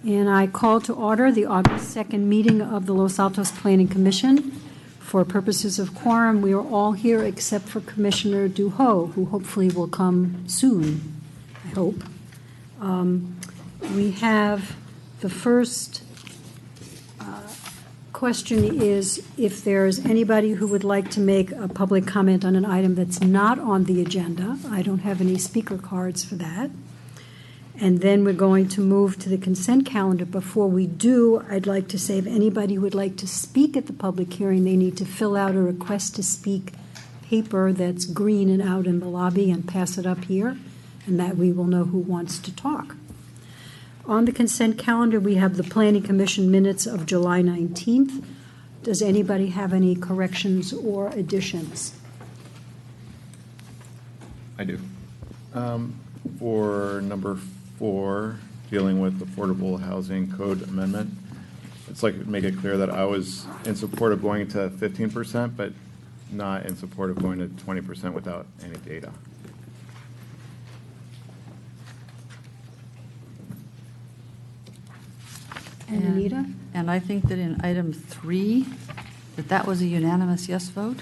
And I call to order the August 2nd meeting of the Los Altos Planning Commission. For purposes of quorum, we are all here except for Commissioner Duho, who hopefully will come soon, I hope. We have the first question is if there's anybody who would like to make a public comment on an item that's not on the agenda. I don't have any speaker cards for that. And then we're going to move to the consent calendar. Before we do, I'd like to say if anybody would like to speak at the public hearing, they need to fill out a request to speak paper that's green and out in the lobby and pass it up here, and that we will know who wants to talk. On the consent calendar, we have the Planning Commission minutes of July 19th. Does anybody have any corrections or additions? I do. For number 4, dealing with affordable housing code amendment, it's like make it clear that I was in support of going to 15%, but not in support of going to 20% without any data. And Anita? And I think that in item 3, that was a unanimous yes vote.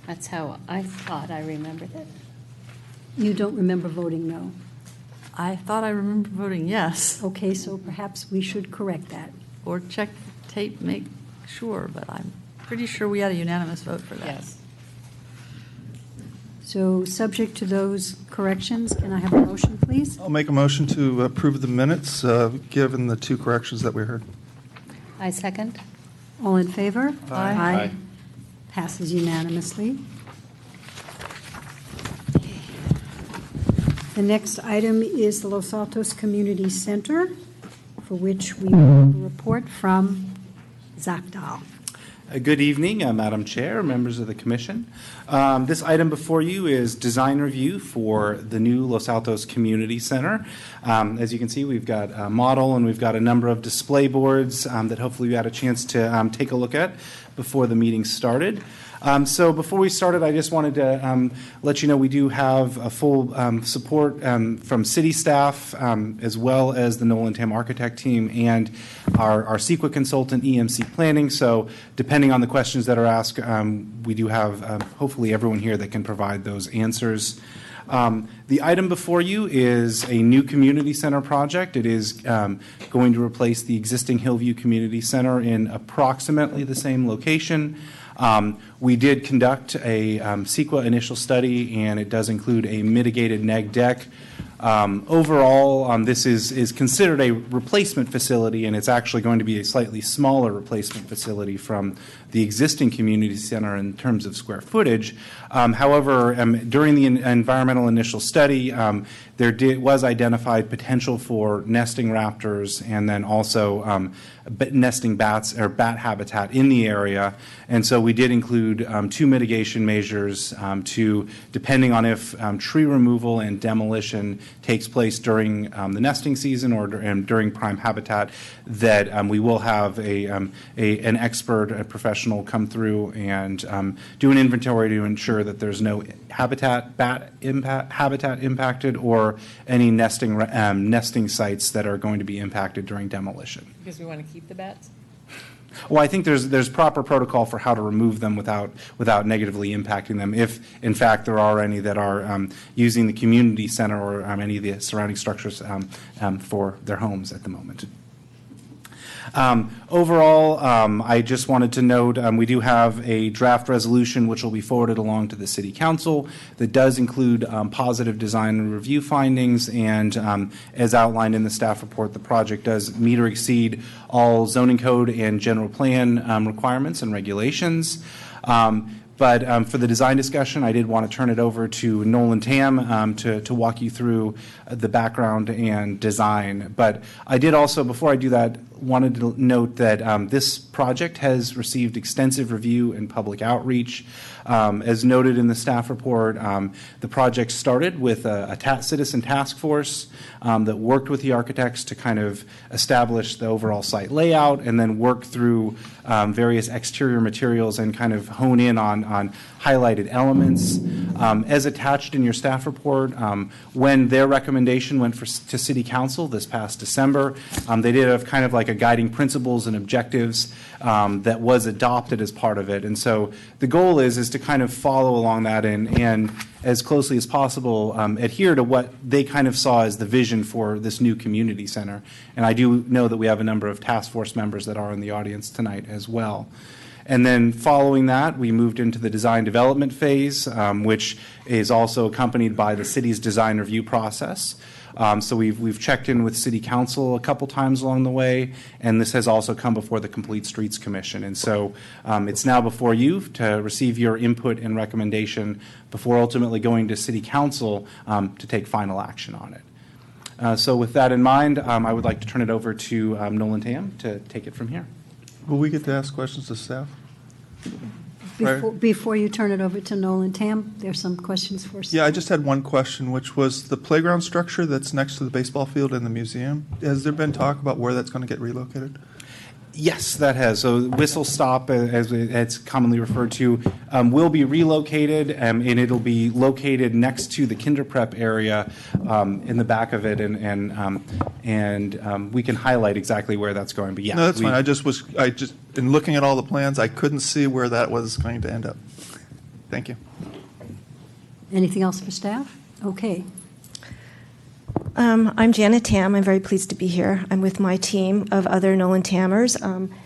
That's how I thought I remembered it. You don't remember voting no. I thought I remember voting yes. Okay, so perhaps we should correct that. Or check the tape, make sure, but I'm pretty sure we had a unanimous vote for that. Yes. So subject to those corrections, can I have a motion, please? I'll make a motion to approve the minutes, given the 2 corrections that we heard. I second. All in favor? Aye. Aye. Passes unanimously. The next item is the Los Altos Community Center, for which we have a report from Zach Dahl. Good evening, Madam Chair, members of the Commission. This item before you is design review for the new Los Altos Community Center. As you can see, we've got a model and we've got a number of display boards that hopefully you had a chance to take a look at before the meeting started. So before we started, I just wanted to let you know we do have a full support from city staff as well as the Nolan Tam architect team and our CEQA consultant, EMC Planning. So depending on the questions that are asked, we do have hopefully everyone here that can provide those answers. The item before you is a new community center project. It is going to replace the existing Hillview Community Center in approximately the same location. We did conduct a CEQA initial study, and it does include a mitigated neg deck. Overall, this is considered a replacement facility, and it's actually going to be a slightly smaller replacement facility from the existing community center in terms of square footage. However, during the environmental initial study, there was identified potential for nesting raptors and then also nesting bats or bat habitat in the area. And so we did include 2 mitigation measures to, depending on if tree removal and demolition takes place during the nesting season or during prime habitat, that we will have an expert, a professional come through and do an inventory to ensure that there's no habitat impacted or any nesting sites that are going to be impacted during demolition. Because we want to keep the bats? Well, I think there's proper protocol for how to remove them without negatively impacting them, if in fact there are any that are using the community center or any of the surrounding structures for their homes at the moment. Overall, I just wanted to note we do have a draft resolution which will be forwarded along to the City Council that does include positive design and review findings, and as outlined in the staff report, the project does meet or exceed all zoning code and general plan requirements and regulations. But for the design discussion, I did want to turn it over to Nolan Tam to walk you through the background and design. But I did also, before I do that, wanted to note that this project has received extensive review and public outreach. As noted in the staff report, the project started with a citizen task force that worked with the architects to kind of establish the overall site layout and then work through various exterior materials and kind of hone in on highlighted elements. As attached in your staff report, when their recommendation went to City Council this past December, they did have kind of like a guiding principles and objectives that was adopted as part of it. And so the goal is to kind of follow along that and as closely as possible adhere to what they kind of saw as the vision for this new community center. And I do know that we have a number of task force members that are in the audience tonight as well. And then following that, we moved into the design development phase, which is also accompanied by the city's design review process. So we've checked in with City Council a couple times along the way, and this has also come before the Complete Streets Commission. And so it's now before you to receive your input and recommendation before ultimately going to City Council to take final action on it. So with that in mind, I would like to turn it over to Nolan Tam to take it from here. Will we get to ask questions to staff? Before you turn it over to Nolan Tam, there's some questions for Steve. Yeah, I just had one question, which was the playground structure that's next to the baseball field in the museum. Has there been talk about where that's going to get relocated? Yes, that has. So Whistle Stop, as it's commonly referred to, will be relocated, and it'll be located next to the kinder prep area in the back of it, and we can highlight exactly where that's going. But yeah, No, that's fine. I just in looking at all the plans, I couldn't see where that was going to end up. Thank you. Anything else for staff? Okay. I'm Janet Tam. I'm very pleased to be here. I'm with my team of other Nolan Tammers.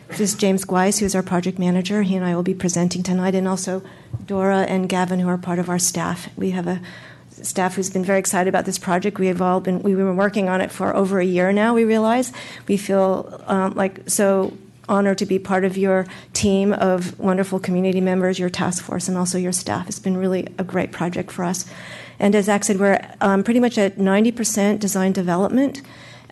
This is James Gweiss, who is our project manager. He and I will be presenting tonight, and also Dora and Gavin, who are part of our staff. We have a staff who's been very excited about this project. We've been working on it for over a year now, we realize. We feel like so honored to be part of your team of wonderful community members, your task force, and also your staff. It's been really a great project for us. And as Zach said, we're pretty much at 90% design development.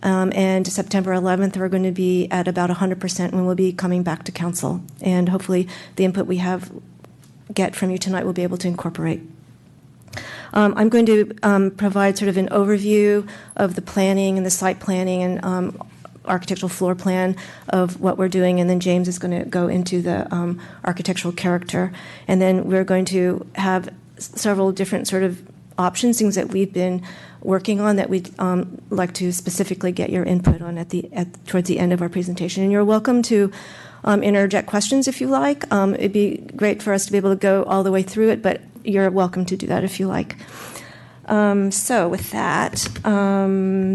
And September 11th, we're going to be at about 100% when we'll be coming back to council. And hopefully the input we get from you tonight we'll be able to incorporate. I'm going to provide sort of an overview of the planning and the site planning and architectural floor plan of what we're doing, and then James is going to go into the architectural character. And then we're going to have several different sort of options, things that we've been working on that we'd like to specifically get your input on towards the end of our presentation. And you're welcome to interject questions if you like. It'd be great for us to be able to go all the way through it, but you're welcome to do that if you like. So with that,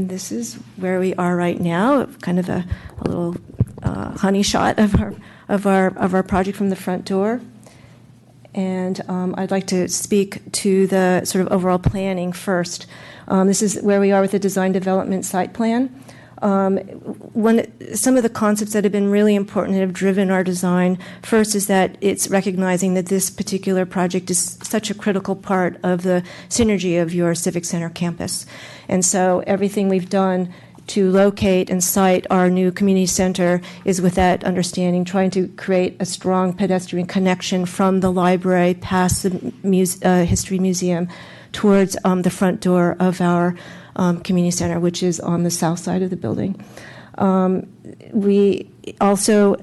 this is where we are right now, kind of a little honey shot of our project from the front door. And I'd like to speak to the sort of overall planning first. This is where we are with the design development site plan. Some of the concepts that have been really important and have driven our design, first is that it's recognizing that this particular project is such a critical part of the synergy of your Civic Center campus. And so everything we've done to locate and site our new community center is with that understanding, trying to create a strong pedestrian connection from the library past the History Museum towards the front door of our community center, which is on the south side of the building. We also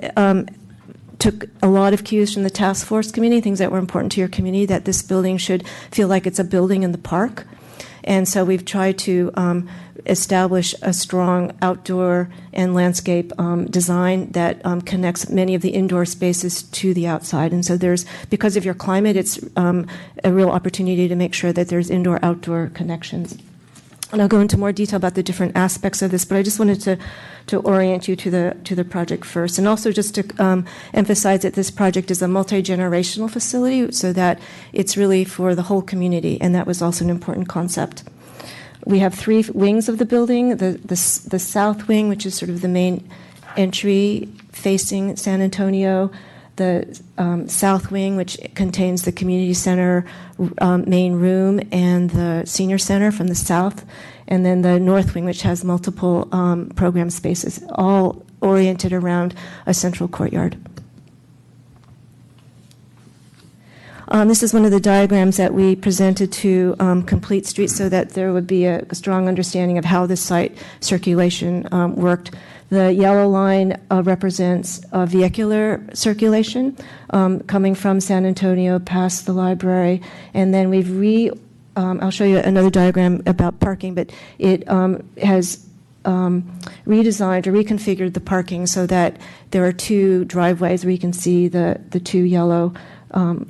took a lot of cues from the task force community, things that were important to your community, that this building should feel like it's a building in the park. And so we've tried to establish a strong outdoor and landscape design that connects many of the indoor spaces to the outside. And so because of your climate, it's a real opportunity to make sure that there's indoor-outdoor connections. And I'll go into more detail about the different aspects of this, but I just wanted to orient you to the project first, and also just to emphasize that this project is a multi-generational facility, so that it's really for the whole community, and that was also an important concept. We have three wings of the building: the south wing, which is sort of the main entry facing San Antonio; the south wing, which contains the community center main room and the senior center from the south, and then the north wing, which has multiple program spaces, all oriented around a central courtyard. This is one of the diagrams that we presented to Complete Streets so that there would be a strong understanding of how the site circulation worked. The yellow line represents vehicular circulation coming from San Antonio past the library, and then we've I'll show you another diagram about parking, but it has redesigned or reconfigured the parking so that there are two driveways where you can see the two yellow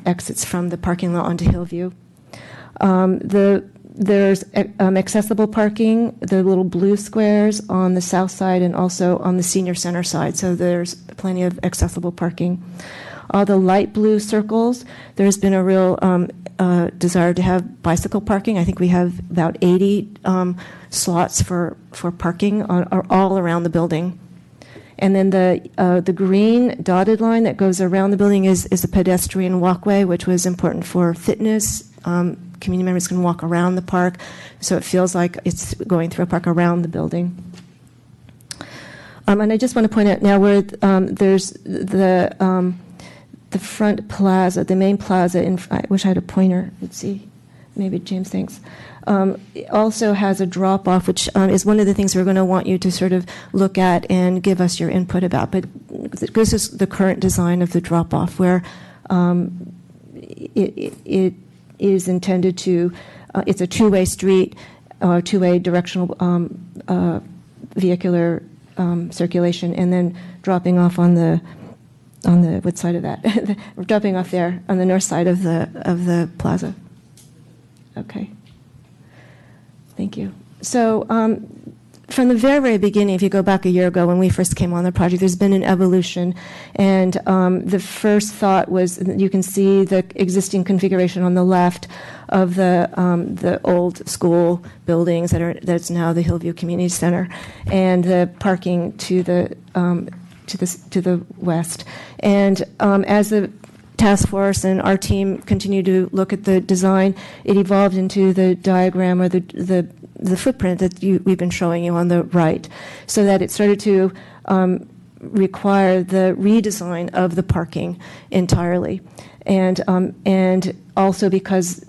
exits from the parking lot onto Hillview. There's accessible parking, the little blue squares on the south side and also on the senior center side, so there's plenty of accessible parking. All the light blue circles, there's been a real desire to have bicycle parking. I think we have about 80 slots for parking all around the building. And then the green dotted line that goes around the building is a pedestrian walkway, which was important for fitness. Community members can walk around the park, so it feels like it's going through a park around the building. And I just want to point out now where there's the front plaza, the main plaza. I wish I had a pointer. Let's see. Maybe James thinks. It also has a drop-off, which is one of the things we're going to want you to sort of look at and give us your input about. But this is the current design of the drop-off, where it is intended to, it's a two-way street, two-way directional vehicular circulation, and then dropping off on the what side of that? We're dropping off there on the north side of the plaza. Okay. Thank you. So from the very, very beginning, if you go back a year ago when we first came on the project, there's been an evolution. And the first thought was, you can see the existing configuration on the left of the old school buildings that's now the Hillview Community Center, and the parking to the west. And as the task force and our team continued to look at the design, it evolved into the diagram or the footprint that we've been showing you on the right, so that it started to require the redesign of the parking entirely. And also because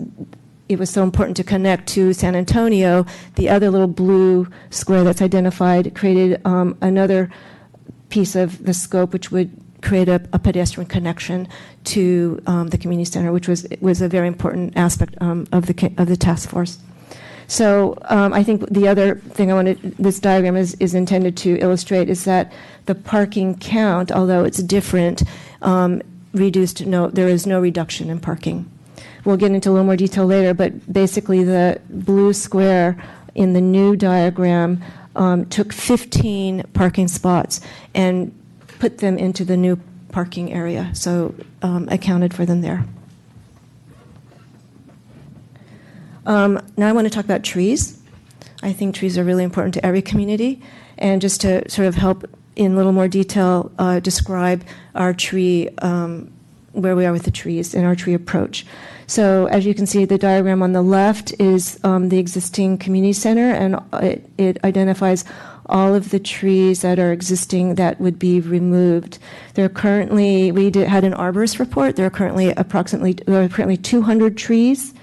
it was so important to connect to San Antonio, the other little blue square that's identified created another piece of the scope, which would create a pedestrian connection to the community center, which was a very important aspect of the task force. So I think the other thing this diagram is intended to illustrate is that the parking count, although it's different, reduced. There is no reduction in parking. We'll get into a little more detail later, but basically the blue square in the new diagram took 15 parking spots and put them into the new parking area, so accounted for them there. Now I want to talk about trees. I think trees are really important to every community, and just to sort of help in a little more detail describe our tree, where we are with the trees and our tree approach. So as you can see, the diagram on the left is the existing community center, and it identifies all of the trees that are existing that would be removed. There are currently, had an arborist report, there are currently 200 trees.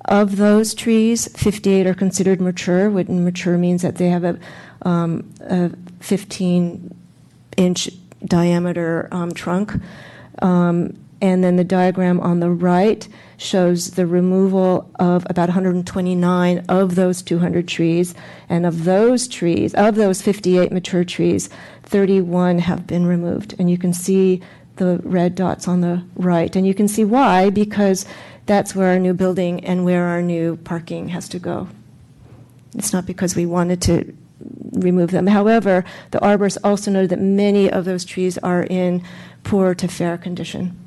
Of those trees, 58 are considered mature. What mature means that they have a 15-inch diameter trunk. And then the diagram on the right shows the removal of about 129 of those 200 trees. And of those 58 mature trees, 31 have been removed. And you can see the red dots on the right. And you can see why, because that's where our new building and where our new parking has to go. It's not because we wanted to remove them. However, the arborist also noted that many of those trees are in poor to fair condition.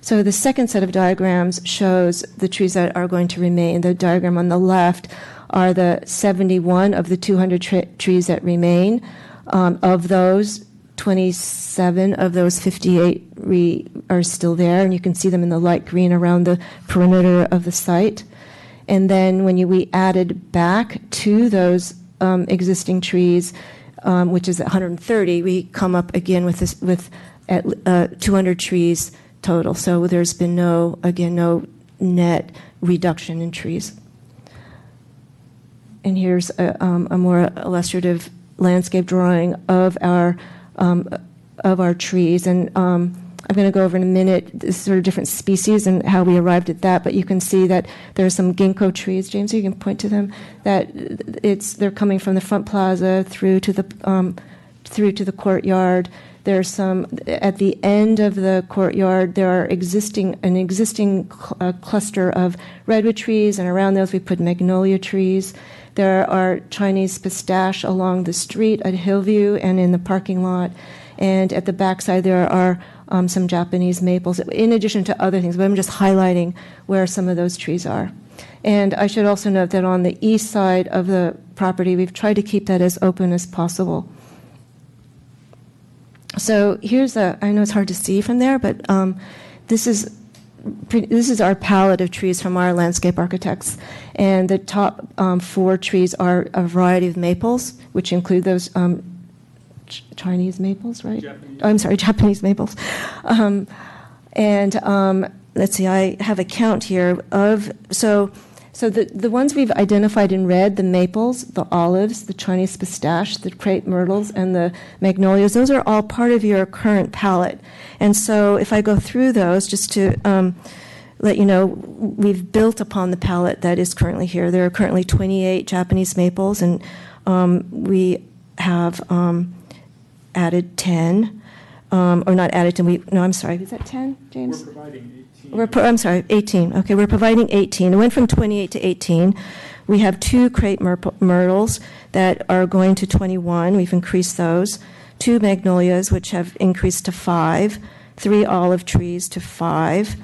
So the second set of diagrams shows the trees that are going to remain. The diagram on the left are the 71 of the 200 trees that remain. Of those, 27 of those 58 are still there, and you can see them in the light green around the perimeter of the site. And then when we added back to those existing trees, which is 130, we come up again with 200 trees total. So there's been no net reduction in trees. And here's a more illustrative landscape drawing of our trees. And I'm going to go over in a minute the sort of different species and how we arrived at that. But you can see that there are some ginkgo trees. James, you can point to them. That they're coming from the front plaza through to the courtyard. There's some at the end of the courtyard. There are an existing cluster of redwood trees, and around those we put magnolia trees. There are Chinese pistache along the street at Hillview and in the parking lot. And at the backside, there are some Japanese maples, in addition to other things. But I'm just highlighting where some of those trees are. And I should also note that on the east side of the property, we've tried to keep that as open as possible. So here's I know it's hard to see from there, but this is our palette of trees from our landscape architects. And the top 4 trees are a variety of maples, which include those Chinese maples, right? Japanese maples. Let's see, I have a count here of, so the ones we've identified in red, the maples, the olives, the Chinese pistache, the crepe myrtles, and the magnolias, those are all part of your current palette. And so if I go through those, just to let you know, we've built upon the palette that is currently here. There are currently 28 Japanese maples, and we have added 10, or not added 10, I'm sorry, is that 10, James? We're providing 18. I'm sorry, 18. Okay, we're providing 18. It went from 28 to 18. We have 2 crepe myrtles that are going to 21. We've increased those. 2 magnolias, which have increased to 5. 3 olive trees to 5.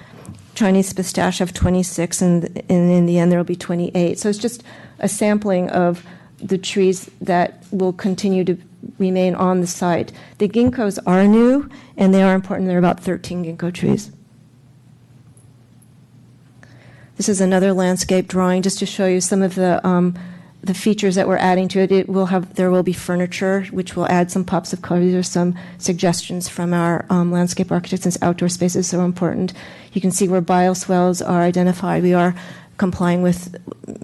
Chinese pistache have 26, and in the end there will be 28. So it's just a sampling of the trees that will continue to remain on the site. The ginkgos are new, and they are important. There are about 13 ginkgo trees. This is another landscape drawing just to show you some of the features that we're adding to it. There will be furniture, which will add some pops of color. These are some suggestions from our landscape architects, since outdoor space is so important. You can see where bioswales are identified. We are complying with,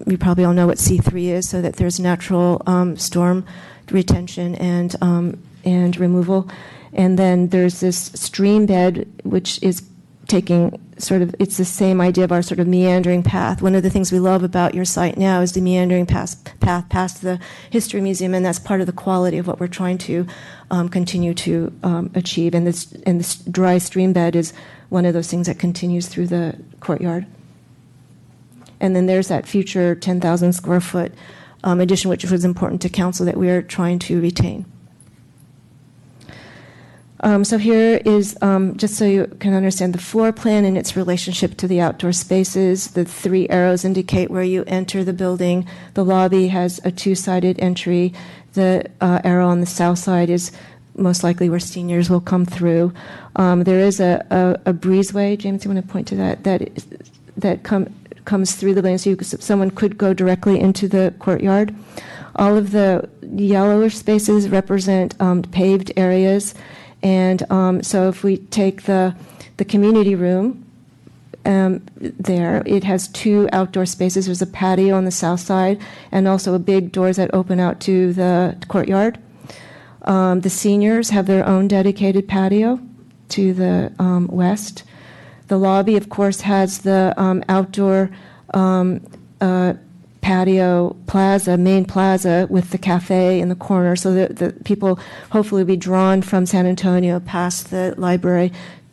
you probably all know what C3 is, so that there's natural storm retention and removal. And then there's this stream bed, which is taking it's the same idea of our sort of meandering path. One of the things we love about your site now is the meandering path past the History Museum, and that's part of the quality of what we're trying to continue to achieve. And this dry stream bed is one of those things that continues through the courtyard. And then there's that future 10,000 square foot addition, which was important to council, that we are trying to retain. So here is, just so you can understand the floor plan and its relationship to the outdoor spaces. The 3 arrows indicate where you enter the building. The lobby has a 2-sided entry. The arrow on the south side is most likely where seniors will come through. There is a breezeway. James, you want to point to that comes through the building, so someone could go directly into the courtyard. All of the yellowish spaces represent paved areas. And so if we take the community room there, it has 2 outdoor spaces. There's a patio on the south side and also a big doors that open out to the courtyard. The seniors have their own dedicated patio to the west. The lobby, of course, has the outdoor patio plaza, main plaza, with the cafe in the corner, so that the people hopefully will be drawn from San Antonio past the library,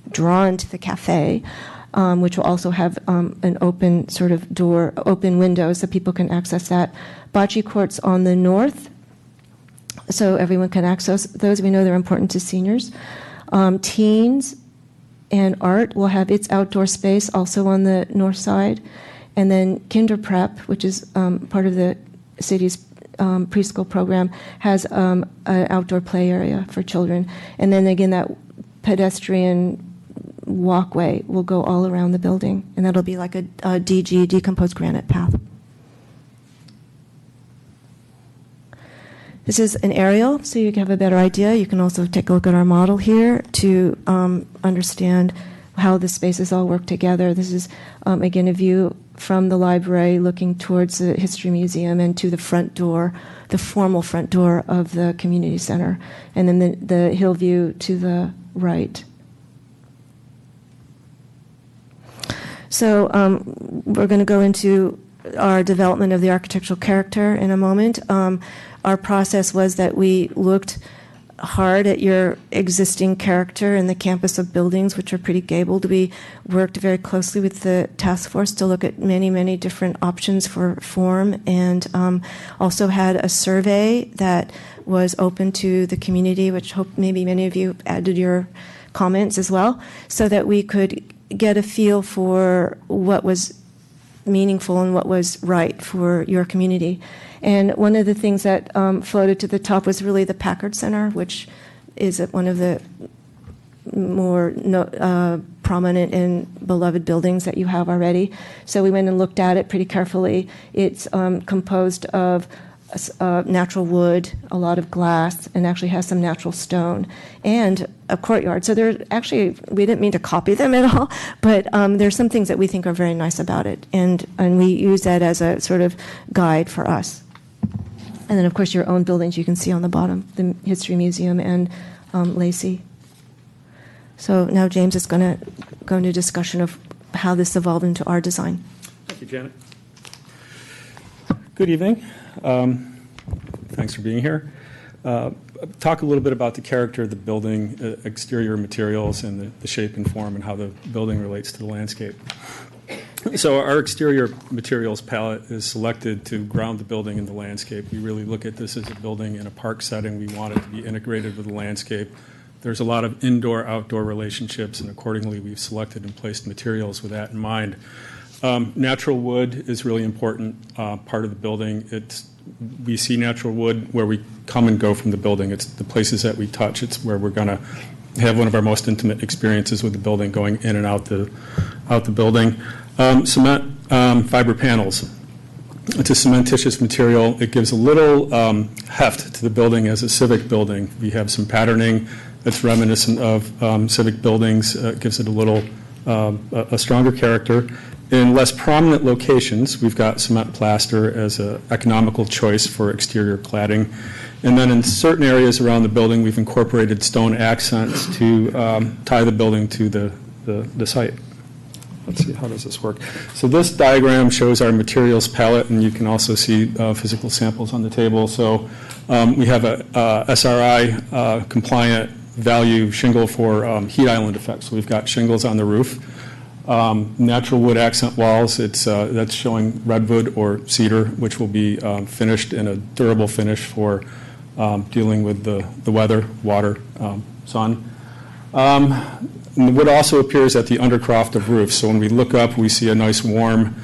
drawn to the cafe, which will also have an open sort of door, open window, so people can access that. Bocce courts on the north, so everyone can access those. We know they're important to seniors. Teens and art will have its outdoor space also on the north side. And then Kinder Prep, which is part of the city's preschool program, has an outdoor play area for children. And then again, that pedestrian walkway will go all around the building, and that'll be like a DG, decomposed granite path. This is an aerial, so you can have a better idea. You can also take a look at our model here to understand how the spaces all work together. This is, again, a view from the library looking towards the History Museum and to the front door, the formal front door of the community center, and then the hill view to the right. So we're going to go into our development of the architectural character in a moment. Our process was that we looked hard at your existing character in the campus of buildings, which are pretty gabled. We worked very closely with the task force to look at many, many different options for form, and also had a survey that was open to the community, which hope maybe many of you added your comments as well, so that we could get a feel for what was meaningful and what was right for your community. And one of the things that floated to the top was really the Packard Center, which is one of the more prominent and beloved buildings that you have already. So we went and looked at it pretty carefully. It's composed of natural wood, a lot of glass, and actually has some natural stone, and a courtyard. So there actually, we didn't mean to copy them at all, but there's some things that we think are very nice about it, and we use that as a sort of guide for us. And then, of course, your own buildings you can see on the bottom, the History Museum and Lacey. So now James is going to go into a discussion of how this evolved into our design. Thank you, Janet. Good evening. Thanks for being here. Talk a little bit about the character of the building, exterior materials, and the shape and form, and how the building relates to the landscape. So our exterior materials palette is selected to ground the building in the landscape. We really look at this as a building in a park setting. We want it to be integrated with the landscape. There's a lot of indoor-outdoor relationships, and accordingly we've selected and placed materials with that in mind. Natural wood is really important part of the building. We see natural wood where we come and go from the building. It's the places that we touch. It's where we're going to have one of our most intimate experiences with the building, going in and out the building. Cement fiber panels. It's a cementitious material. It gives a little heft to the building as a civic building. We have some patterning that's reminiscent of civic buildings. It gives it a little a stronger character. In less prominent locations, we've got cement plaster as an economical choice for exterior cladding. And then in certain areas around the building, we've incorporated stone accents to tie the building to the site. Let's see, how does this work? So this diagram shows our materials palette, and you can also see physical samples on the table. So we have a SRI compliant value shingle for heat island effect. So we've got shingles on the roof. Natural wood accent walls, that's showing redwood or cedar, which will be finished in a durable finish for dealing with the weather, water, sun. And the wood also appears at the undercroft of roofs. So when we look up, we see a nice warm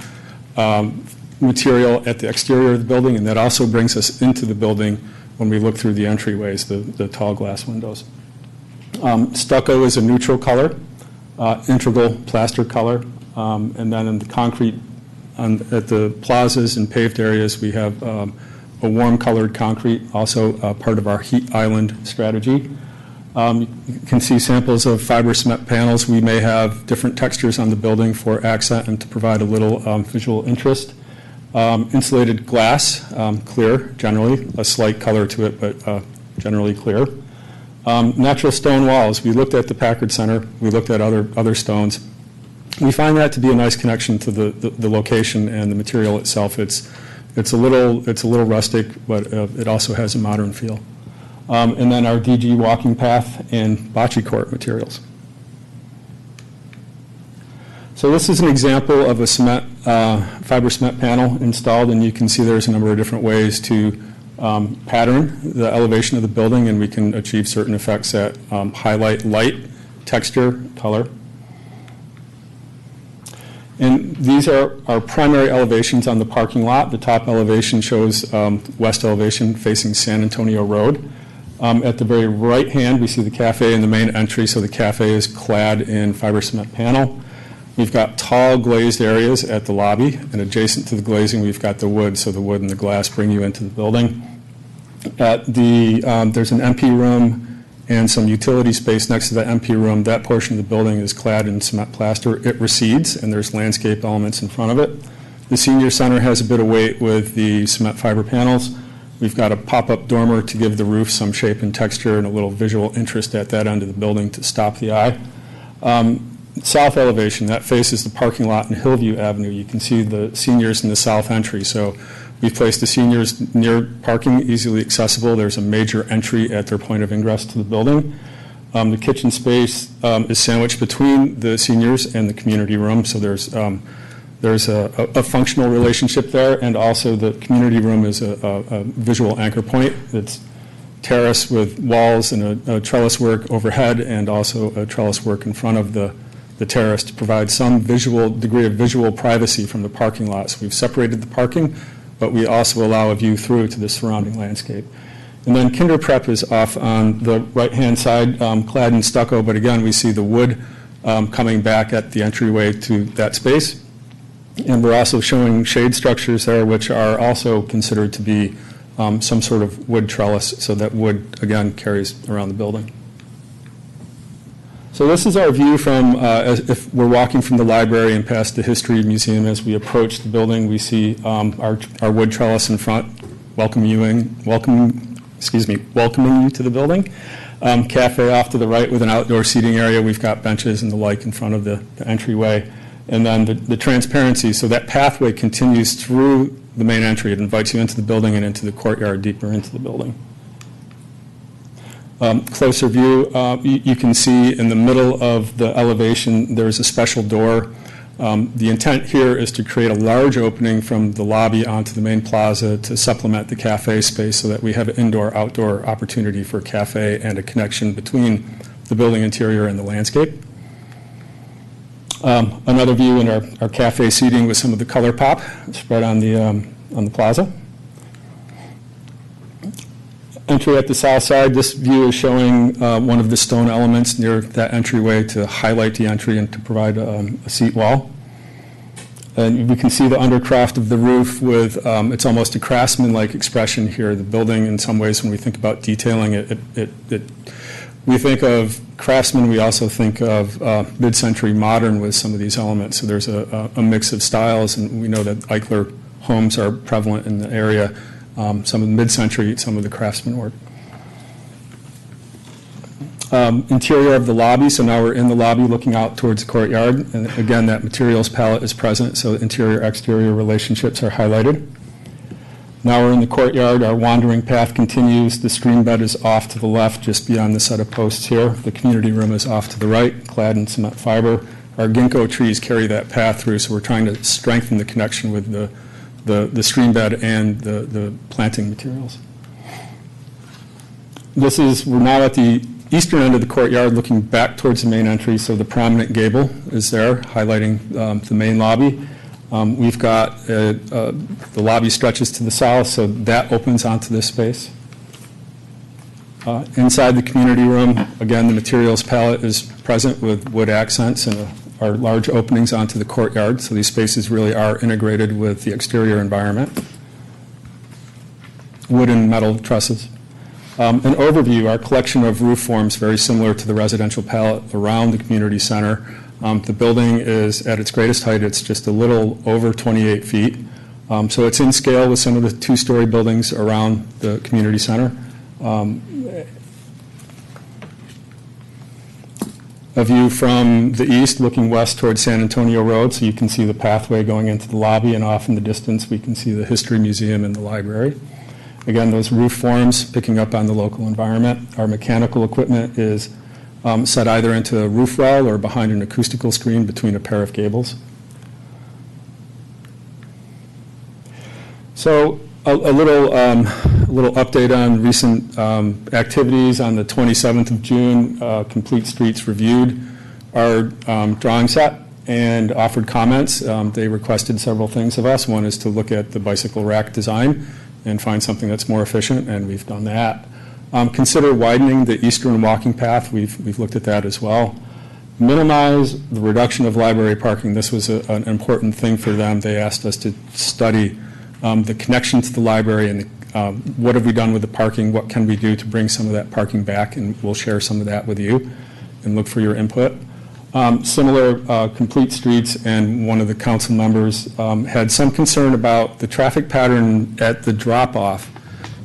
material at the exterior of the building, and that also brings us into the building when we look through the entryways, the tall glass windows. Stucco is a neutral color. Integral plaster color, and then in the concrete at the plazas and paved areas we have a warm colored concrete, also part of our heat island strategy. You can see samples of fiber cement panels. We may have different textures on the building for accent and to provide a little visual interest. Insulated glass, clear generally, a slight color to it, but generally clear. Natural stone walls. We looked at the Packard Center. We looked at other stones. We find that to be a nice connection to the location and the material itself. It's a little rustic, but it also has a modern feel. And then our DG walking path and bocce court materials. So this is an example of a fiber cement panel installed, and you can see there's a number of different ways to pattern the elevation of the building, and we can achieve certain effects that highlight light, texture, color. And these are our primary elevations on the parking lot. The top elevation shows west elevation facing San Antonio Road. At the very right hand, we see the cafe in the main entry, so the cafe is clad in fiber cement panel. We've got tall glazed areas at the lobby, and adjacent to the glazing, we've got the wood, so the wood and the glass bring you into the building. There's an MP room and some utility space next to the MP room. That portion of the building is clad in cement plaster. It recedes, and there's landscape elements in front of it. The senior center has a bit of weight with the cement fiber panels. We've got a pop-up dormer to give the roof some shape and texture and a little visual interest at that end of the building to stop the eye. South elevation, that faces the parking lot in Hillview Avenue. You can see the seniors in the south entry. So we've placed the seniors near parking, easily accessible. There's a major entry at their point of ingress to the building. The kitchen space is sandwiched between the seniors and the community room. So there's a functional relationship there, and also the community room is a visual anchor point. It's terrace with walls and a trellis work overhead, and also a trellis work in front of the terrace to provide some degree of visual privacy from the parking lot. So we've separated the parking, but we also allow a view through to the surrounding landscape. And then Kinder Prep is off on the right-hand side, clad in stucco, but again, we see the wood coming back at the entryway to that space. And we're also showing shade structures there, which are also considered to be some sort of wood trellis, so that wood, again, carries around the building. So this is our view from, as if we're walking from the library and past the History Museum. As we approach the building, we see our wood trellis in front, welcoming you to the building. Cafe off to the right with an outdoor seating area. We've got benches and the like in front of the entryway. And then the transparency, so that pathway continues through the main entry. It invites you into the building and into the courtyard, deeper into the building. Closer view, you can see in the middle of the elevation, there's a special door. The intent here is to create a large opening from the lobby onto the main plaza to supplement the cafe space, so that we have an indoor-outdoor opportunity for a cafe and a connection between the building interior and the landscape. Another view in our cafe seating with some of the color pop spread on the plaza. Entry at the south side, this view is showing one of the stone elements near that entryway to highlight the entry and to provide a seat wall. And we can see the undercroft of the roof with, it's almost a craftsman-like expression here. The building, in some ways, when we think about detailing it, we think of craftsman, we also think of mid-century modern with some of these elements. So there's a mix of styles, and we know that Eichler homes are prevalent in the area. Some of the mid-century, some of the craftsman work. Interior of the lobby, so now we're in the lobby looking out towards the courtyard. And again, that materials palette is present, so interior-exterior relationships are highlighted. Now we're in the courtyard. Our wandering path continues. The stream bed is off to the left, just beyond the set of posts here. The community room is off to the right, clad in cement fiber. Our ginkgo trees carry that path through, so we're trying to strengthen the connection with the stream bed and the planting materials. We're now at the eastern end of the courtyard looking back towards the main entry, so the prominent gable is there, highlighting the main lobby. We've got the lobby stretches to the south, so that opens onto this space. Inside the community room, again, the materials palette is present with wood accents and our large openings onto the courtyard, so these spaces really are integrated with the exterior environment. Wood and metal trusses. An overview, our collection of roof forms very similar to the residential palette around the community center. The building is at its greatest height, it's just a little over 28 feet. So it's in scale with some of the two-story buildings around the community center. A view from the east looking west towards San Antonio Road, so you can see the pathway going into the lobby, and off in the distance we can see the History Museum and the library. Again, those roof forms picking up on the local environment. Our mechanical equipment is set either into a roof well or behind an acoustical screen between a pair of gables. So a little update on recent activities. On the 27th of June, Complete Streets reviewed our drawing set and offered comments. They requested several things of us. One is to look at the bicycle rack design and find something that's more efficient, and we've done that. Consider widening the eastern walking path. We've looked at that as well. Minimize the reduction of library parking. This was an important thing for them. They asked us to study the connection to the library and what have we done with the parking, what can we do to bring some of that parking back, and we'll share some of that with you and look for your input. Similar, Complete Streets and one of the council members had some concern about the traffic pattern at the drop-off,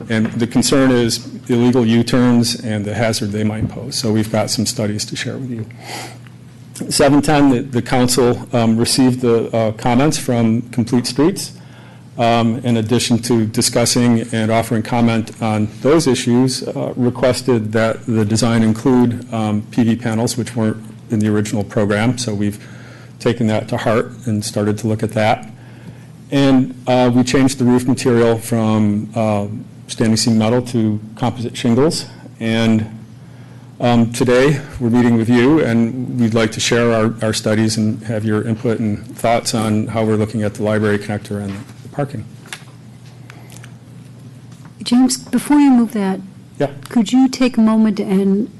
and the concern is illegal U-turns and the hazard they might pose. So we've got some studies to share with you. 7:10, the council received the comments from Complete Streets. In addition to discussing and offering comment on those issues, requested that the design include PV panels, which weren't in the original program. So we've taken that to heart and started to look at that. And we changed the roof material from standing seam metal to composite shingles. And today, we're meeting with you, and we'd like to share our studies and have your input and thoughts on how we're looking at the library connector and the parking. James, before you move that, Yeah. could you take a moment and,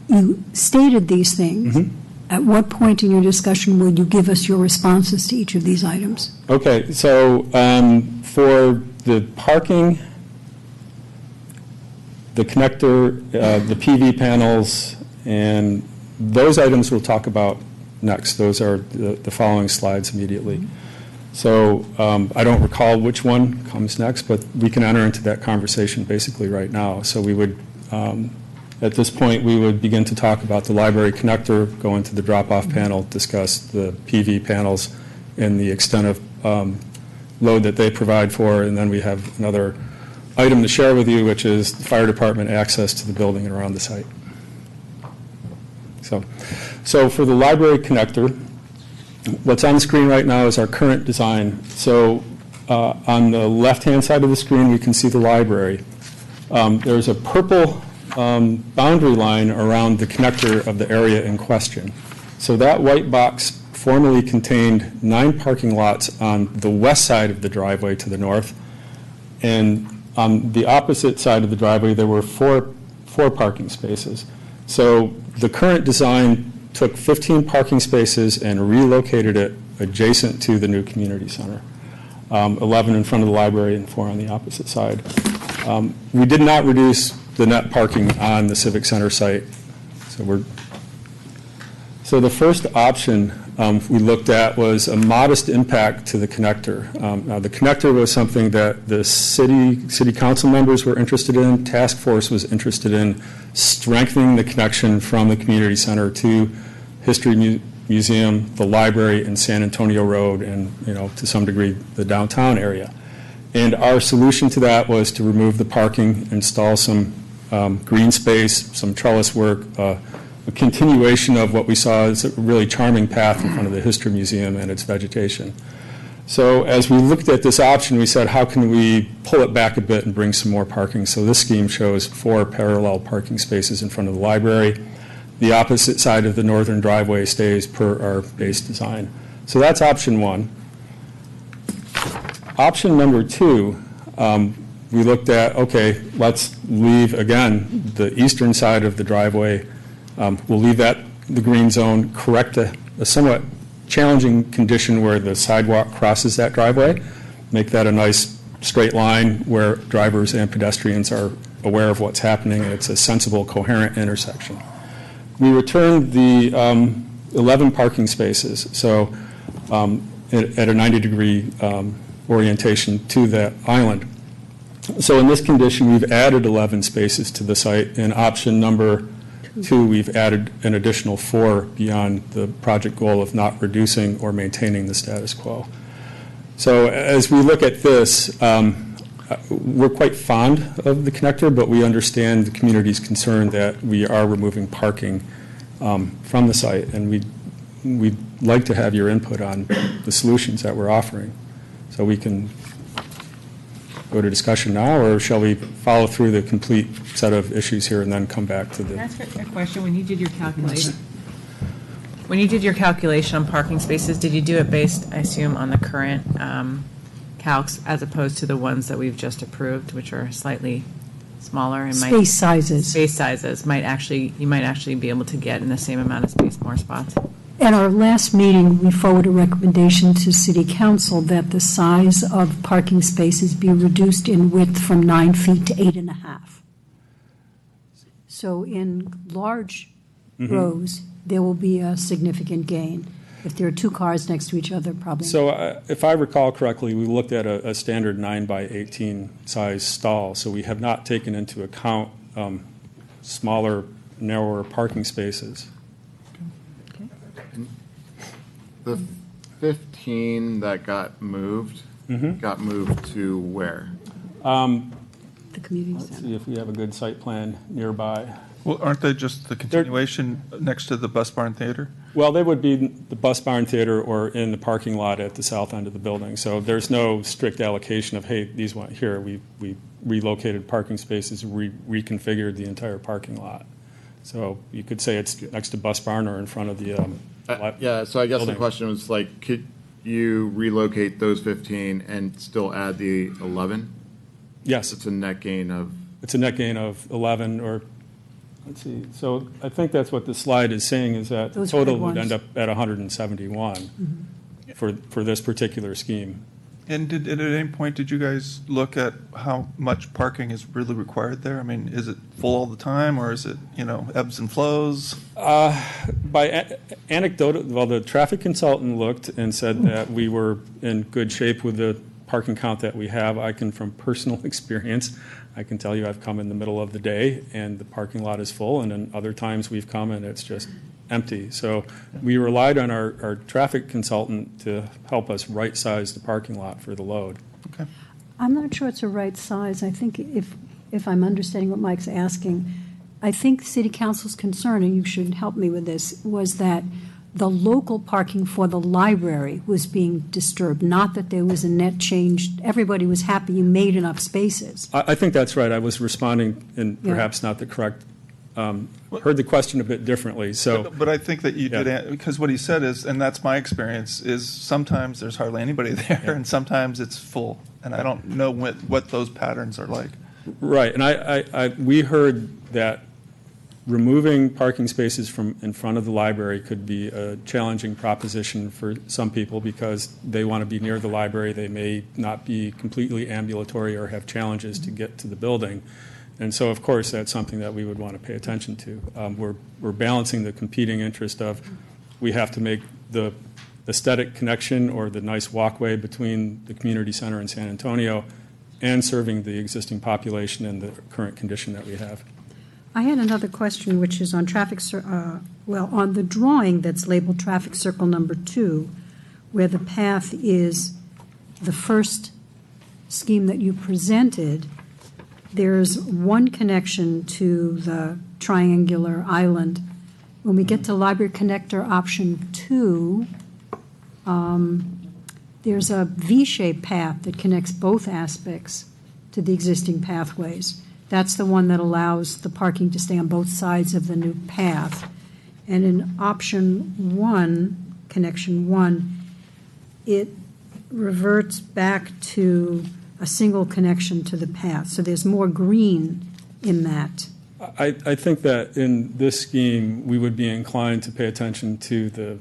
you stated these things. Mhm. At what point in your discussion will you give us your responses to each of these items? Okay, so for the parking, the connector, the PV panels, and those items we'll talk about next. Those are the following slides immediately. So I don't recall which one comes next, but we can enter into that conversation basically right now. So we would, at this point, we would begin to talk about the library connector, go into the drop-off panel, discuss the PV panels and the extent of load that they provide for, and then we have another item to share with you, which is the fire department access to the building and around the site. So for the library connector, what's on the screen right now is our current design. So on the left-hand side of the screen, we can see the library. There's a purple boundary line around the connector of the area in question. So that white box formerly contained 9 parking lots on the west side of the driveway to the north. And on the opposite side of the driveway, there were four parking spaces. So the current design took 15 parking spaces and relocated it adjacent to the new community center. 11 in front of the library and 4 on the opposite side. We did not reduce the net parking on the Civic Center site. So the first option we looked at was a modest impact to the connector. Now the connector was something that the city council members were interested in, task force was interested in strengthening the connection from the community center to History Museum, the library, and San Antonio Road, and to some degree the downtown area. And our solution to that was to remove the parking, install some green space, some trellis work, a continuation of what we saw as a really charming path in front of the History Museum and its vegetation. So as we looked at this option, we said, how can we pull it back a bit and bring some more parking? So this scheme shows 4 parallel parking spaces in front of the library. The opposite side of the northern driveway stays per our base design. So that's option 1. Option number 2, we looked at, okay, let's leave, again, the eastern side of the driveway. We'll leave that, the green zone, correct a somewhat challenging condition where the sidewalk crosses that driveway, make that a nice straight line where drivers and pedestrians are aware of what's happening, and it's a sensible, coherent intersection. We returned the 11 parking spaces, so at a 90-degree orientation to that island. So in this condition, we've added 11 spaces to the site. In option number 2, we've added an additional 4 beyond the project goal of not reducing or maintaining the status quo. So as we look at this, we're quite fond of the connector, but we understand the community's concern that we are removing parking from the site, and we'd like to have your input on the solutions that we're offering. So we can go to discussion now, or shall we follow through the complete set of issues here and then come back to the... Can I ask a question? When you did your calculation on parking spaces, did you do it based, I assume, on the current calcs as opposed to the ones that we've just approved, which are slightly smaller and Space sizes. you might actually be able to get in the same amount of space more spots? At our last meeting, we forwarded a recommendation to City Council that the size of parking spaces be reduced in width from 9 feet to 8.5. So in large rows, there will be a significant gain. If there are two cars next to each other, probably. So if I recall correctly, we looked at a standard 9 by 18 size stall, so we have not taken into account smaller, narrower parking spaces. The 15 that got moved to where? The community Let's center. see if we have a good site plan nearby. Well, aren't they just the continuation next to the Bus Barn Theater? Well, they would be the Bus Barn Theater or in the parking lot at the south end of the building. So there's no strict allocation of, hey, these went here. We relocated parking spaces, reconfigured the entire parking lot. So you could say it's next to Bus Barn or in front of the Yeah, so I guess the building. question was like, could you relocate those 15 and still add the 11? Yes, It's a net gain of, it's a net gain of 11 or, let's see. So I think that's what the slide is saying, is that the Those total red would ones. end up at 171 for this particular scheme. And at any point, did you guys look at how much parking is really required there? I mean, is it full all the time, or is it, ebbs and flows? By anecdotal, well, the traffic consultant looked and said that we were in good shape with the parking count that we have. I can, from personal experience, I can tell you I've come in the middle of the day and the parking lot is full, and then other times we've come and it's just empty. So we relied on our traffic consultant to help us right-size the parking lot for the load. Okay. I'm not sure it's a right size. I think if I'm understanding what Mike's asking, I think City Council's concern, and you should help me with this, was that the local parking for the library was being disturbed, not that there was a net change. Everybody was happy you made enough spaces. I think that's right. I was responding in perhaps not the correct, heard the question a bit differently. So But I think that you did, Yeah. because what he said is, and that's my experience, is sometimes there's hardly anybody there, and sometimes it's full. And I don't know what those patterns are like. right, and we heard that removing parking spaces from in front of the library could be a challenging proposition for some people because they want to be near the library. They may not be completely ambulatory or have challenges to get to the building. And so, of course, that's something that we would want to pay attention to. We're balancing the competing interest of we have to make the aesthetic connection or the nice walkway between the community center and San Antonio and serving the existing population and the current condition that we have. I had another question, which is on on the drawing that's labeled traffic circle number 2, where the path is the first scheme that you presented, there's one connection to the triangular island. When we get to library connector option 2, there's a V-shaped path that connects both aspects to the existing pathways. That's the one that allows the parking to stay on both sides of the new path. And in option 1, connection 1, it reverts back to a single connection to the path. So there's more green in that. I think that in this scheme, we would be inclined to pay attention to the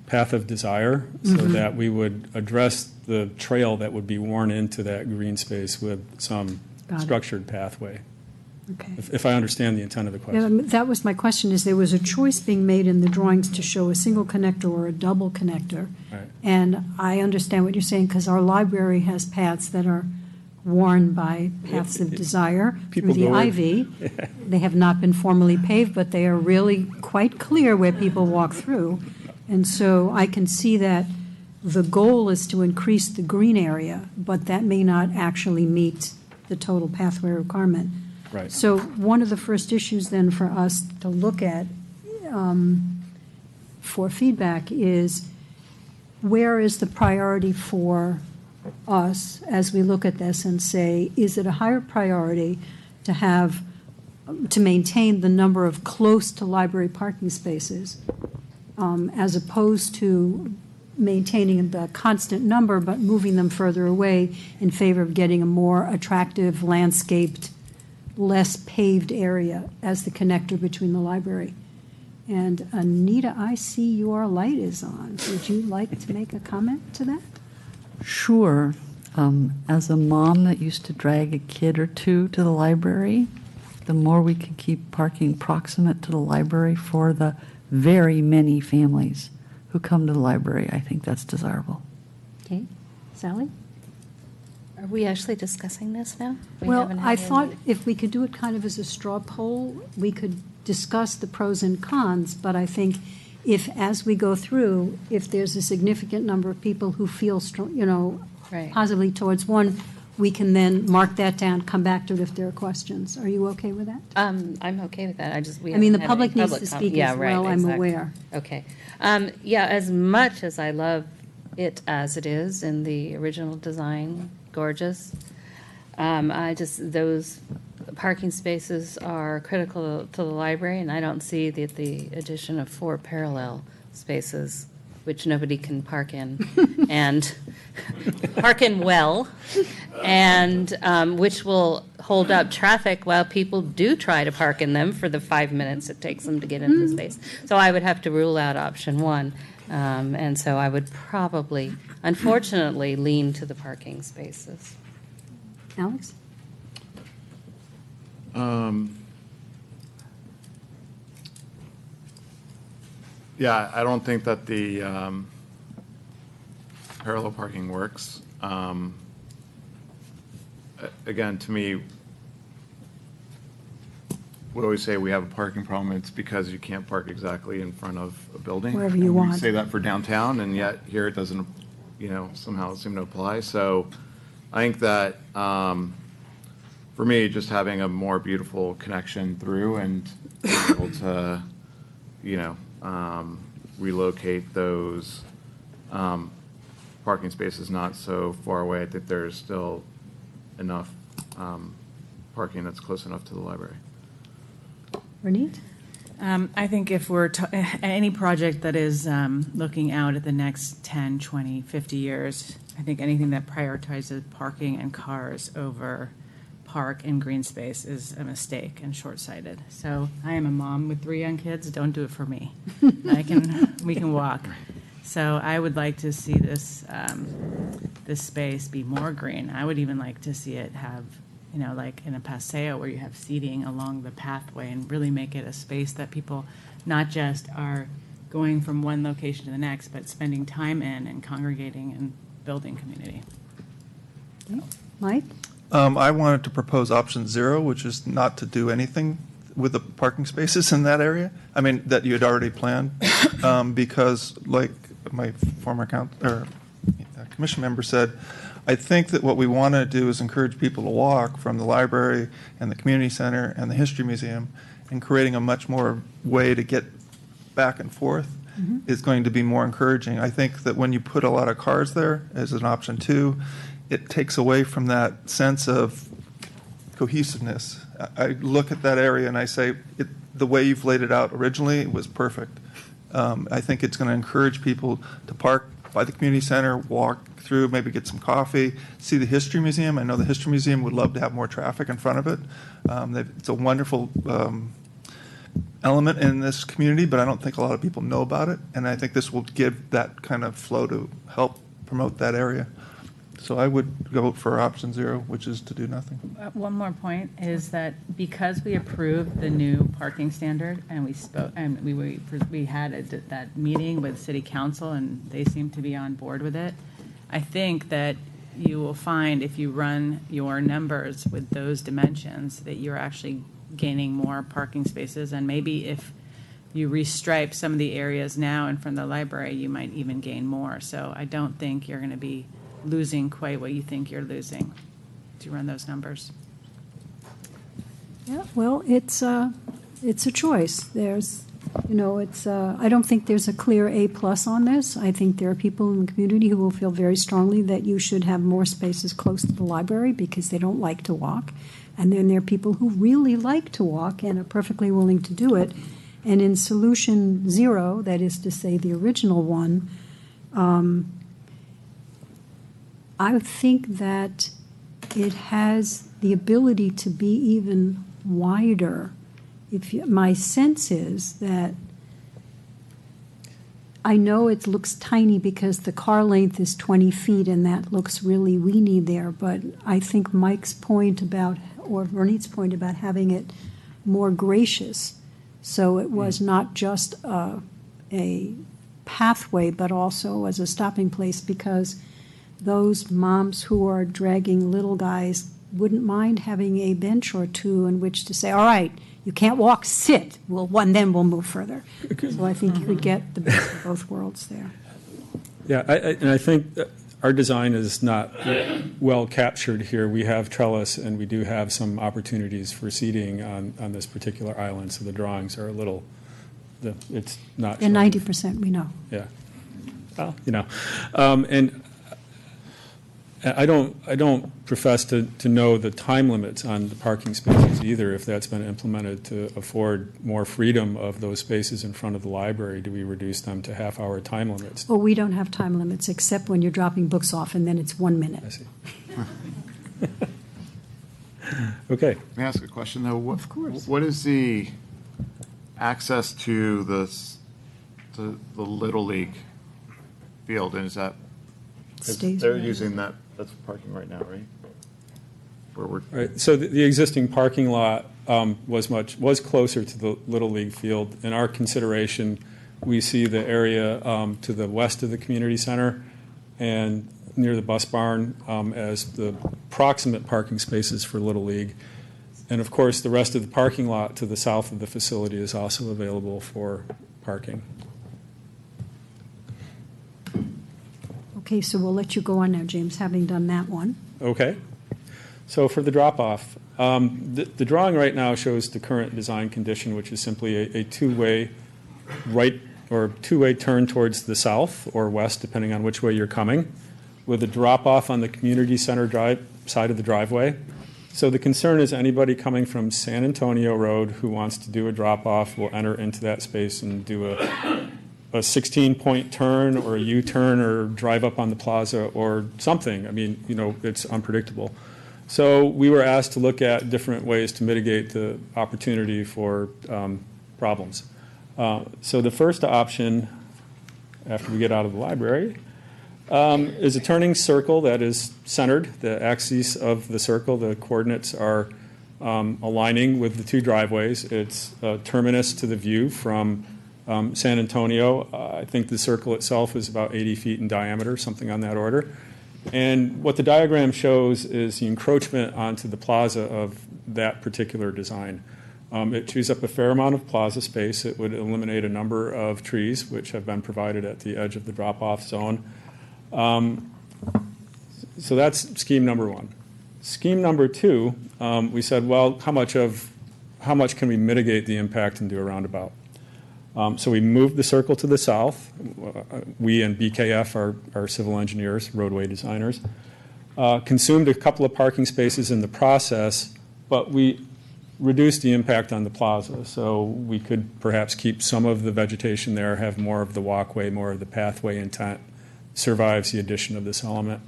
path of desire so that we would address the trail that would be worn into that green space with some Got it. structured pathway, Okay. if I understand the intent of the question. Yeah, that was my question, is there was a choice being made in the drawings to show a single connector or a double connector. Right. And I understand what you're saying, because our library has paths that are worn by paths of desire through People the go in. ivy. They have not been formally paved, but they are really quite clear where people walk through. And so I can see that the goal is to increase the green area, but that may not actually meet the total pathway requirement. Right. So one of the first issues then for us to look at for feedback is, where is the priority for us as we look at this and say, is it a higher priority to maintain the number of close to library parking spaces as opposed to maintaining the constant number but moving them further away in favor of getting a more attractive, landscaped, less paved area as the connector between the library? And Anita, I see your light is on. Would you like to make a comment to that? Sure. As a mom that used to drag a kid or two to the library, the more we can keep parking proximate to the library for the very many families who come to the library, I think that's desirable. Okay, Sally? Are we actually discussing this now? We Well, haven't had I any- thought if we could do it kind of as a straw poll, we could discuss the pros and cons, but I think if, as we go through, if there's a significant number of people who feel strong, Right. positively towards one, we can then mark that down, come back to it if there are questions. Are you okay with that? I'm okay with that. we I mean, the haven't had any public needs to public speak yeah, as right, well, I'm exactly. aware. Okay. Yeah, as much as I love it as it is in the original design, gorgeous, those parking spaces are critical to the library, and I don't see that the addition of 4 parallel spaces, which nobody can park in, and park in well, and which will hold up traffic while people do try to park in them for the 5 minutes it takes them to get into the space. So I would have to rule out option 1, and so I would probably, unfortunately, lean to the parking spaces. Alex? Yeah, I don't think that the parallel parking works. Again, to me, we always say we have a parking problem, it's because you can't park exactly in front of a building. Wherever you And want. We say that for downtown, and yet here it doesn't, somehow seem to apply. So I think that, for me, just having a more beautiful connection through and being able to, relocate those parking spaces not so far away. I think there's still enough parking that's close enough to the library. Ronit? I think if we're, any project that is looking out at the next 10, 20, 50 years, I think anything that prioritizes parking and cars over park and green space is a mistake and short-sighted. So I am a mom with 3 young kids, don't do it for me. We can walk. So I would like to see this space be more green. I would even like to see it have, like in a Paseo where you have seating along the pathway and really make it a space that people not just are going from one location to the next, but spending time in and congregating and building community. Mike? I wanted to propose option 0, which is not to do anything with the parking spaces in that area. I mean, that you had already planned, because like my former commission member said, I think that what we want to do is encourage people to walk from the library and the community center and the history museum, and creating a much more way to get back and forth is going to be more encouraging. I think that when you put a lot of cars there as an option 2, it takes away from that sense of cohesiveness. I look at that area and I say, the way you've laid it out originally was perfect. I think it's going to encourage people to park by the community center, walk through, maybe get some coffee, see the History Museum. I know the History Museum would love to have more traffic in front of it. It's a wonderful element in this community, but I don't think a lot of people know about it. And I think this will give that kind of flow to help promote that area. So I would go for option 0, which is to do nothing. One more point is that because we approved the new parking standard and we spoke, and we had that meeting with city council and they seem to be on board with it, I think that you will find if you run your numbers with those dimensions that you're actually gaining more parking spaces, and maybe if you restripe some of the areas now in front of the library, you might even gain more. So I don't think you're going to be losing quite what you think you're losing to run those numbers. Yeah, well, it's a choice. There's, I don't think there's a clear A+ on this. I think there are people in the community who will feel very strongly that you should have more spaces close to the library because they don't like to walk. And then there are people who really like to walk and are perfectly willing to do it. And in solution 0, that is to say the original one, I think that it has the ability to be even wider. My sense is that I know it looks tiny because the car length is 20 feet, and that looks really weeny there, but I think Mike's point about, or Vernit's point about having it more gracious, so it was not just a pathway, but also as a stopping place, because those moms who are dragging little guys wouldn't mind having a bench or two in which to say, all right, you can't walk, sit. Then we'll move further. So I think you could get the best of both worlds there. Yeah, and I think that our design is not well captured here. We have trellis, and we do have some opportunities for seating on this particular island, so the drawings are a little, it's not. And showing. 90% we know. Yeah. Well, and I don't profess to know the time limits on the parking spaces either, if that's been implemented to afford more freedom of those spaces in front of the library. Do we reduce them to half-hour time limits? Well, we don't have time limits except when you're dropping books off, and then it's 1 minute. I see. Okay. May I ask a question, though? Of course. What is the access to the Little League field, and is that, Stays they're right. using that, that's parking right now, right? Where we're, Right, so the existing parking lot was closer to the Little League field. In our consideration, we see the area to the west of the community center and near the bus barn as the proximate parking spaces for Little League. And of course, the rest of the parking lot to the south of the facility is also available for parking. Okay, so we'll let you go on now, James, having done that one. Okay. So for the drop-off, the drawing right now shows the current design condition, which is simply a two-way right or two-way turn towards the south or west, depending on which way you're coming, with a drop-off on the community center side of the driveway. So the concern is anybody coming from San Antonio Road who wants to do a drop-off will enter into that space and do a 16-point turn or a U-turn or drive up on the plaza or something. I mean, it's unpredictable. So we were asked to look at different ways to mitigate the opportunity for problems. So the first option, after we get out of the library, is a turning circle that is centered. The axes of the circle, the coordinates are aligning with the two driveways. It's a terminus to the view from San Antonio. I think the circle itself is about 80 feet in diameter, something on that order. And what the diagram shows is the encroachment onto the plaza of that particular design. It chews up a fair amount of plaza space. It would eliminate a number of trees, which have been provided at the edge of the drop-off zone. So that's scheme number one. Scheme number two, we said, well, how much can we mitigate the impact and do a roundabout? So we moved the circle to the south. We and BKF are civil engineers, roadway designers. Consumed a couple of parking spaces in the process, but we reduced the impact on the plaza. So we could perhaps keep some of the vegetation there, have more of the walkway, more of the pathway intent, survives the addition of this element.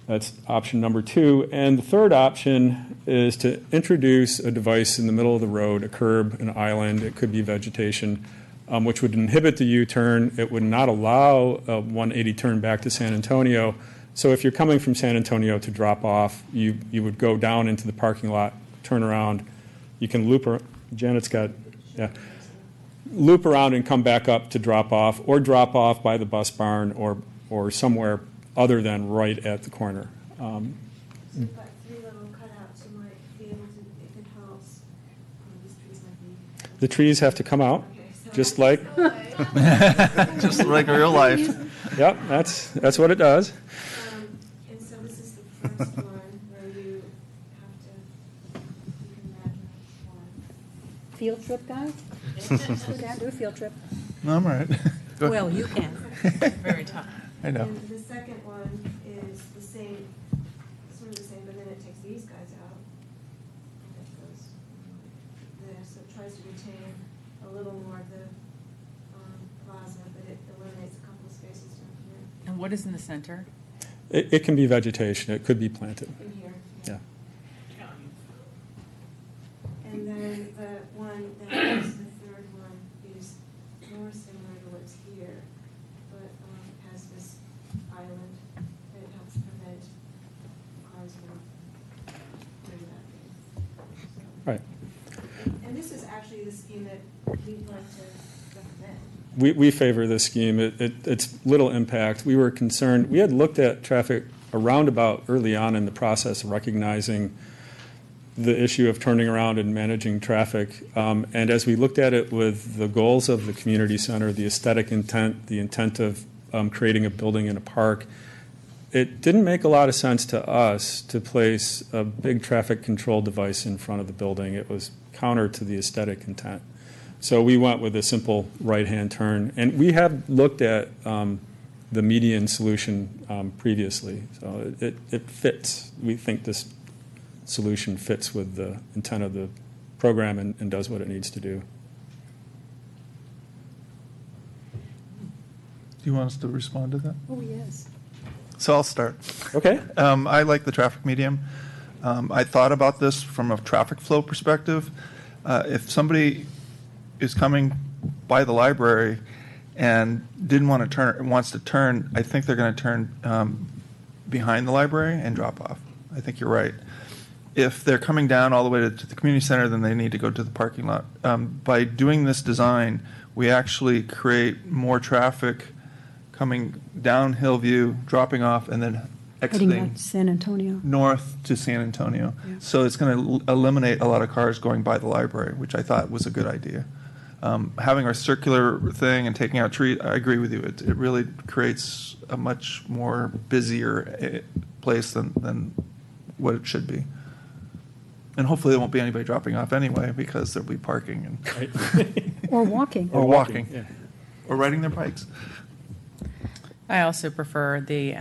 That's option number two. And the third option is to introduce a device in the middle of the road, a curb, an island. It could be vegetation, which would inhibit the U-turn. It would not allow a 180 turn back to San Antonio. So if you're coming from San Antonio to drop off, you would go down into the parking lot, turn around. You can loop around. Janet's got, yeah. Loop around and come back up to drop off, or drop off by the bus barn or somewhere other than right at the corner. So you've got three little cutouts. You might be able to, if it helps, these trees might be. The trees have to come out, just like, Just like real life. yep, that's what it does. And so this is the first one where you have to, you can imagine one. Field trip, guys? We can't do a field trip. No, I'm all right. Go ahead. Well, you can. Very tough. I know. And the second one is the same, sort of the same, but then it takes these guys out. And it goes there, so it tries to retain a little more of the plaza, but it eliminates a couple of spaces down here. And what is in the center? It can be vegetation. It could be planted. In here. Yeah. And then the one that is the third one is more similar to what's here. Right. And this is actually the scheme that we'd like to recommend. We favor this scheme. It's little impact. We were concerned, we had looked at traffic a roundabout early on in the process, recognizing the issue of turning around and managing traffic. And as we looked at it with the goals of the community center, the aesthetic intent, the intent of creating a building in a park, it didn't make a lot of sense to us to place a big traffic control device in front of the building. It was counter to the aesthetic intent. So we went with a simple right-hand turn. And we have looked at the median solution previously. So it fits. We think this solution fits with the intent of the program and does what it needs to do. Do you want us to respond to that? Oh, yes. So I'll start. Okay. I like the traffic medium. I thought about this from a traffic flow perspective. If somebody is coming by the library and didn't want to turn, wants to turn, I think they're going to turn behind the library and drop off. I think you're right. If they're coming down all the way to the community center, then they need to go to the parking lot. By doing this design, we actually create more traffic coming down Hillview, dropping off, and then Heading exiting back to San Antonio. north to San Antonio. Yeah. So it's going to eliminate a lot of cars going by the library, which I thought was a good idea. Having our circular thing and taking out trees, I agree with you. It really creates a much more busier place than what it should be. And hopefully there won't be anybody dropping off anyway because there'll be parking and Or walking. or walking Yeah. or riding their bikes. I also prefer the,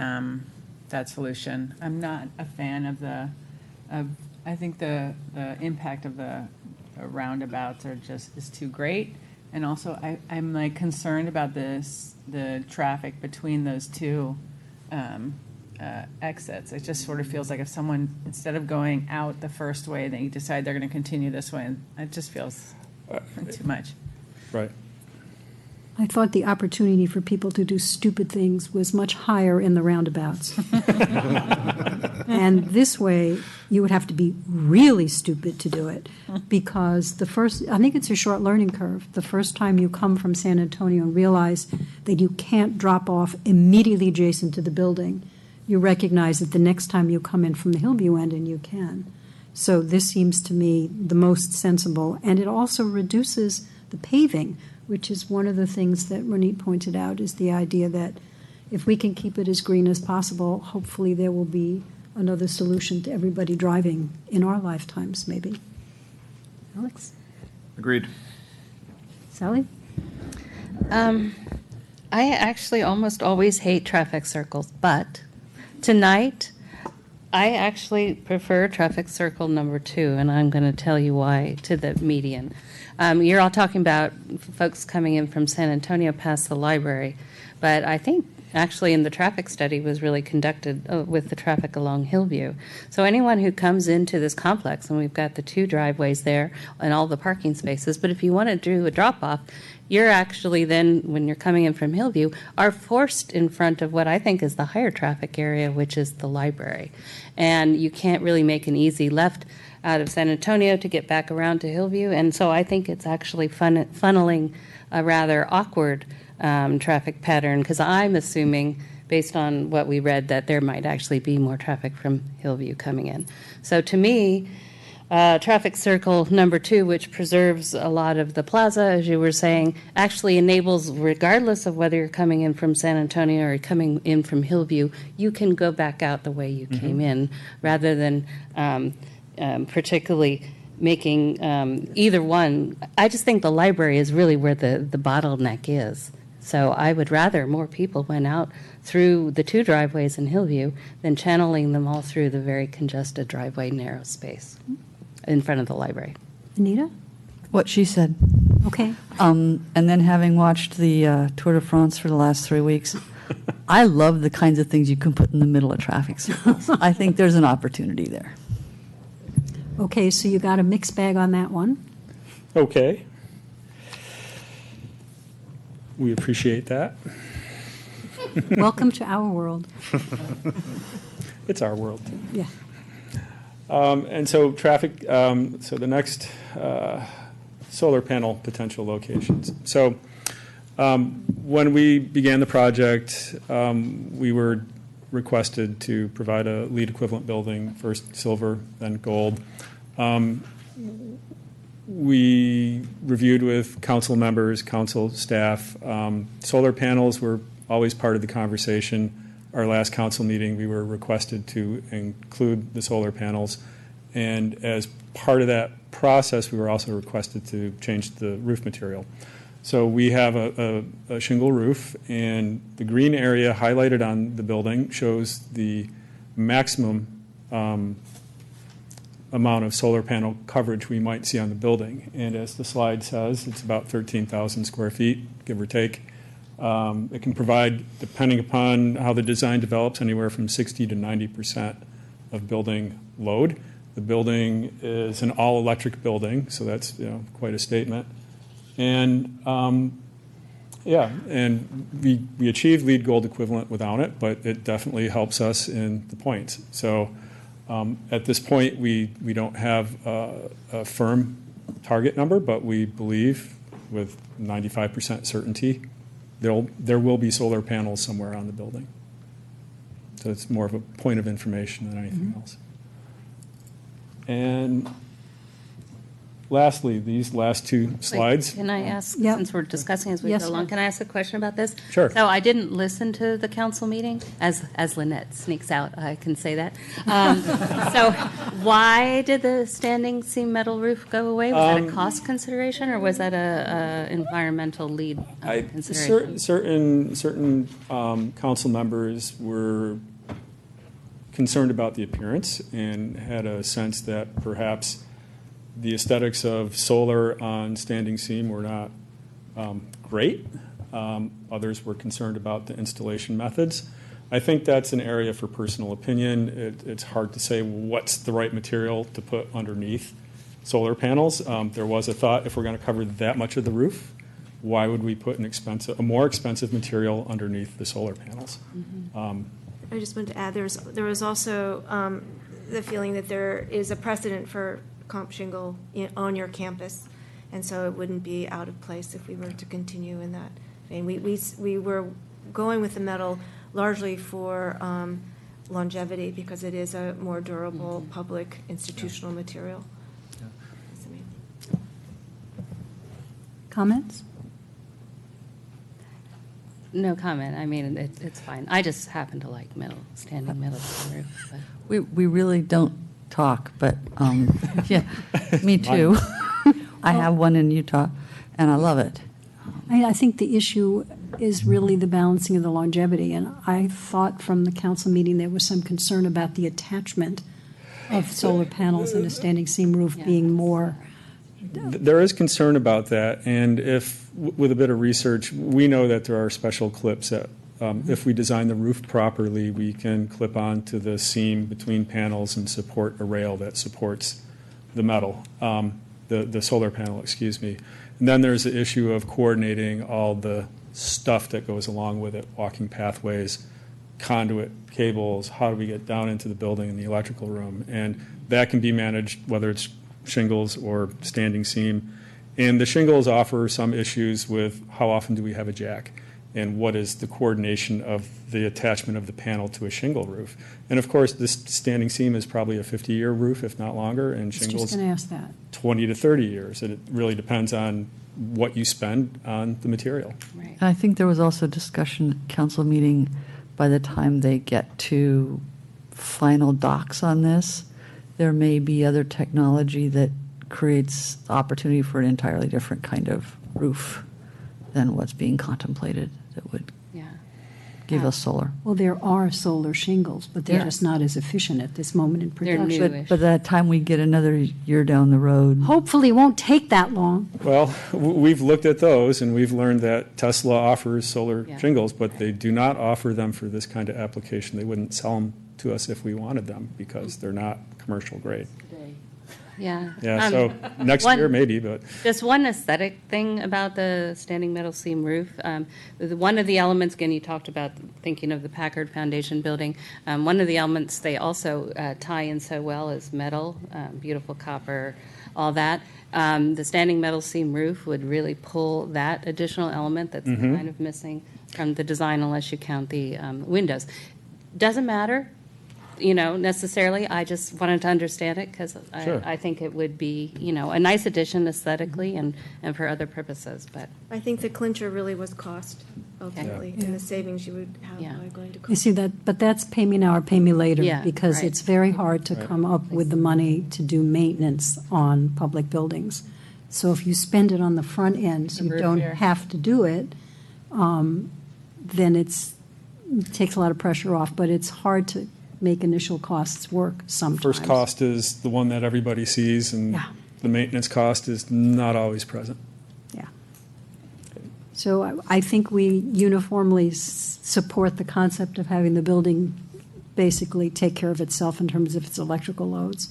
that solution. I'm not a fan of I think the impact of the roundabouts is too great. And also, I'm like concerned about the traffic between those two exits. It just sort of feels like if someone, instead of going out the first way, they decide they're going to continue this way, and it just feels too much. Right. I thought the opportunity for people to do stupid things was much higher in the roundabouts. And this way, you would have to be really stupid to do it, because I think it's a short learning curve. The first time you come from San Antonio and realize that you can't drop off immediately adjacent to the building, you recognize that the next time you come in from the Hillview end, and you can. So this seems to me the most sensible, and it also reduces the paving, which is one of the things that Ronit pointed out, is the idea that if we can keep it as green as possible, hopefully there will be another solution to everybody driving in our lifetimes, maybe. Alex? Agreed. Sally? I actually almost always hate traffic circles, but tonight, I actually prefer traffic circle number 2, and I'm going to tell you why, to the median. You're all talking about folks coming in from San Antonio past the library, but I think actually in the traffic study was really conducted with the traffic along Hillview. So anyone who comes into this complex, and we've got the 2 driveways there and all the parking spaces, but if you want to do a drop-off, you're actually then, when you're coming in from Hillview, are forced in front of what I think is the higher traffic area, which is the library. And you can't really make an easy left out of San Antonio to get back around to Hillview. And so I think it's actually funneling a rather awkward traffic pattern, because I'm assuming, based on what we read, that there might actually be more traffic from Hillview coming in. So to me, traffic circle number 2, which preserves a lot of the plaza, as you were saying, actually enables, regardless of whether you're coming in from San Antonio or coming in from Hillview, you can go back out the way you came in, rather than particularly making either one. I just think the library is really where the bottleneck is. So I would rather more people went out through the 2 driveways in Hillview than channeling them all through the very congested driveway narrow space in front of the library. Anita? What she said. Okay. And then having watched the Tour de France for the last 3 weeks, I love the kinds of things you can put in the middle of traffic circles. I think there's an opportunity there. Okay, so you got a mixed bag on that one. Okay. We appreciate that. Welcome to our world. It's our world. Yeah. And so traffic, so the next solar panel potential locations. So when we began the project, we were requested to provide a LEED equivalent building, first silver, then gold. We reviewed with council members, council staff. Solar panels were always part of the conversation. Our last council meeting, we were requested to include the solar panels. And as part of that process, we were also requested to change the roof material. So we have a shingle roof, and the green area highlighted on the building shows the maximum amount of solar panel coverage we might see on the building. And as the slide says, it's about 13,000 square feet, give or take. It can provide, depending upon how the design develops, anywhere from 60 to 90% of building load. The building is an all-electric building, so that's quite a statement. And and we achieved LEED Gold equivalent without it, but it definitely helps us in the points. So at this point, we don't have a firm target number, but we believe with 95% certainty there will be solar panels somewhere on the building. So it's more of a point of information than anything else. And lastly, these last two slides. Can I ask, Yep. since we're discussing as we Yes. go along, can I ask a question about this? Sure. So I didn't listen to the council meeting, as Lynette sneaks out, I can say that. So why did the standing seam metal roof go away? Was that a cost consideration, or was that a environmental lead consideration? Certain council members were concerned about the appearance and had a sense that perhaps the aesthetics of solar on standing seam were not great. Others were concerned about the installation methods. I think that's an area for personal opinion. It's hard to say what's the right material to put underneath solar panels. There was a thought, if we're going to cover that much of the roof, why would we put a more expensive material underneath the solar panels? I just wanted to add, there was also the feeling that there is a precedent for comp shingle on your campus, and so it wouldn't be out of place if we were to continue in that vein. We were going with the metal largely for longevity, because it is a more durable public institutional material. Comments? No comment. I mean, it's fine. I just happen to like standing metal on the roof. But. We really don't talk, but yeah, me too. I have one in Utah, and I love it. I think the issue is really the balancing of the longevity, and I thought from the council meeting there was some concern about the attachment of solar panels and a standing seam roof being more. There is concern about that, and with a bit of research, we know that there are special clips that if we design the roof properly, we can clip onto the seam between panels and support a rail that supports the metal, the solar panel, excuse me. And then there's the issue of coordinating all the stuff that goes along with it, walking pathways, conduit, cables, how do we get down into the building in the electrical room? And that can be managed, whether it's shingles or standing seam. And the shingles offer some issues with how often do we have a jack, and what is the coordination of the attachment of the panel to a shingle roof. And of course, this standing seam is probably a 50-year roof, if not longer, and I was just shingles going to ask that. 20 to 30 years. And it really depends on what you spend on the material. Right. And I think there was also discussion at council meeting, by the time they get to final docs on this, there may be other technology that creates opportunity for an entirely different kind of roof than what's being contemplated that would Yeah. give us solar. Well, there are solar shingles, but they're Yeah. just not as efficient at this moment in They're production. new. But by the time we get another year down the road, Hopefully, it won't take that long. Well, we've looked at those, and we've learned that Tesla offers solar Yeah. shingles, but they do not offer them for this kind of application. They wouldn't sell them to us if we wanted them because they're not commercial grade. Yeah. Yeah, so next one- year maybe, but Just one aesthetic thing about the standing metal seam roof. One of the elements, again, you talked about thinking of the Packard Foundation building. One of the elements they also tie in so well is metal, beautiful copper, all that. The standing metal seam roof would really pull that additional element that's kind of missing from the design unless you count the windows. Doesn't matter, necessarily. I just wanted to understand it because Sure. I think it would be, a nice addition aesthetically and for other purposes, but I think the clincher really was cost, ultimately, and the savings you would have Yeah. by going to You cost. see that, but that's pay me now or pay me later. Yeah, Because right. it's very hard to come up with the money to do maintenance on public buildings. So if you spend it on the front end, so The you roof don't here. have to do it, then it takes a lot of pressure off, but it's hard to make initial costs work sometimes. first cost is the one that everybody sees, and Yeah. the maintenance cost is not always present. Yeah. So I think we uniformly support the concept of having the building basically take care of itself in terms of its electrical loads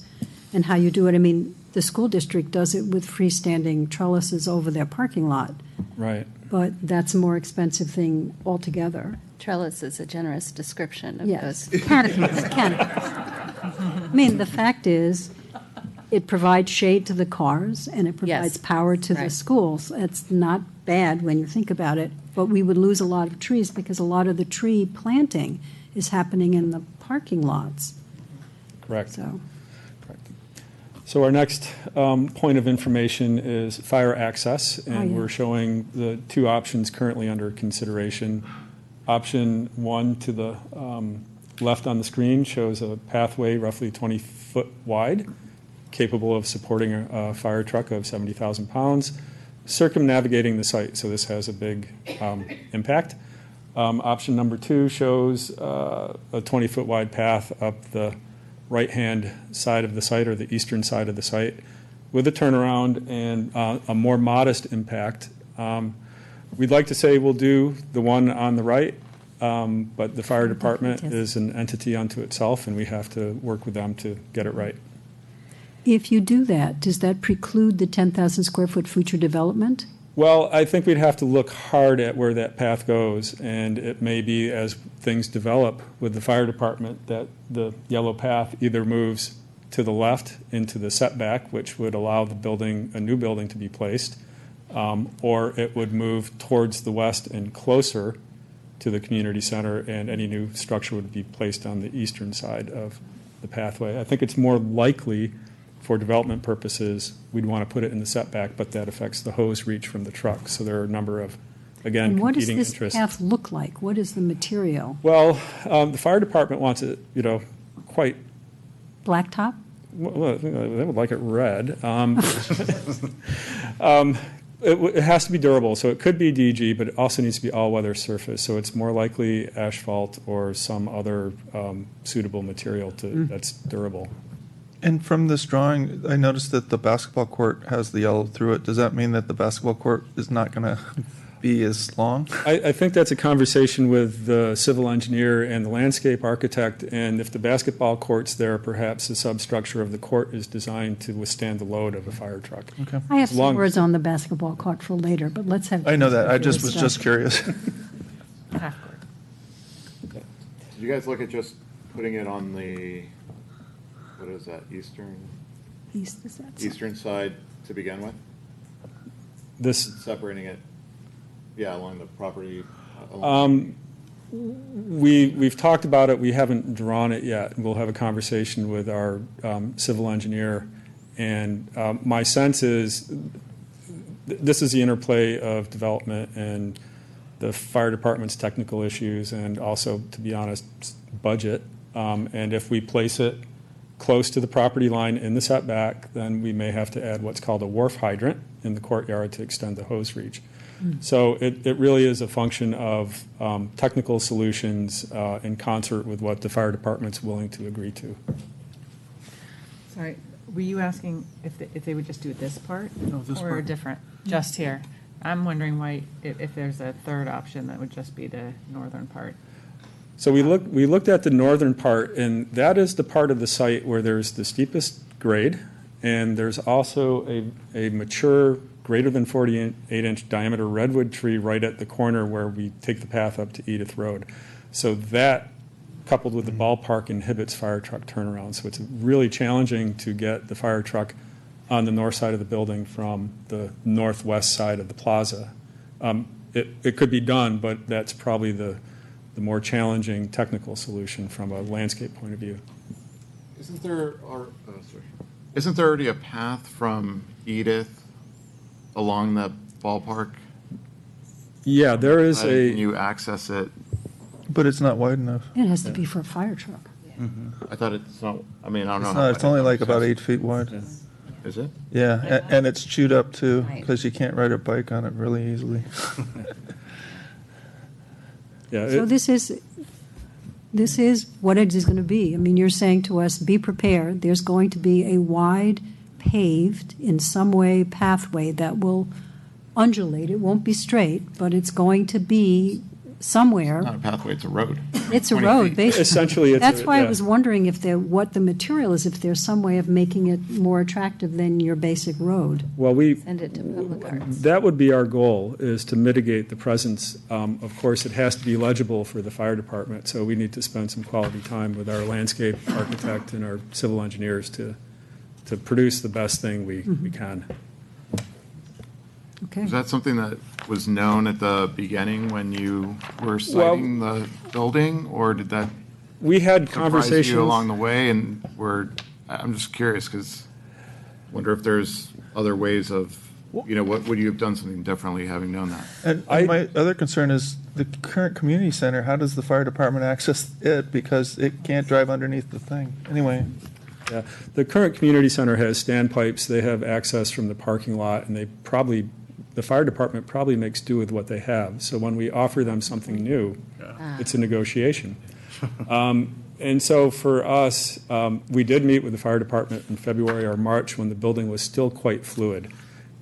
and how you do it. I mean, the school district does it with freestanding trellises over their parking lot, Right. but that's a more expensive thing altogether. trellis is a generous description of Yes, those. canopies, canopies. I mean, the fact is, it provides shade to the cars and it provides Yes, power to the right. schools. It's not bad when you think about it, but we would lose a lot of trees because a lot of the tree planting is happening in the parking lots, Correct. so. So our next point of information is fire access, and yeah. we're showing the two options currently under consideration. Option one to the left on the screen shows a pathway roughly 20 foot wide, capable of supporting a fire truck of 70,000 pounds, circumnavigating the site, so this has a big impact. Option number two shows a 20-foot wide path up the right-hand side of the site, or the eastern side of the site, with a turnaround and a more modest impact. We'd like to say we'll do the one on the right, but the fire department is an entity unto itself, and we have to work with them to get it right. If you do that, does that preclude the 10,000 square foot future development? Well, I think we'd have to look hard at where that path goes, and it may be as things develop with the fire department that the yellow path either moves to the left into the setback, which would allow the building, a new building, to be placed, or it would move towards the west and closer to the community center, and any new structure would be placed on the eastern side of the pathway. I think it's more likely, for development purposes, we'd want to put it in the setback, but that affects the hose reach from the truck. So there are a number of, again, And what does competing this interests. path look like? What is the material? Well, the fire department wants it, quite, Blacktop? well, they would like it red. It has to be durable, so it could be DG, but it also needs to be all-weather surface. So it's more likely asphalt or some other suitable material that's durable. And from this drawing, I noticed that the basketball court has the yellow through it. Does that mean that the basketball court is not going to be as long? I think that's a conversation with the civil engineer and the landscape architect, and if the basketball court's there, perhaps the substructure of the court is designed to withstand the load of a fire truck. Okay. I have As long some words on the basketball court for later, but let's have. I know that. I James just was go just curious. Half court. Did you guys look at just putting it on the, what is that, East, is that so? eastern side to begin with? This, Separating it, yeah, along the property? we've talked about it, we haven't drawn it yet. We'll have a conversation with our civil engineer, and my sense is this is the interplay of development and the fire department's technical issues, and also, to be honest, budget. And if we place it close to the property line in the setback, then we may have to add what's called a wharf hydrant in the courtyard to extend the hose reach. So it really is a function of technical solutions in concert with what the fire department's willing to agree to. Sorry, were you asking if they would just do this part? No, this Or part. different, just here? I'm wondering why, if there's a third option, that would just be the northern part. So we looked at the northern part, and that is the part of the site where there's the steepest grade And there's also a mature, greater than 48-inch diameter redwood tree right at the corner where we take the path up to Edith Road. So that, coupled with the ballpark, inhibits fire truck turnaround. So it's really challenging to get the fire truck on the north side of the building from the northwest side of the plaza. It could be done, but that's probably the more challenging technical solution from a landscape point of view. Isn't there already a path from Edith along the ballpark? Yeah, there is Can a, you access it? But it's not wide enough. It has to be for a fire truck. I thought it's not, I mean, I don't know. It's how not, it's wide only it like is. about 8 feet wide. Is it? Yeah, and it's chewed up too, because you can't ride a bike on it really easily. yeah, So it- this is what it is going to be. I mean, you're saying to us, be prepared. There's going to be a wide paved, in some way, pathway that will undulate. It won't be straight, but it's going to be somewhere. Not a pathway, it's a road. It's a 20 road, feet. basically. Essentially, it's That's a- why I yeah. was wondering if what the material is, if there's some way of making it more attractive than your basic road. well, Send it to Public Arts. that would be our goal, is to mitigate the presence. Of course, it has to be legible for the fire department, so we need to spend some quality time with our landscape architect and our civil engineers to produce the best thing we can. Okay. Is that something that was known at the beginning when you were citing the building, or did that We had surprise conversations. you along the way? And I'm just curious, because I wonder if there's other ways of, what would you have done something differently having known that? And my other concern is the current community center, how does the fire department access it? Because it can't drive underneath the thing. Anyway, Yeah. The current community center has standpipes. They have access from the parking lot, and the fire department probably makes do with what they have. So when we offer them something new, it's a negotiation. And so for us, we did meet with the fire department in February or March when the building was still quite fluid.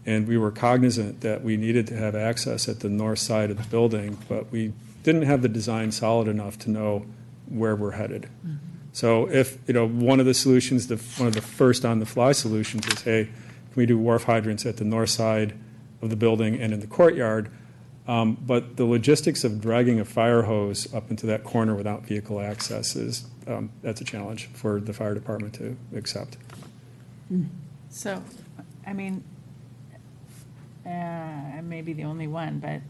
And we were cognizant that we needed to have access at the north side of the building, but we didn't have the design solid enough to know where we're headed. So if, one of the solutions, one of the first on-the-fly solutions is, hey, can we do wharf hydrants at the north side of the building and in the courtyard? But the logistics of dragging a fire hose up into that corner without vehicle access that's a challenge for the fire department to accept. So, I mean, I may be the only one, but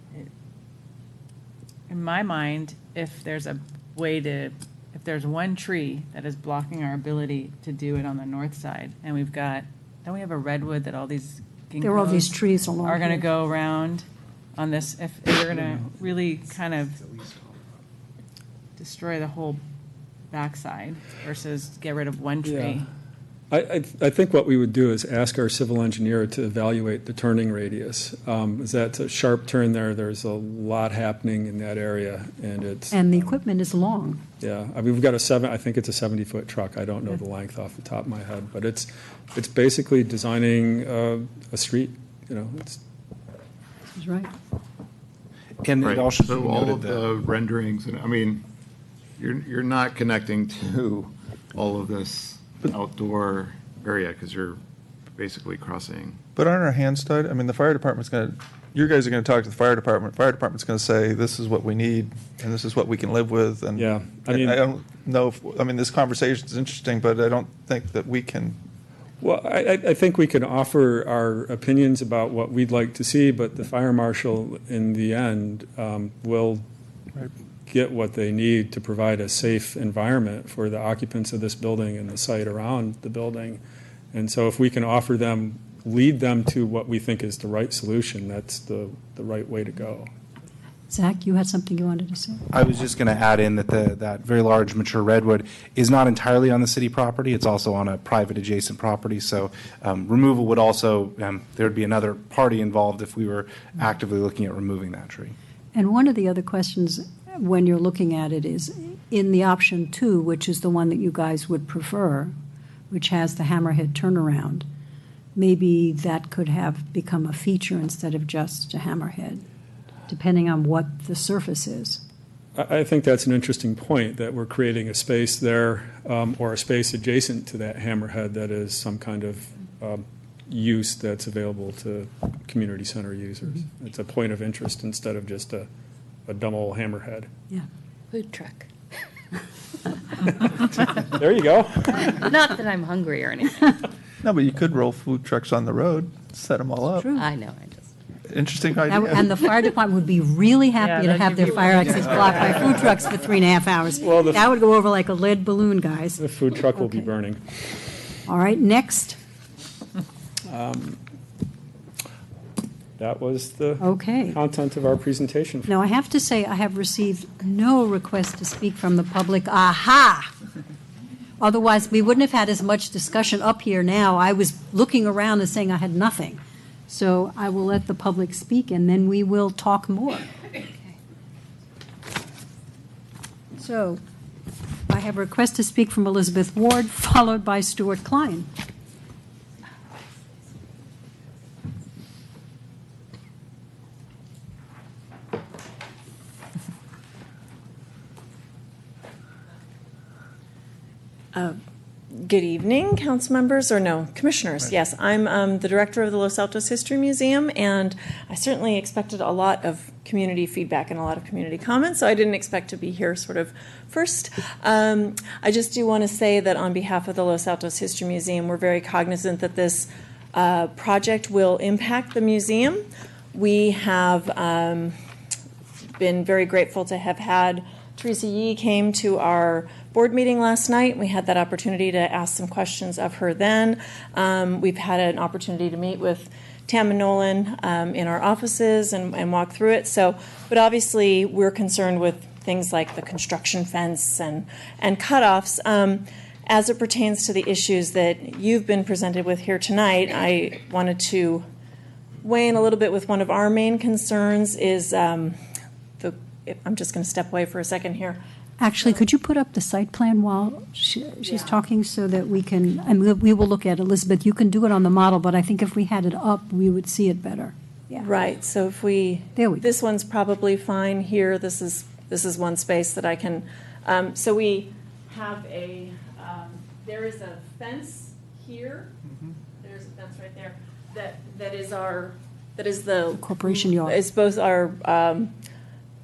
in my mind, if there's one tree that is blocking our ability to do it on the north side, and don't we have a redwood that all these There are all these ginkgos trees along are going to here. go around on this, if you're going to really kind of destroy the whole backside versus get rid of one tree. I think what we would do is ask our civil engineer to evaluate the turning radius. That's a sharp turn there. There's a lot happening in that area, and it's, And the equipment is long. yeah. I mean, we've got I think it's a 70-foot truck. I don't know the length off the top of my head, but it's basically designing a street, it's, That's right. And Right. it also should So be all noted of that. the renderings, and I mean, you're not connecting to all of this outdoor area, because you're basically crossing. but on our hands tied, I mean, the fire department's you guys are going to talk to the fire department. Fire department's going to say, this is what we need, and this is what we can live with. And Yeah, I I mean- don't know this conversation is interesting, but I don't think that we can. well, I think we can offer our opinions about what we'd like to see, but the fire marshal, in the end, will get what they need to provide a safe environment for the occupants of this building and the site around the building. And so if we can offer them, lead them to what we think is the right solution, that's the right way to go. Zach, you had something you wanted to say? I was just going to add in that that very large mature redwood is not entirely on the city property. It's also on a private adjacent property. So removal would also, there would be another party involved if we were actively looking at removing that tree. And one of the other questions when you're looking at it is, in the option 2, which is the one that you guys would prefer, which has the hammerhead turnaround, maybe that could have become a feature instead of just a hammerhead, depending on what the surface is. I think that's an interesting point, that we're creating a space there, or a space adjacent to that hammerhead that is some kind of use that's available to community center users. It's a point of interest instead of just a dumb old hammerhead. Yeah. Food truck. There you go. Not that I'm hungry or anything. No, but you could roll food trucks on the road, set them all up. I know, Interesting That idea. would- And the fire department would be really happy to that'd have be their fire exits blocked by food trucks for 3.5 hours. Well, the- That would go over like a lead balloon, guys. The food truck will be Okay. burning. All right, next. That was the Okay. content of our presentation. Now, I have to say, I have received no request to speak from the public. Aha! Otherwise, we wouldn't have had as much discussion up here now. I was looking around and saying I had nothing. So I will let the public speak, and then we will talk more. So I have a request to speak from Elizabeth Ward, followed by Stuart Klein. Good evening, council members, or no, commissioners. Yes, I'm the director of the Los Altos History Museum, and I certainly expected a lot of community feedback and a lot of community comments, so I didn't expect to be here sort of first. I just do want to say that on behalf of the Los Altos History Museum, we're very cognizant that this project will impact the museum. We have been very grateful to have had Teresa Yee came to our board meeting last night. We had that opportunity to ask some questions of her then. We've had an opportunity to meet with Tam and Nolan in our offices and walk through it. So, but obviously we're concerned with things like the construction fence and cutoffs. As it pertains to the issues that you've been presented with here tonight, I wanted to weigh in a little bit with one of our main concerns is I'm just going to step away for a second here. Actually, could you put up the site plan while she's talking so that we can, and we will look at it. Elizabeth, you can do it on the model, but I think if we had it up, we would see it better. Yeah. Right, so if we, There we go. this one's probably fine here. This is one space that I can, so we have there is a fence here. There's a fence right there that is the Corporation yard. It's both our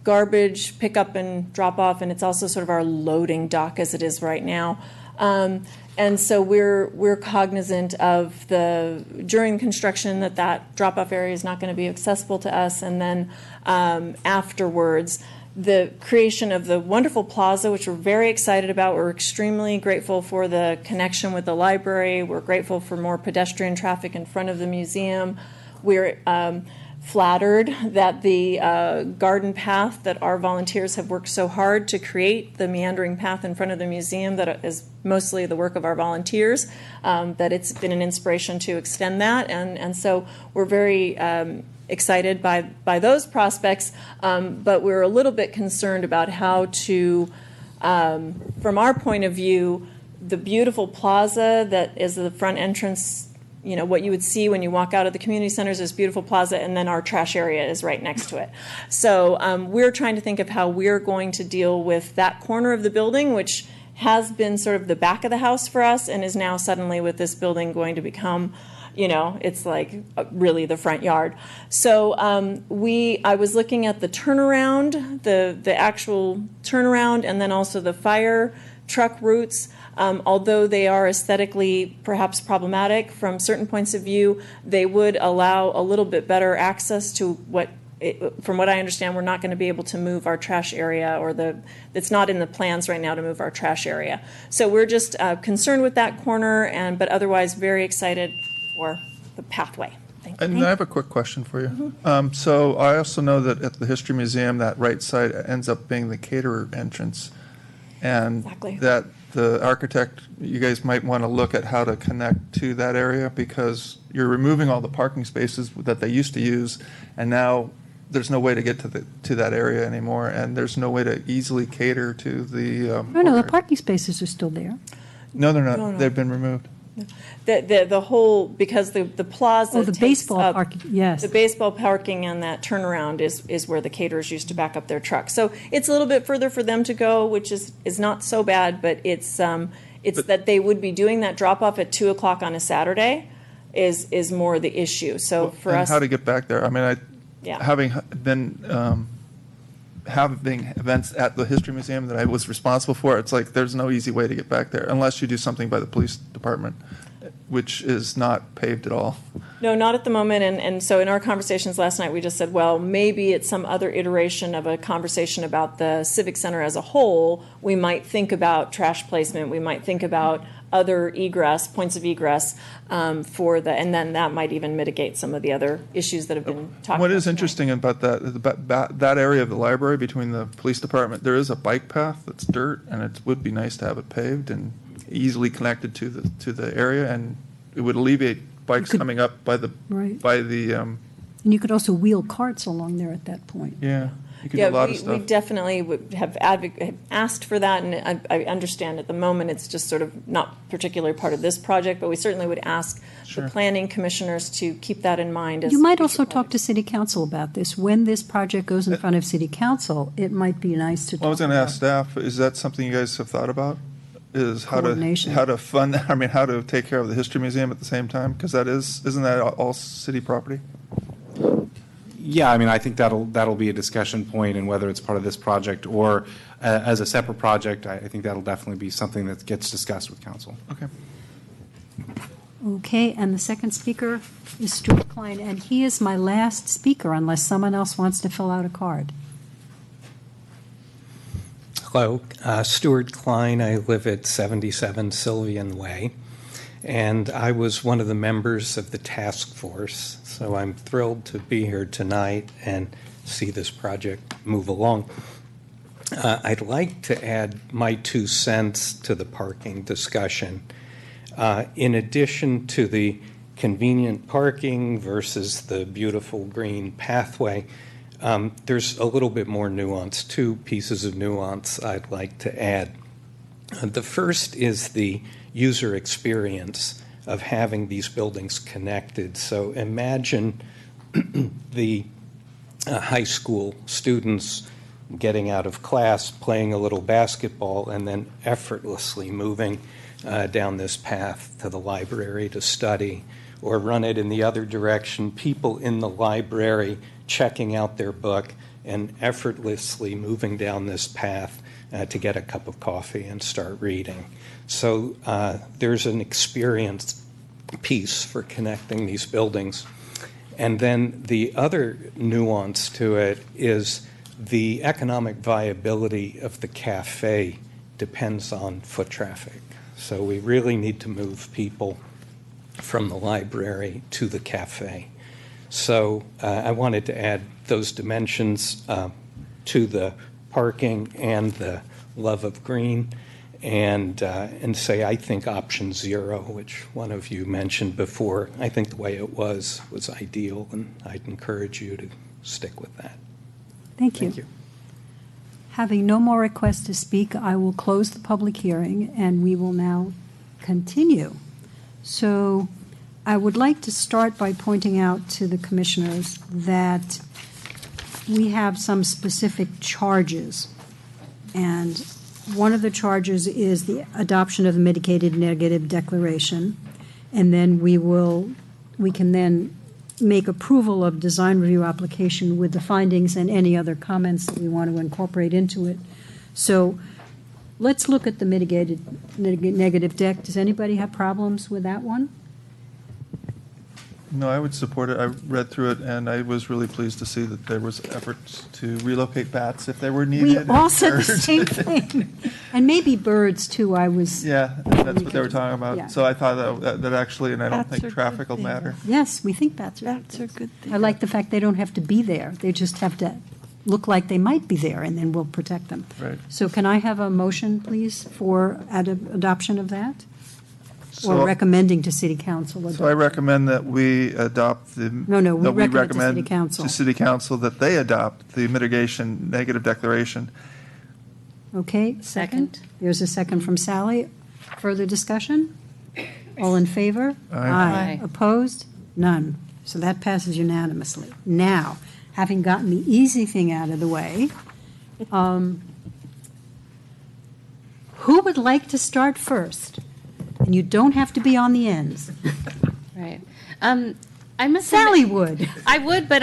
garbage pickup and drop off, and it's also sort of our loading dock as it is right now. And so we're cognizant of during construction that drop off area is not going to be accessible to us, and then afterwards the creation of the wonderful plaza, which we're very excited about. We're extremely grateful for the connection with the library. We're grateful for more pedestrian traffic in front of the museum. We're flattered that the garden path that our volunteers have worked so hard to create, the meandering path in front of the museum that is mostly the work of our volunteers, that it's been an inspiration to extend that. And so we're very excited by those prospects, but we're a little bit concerned about how to, from our point of view, the beautiful plaza that is the front entrance, what you would see when you walk out of the community centers is beautiful plaza, and then our trash area is right next to it. So we're trying to think of how we're going to deal with that corner of the building, which has been sort of the back of the house for us and is now suddenly with this building going to become, it's like really the front yard. So I was looking at the turnaround, the actual turnaround, and then also the fire truck routes. Although they are aesthetically perhaps problematic from certain points of view, they would allow a little bit better access to from what I understand, we're not going to be able to move our trash area, or it's not in the plans right now to move our trash area. So we're just concerned with that corner, but otherwise very excited for the pathway. Thank you. And I have a quick question for you. So I also know that at the History Museum, that right side ends up being the caterer entrance. And Exactly. that the architect, you guys might want to look at how to connect to that area, because you're removing all the parking spaces that they used to use, and now there's no way to get to that area anymore, and there's no way to easily cater to the. No, the parking spaces are still there. No, they're not. No. They've been removed. The whole, because the plaza Oh, the takes baseball up- parking, yes. The baseball parking and that turnaround is where the caterers used to back up their trucks. So it's a little bit further for them to go, which is not so bad, but it's that they would be doing that drop-off at 2 o'clock on a Saturday. is more the issue. So for And us. how to get back there. I mean, Yeah. having been, having events at the History Museum that I was responsible for, it's like, there's no easy way to get back there unless you do something by the police department, which is not paved at all. No, not at the moment, and so in our conversations last night, we just said, well, maybe it's some other iteration of a conversation about the Civic Center as a whole. We might think about trash placement, we might think about other egress, points of egress and then that might even mitigate some of the other issues that have been talked about. What is tonight. interesting about that area of the library between the police department, there is a bike path that's dirt, and it would be nice to have it paved and easily connected to the area, and it would alleviate bikes could- coming up by the, Right. and And you could also wheel carts along there at that point. yeah, you could Yeah, do a lot of we stuff. definitely would have asked for that, and I understand at the moment it's just sort of not particularly part of this project, but we certainly would ask Sure. the planning commissioners to keep that in mind. As You might future also talk to projects. city council about this. When this project goes in front of city council, it might be nice to talk Well, I was going to about. ask staff, is that something you guys have thought about? Is how Coordination. to fund, I mean, how to take care of the History Museum at the same time? Because isn't that all city property? Yeah, I mean, I think that'll be a discussion point, and whether it's part of this project or as a separate project, I think that'll definitely be something that gets discussed with council. Okay. Okay, and the second speaker is Stuart Klein, and he is my last speaker unless someone else wants to fill out a card. Hello, Stuart Klein. I live at 77 Sylvian Way, and I was one of the members of the task force, so I'm thrilled to be here tonight and see this project move along. I'd like to add my 2 cents to the parking discussion. In addition to the convenient parking versus the beautiful green pathway, there's a little bit more nuance, 2 pieces of nuance I'd like to add. The first is the user experience of having these buildings connected. So imagine the high school students getting out of class, playing a little basketball, and then effortlessly moving down this path to the library to study, or run it in the other direction, people in the library checking out their book and effortlessly moving down this path to get a cup of coffee and start reading. So there's an experience piece for connecting these buildings. And then the other nuance to it is the economic viability of the cafe depends on foot traffic. So we really need to move people from the library to the cafe. So I wanted to add those dimensions to the parking and the love of green, and say I think option 0, which one of you mentioned before, I think the way it was ideal, and I'd encourage you to stick with that. Thank you. Thank you. Having no more requests to speak, I will close the public hearing, and we will now continue. So I would like to start by pointing out to the commissioners that we have some specific charges. And one of the charges is the adoption of the mitigated negative declaration. And then we can then make approval of design review application with the findings and any other comments that we want to incorporate into it. So let's look at the mitigated negative deck. Does anybody have problems with that one? No, I would support it. I read through it, and I was really pleased to see that there was efforts to relocate bats if they were We needed. all said the Birds. same thing. And maybe birds, too, I was. Yeah, that's what they were talking Yeah. about. So I thought that actually, and I don't Bats are think traffic will good matter. Yes, we think bats are. Bats are good. I like the fact they don't have to be there. They just have to look like they might be there, and then we'll protect them. Right. So can I have a motion, please, for adoption of that? Or So- recommending to city council? So I recommend that we adopt the. No, we that recommend to city council. To city council that they adopt the mitigation negative declaration. Okay, second? Second. There's a second from Sally. Further discussion? All in favor? Aye. Opposed? None. So that passes unanimously. Now, having gotten the easy thing out of the way, who would like to start first? And you don't have to be on the ends. Right. I must Sally admit- would. I would, but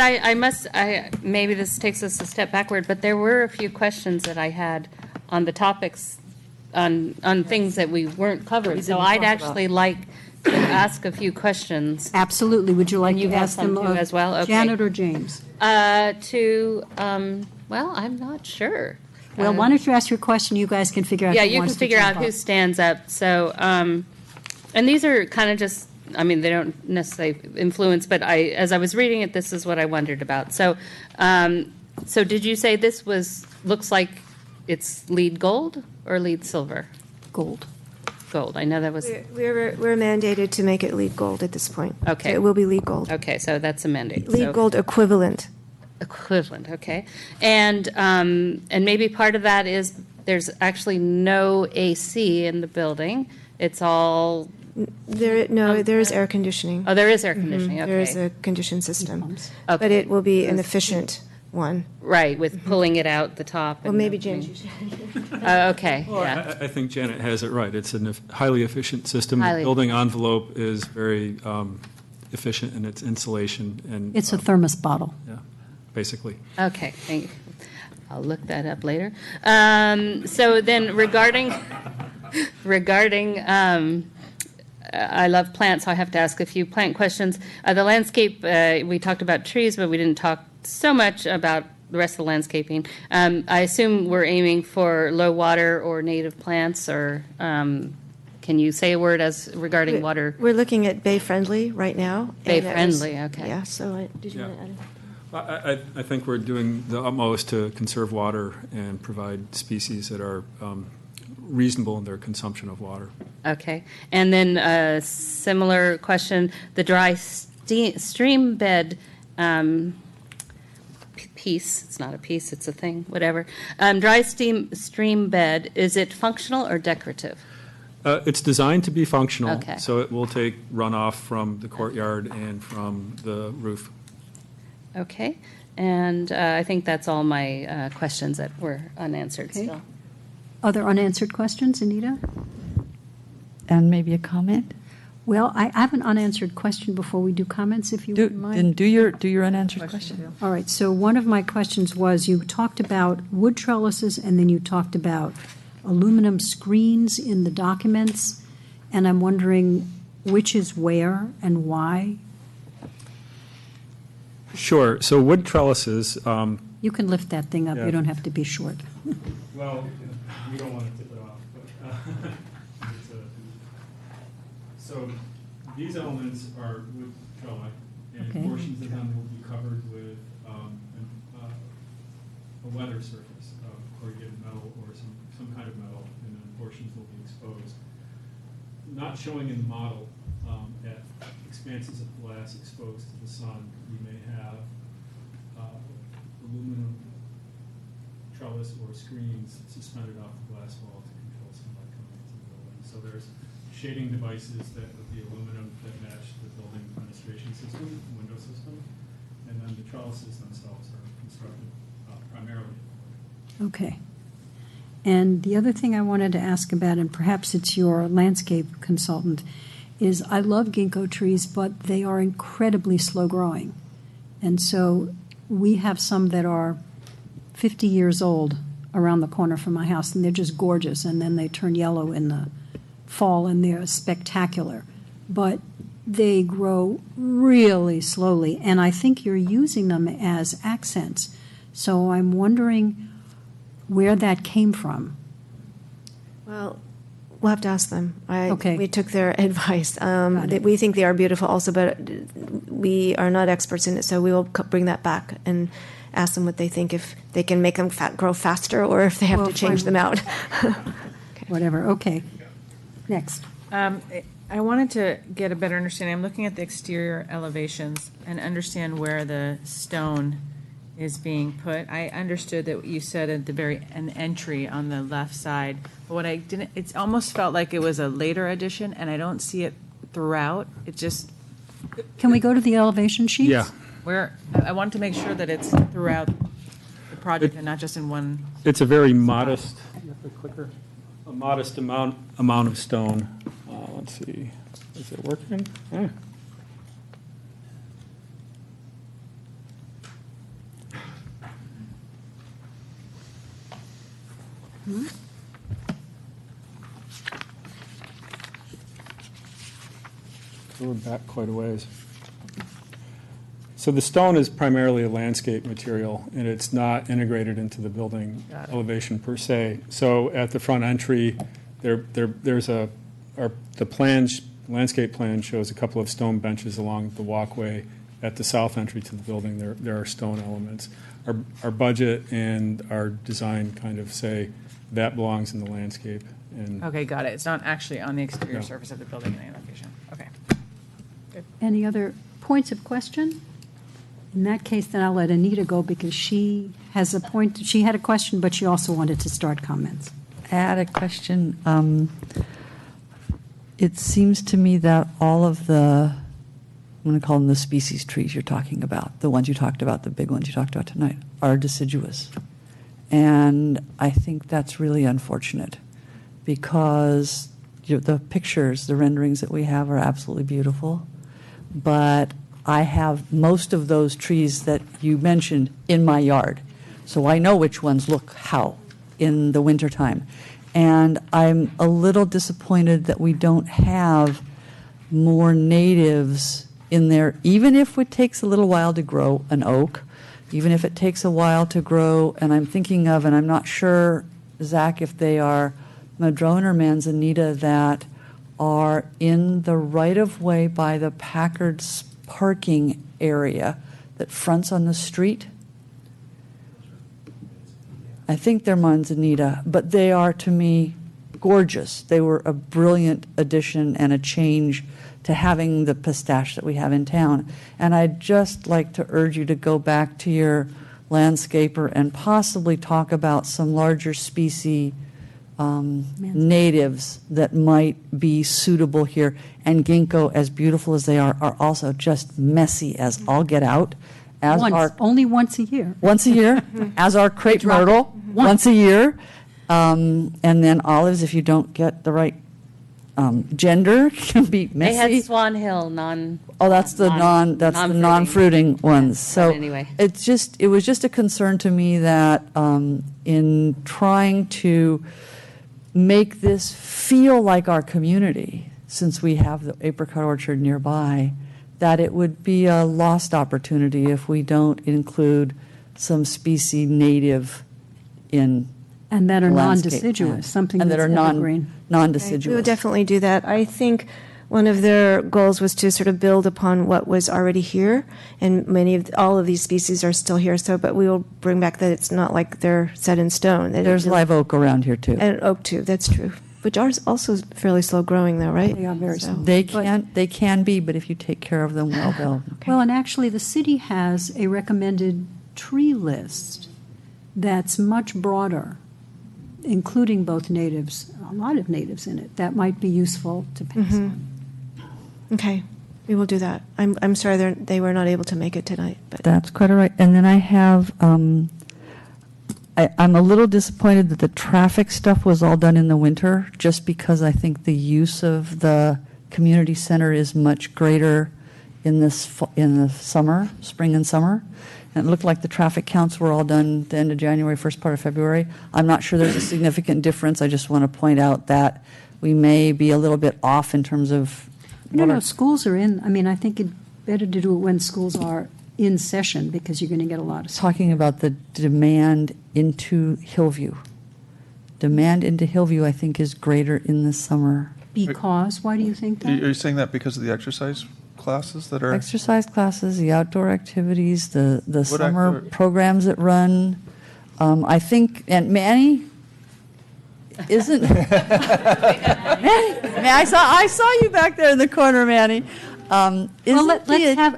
maybe this takes us a step backward, but there were a few questions that I had on the topics, on things that we weren't covered. So I'd actually like to ask a few questions. Absolutely. Would you like And you to have ask them some too of as well? Okay. Janet or James? Well, I'm not sure. Well, why don't you ask your question? You guys can figure out. Yeah, who you can wants to figure out jump who up. stands up. So, and these are kind of just, I mean, they don't necessarily influence, but as I was reading it, this is what I wondered about. So, so did you say this looks like it's lead gold or lead silver? Gold. Gold. I know that was, We're mandated to make it LEED Gold at this point. Okay. So it will be LEED Gold. okay, so that's a mandate. LEED So- Gold equivalent. Equivalent, okay. And maybe part of that is there's actually no AC in the building. It's all, There is air conditioning. oh, there is air conditioning, okay. There is a conditioned system. Pumps. But Okay. it will be an efficient one. Right, with pulling it out the top. Well, and maybe everything. James, you should. Okay, Well, yeah. I think Janet has it right. It's a highly efficient system. The Highly- building envelope is very efficient in its insulation and. It's a thermos bottle. Yeah, basically. Okay, thank you. I'll look that up later. So then regarding, I love plants, so I have to ask a few plant questions. The landscape, we talked about trees, but we didn't talk so much about the rest of the landscaping. I assume we're aiming for low water or native plants, or can you say a word regarding water? We're looking at bay friendly right now. Bay and that was- friendly, okay. Yeah, so did you Yeah. want to add? I think we're doing the utmost to conserve water and provide species that are reasonable in their consumption of water. Okay. And then a similar question, the dry stream bed piece, it's not a piece, it's a thing, whatever. Dry stream bed, is it functional or decorative? It's designed to be functional. Okay. So it will take runoff from the courtyard and from the roof. Okay. And I think that's all my questions that were unanswered Okay. still. Other unanswered questions, Anita? And maybe a comment? Well, I have an unanswered question before we do comments, if you wouldn't mind. Then do your unanswered question. All right, so one of my questions was, you talked about wood trellises, and then you talked about aluminum screens in the documents, and I'm wondering which is where and why? Sure. So wood trellises, You can lift that thing up, Yeah. you don't have to be short. well, we don't want to tip it off, but so these elements are wood trellis, and Okay. portions of them will be covered with a weather surface of corrugated metal or some kind of metal, and then portions will be exposed. Not showing in the model, at expanses of glass exposed to the sun, we may have aluminum trellis or screens suspended off the glass wall to control sunlight coming into the building. So there's shading devices that with the aluminum that match the building fenestration system, window system, and then the trellises themselves are constructed primarily. Okay. And the other thing I wanted to ask about, and perhaps it's your landscape consultant, is I love ginkgo trees, but they are incredibly slow growing. And so we have some that are 50 years old around the corner from my house, and they're just gorgeous, and then they turn yellow in the fall, and they're spectacular. But they grow really slowly, and I think you're using them as accents. So I'm wondering where that came from. Well, we'll have to ask them. Okay. We took their advice. We think they are beautiful also, but we are not experts in it, so we will bring that back and ask them what they think, if they can make them grow faster or if they have Well, to change fine. them out. Whatever, okay. Next. I wanted to get a better understanding. I'm looking at the exterior elevations and understand where the stone is being put. I understood that you said at an entry on the left side, but what I didn't, it almost felt like it was a later addition, and I don't see it throughout. It just, Can we go to the elevation sheets? Yeah. I wanted to make sure that it's throughout the project and not just in one. It's a very modest, a modest amount of stone. Let's see, is it working? So we're back quite a ways. So the stone is primarily a landscape material, and it's not integrated into the building elevation per se. So at the front entry, there's the landscape plan shows a couple of stone benches along the walkway. At the south entry to the building, there are stone elements. Our budget and our design kind of say that belongs in the landscape. And Okay, got it. It's not actually on the exterior No. surface of the building in any location. Okay. Any other points of question? In that case, then I'll let Anita go because she has a point, she had a question, but she also wanted to start comments. I had a question. It seems to me that all of the, I'm going to call them the species trees you're talking about, the ones you talked about, the big ones you talked about tonight, are deciduous. And I think that's really unfortunate because the pictures, the renderings that we have are absolutely beautiful. But I have most of those trees that you mentioned in my yard. So I know which ones look how in the wintertime. And I'm a little disappointed that we don't have more natives in there, even if it takes a little while to grow an oak, even if it takes a while to grow, and I'm thinking of, and I'm not sure, Zach, if they are madrone or manzanita that are in the right-of-way by the Packard's parking area that fronts on the street. I think they're manzanita, but they are, to me, gorgeous. They were a brilliant addition and a change to having the pistache that we have in town. And I'd just like to urge you to go back to your landscaper and possibly talk about some larger species natives that might be suitable here. And ginkgo, as beautiful as they are also just messy as all get out. As Only once a year. once a year, as are crepe drop it myrtle, once a year. And then olives, if you don't get the right gender, can be They had messy. Swan Hill, non. Oh, that's the non-fruiting. non-fruiting ones. So But anyway. it was just a concern to me that in trying to make this feel like our community, since we have the apricot orchard nearby, that it would be a lost opportunity if we don't include some species native in And that are landscape non-deciduous, plan. something and that's that are evergreen. non-deciduous. We will definitely do that. I think one of their goals was to sort of build upon what was already here, and all of these species are still here. So, but we will bring back that it's not like they're set in stone. That There's live oak around here too. and oak too. That's true. But ours also is fairly slow growing, though, right? They are very slow. They can be, but if you take care of them well, they'll. Well, and actually, the city has a recommended tree list that's much broader, including both natives, a lot of natives in it. That might be useful to pass on. Okay, we will do that. I'm sorry they were not able to make it tonight, but That's quite all right. And then I have, I'm a little disappointed that the traffic stuff was all done in the winter, just because I think the use of the community center is much greater in the summer, spring and summer. And it looked like the traffic counts were all done the end of January, first part of February. I'm not sure there's a significant difference. I just want to point out that we may be a little bit off in terms of. No, schools are in, I mean, I think it's better to do it when schools are in session because you're going to get a lot of. Talking about the demand into Hillview. Demand into Hillview, I think, is greater in the summer. Because, why do you think Are that? you saying that because of the exercise classes that are? Exercise classes, the outdoor activities, the What summer actor- programs that run. I think, and Manny isn't. Manny, I saw you back there in the corner, Manny. Well, let's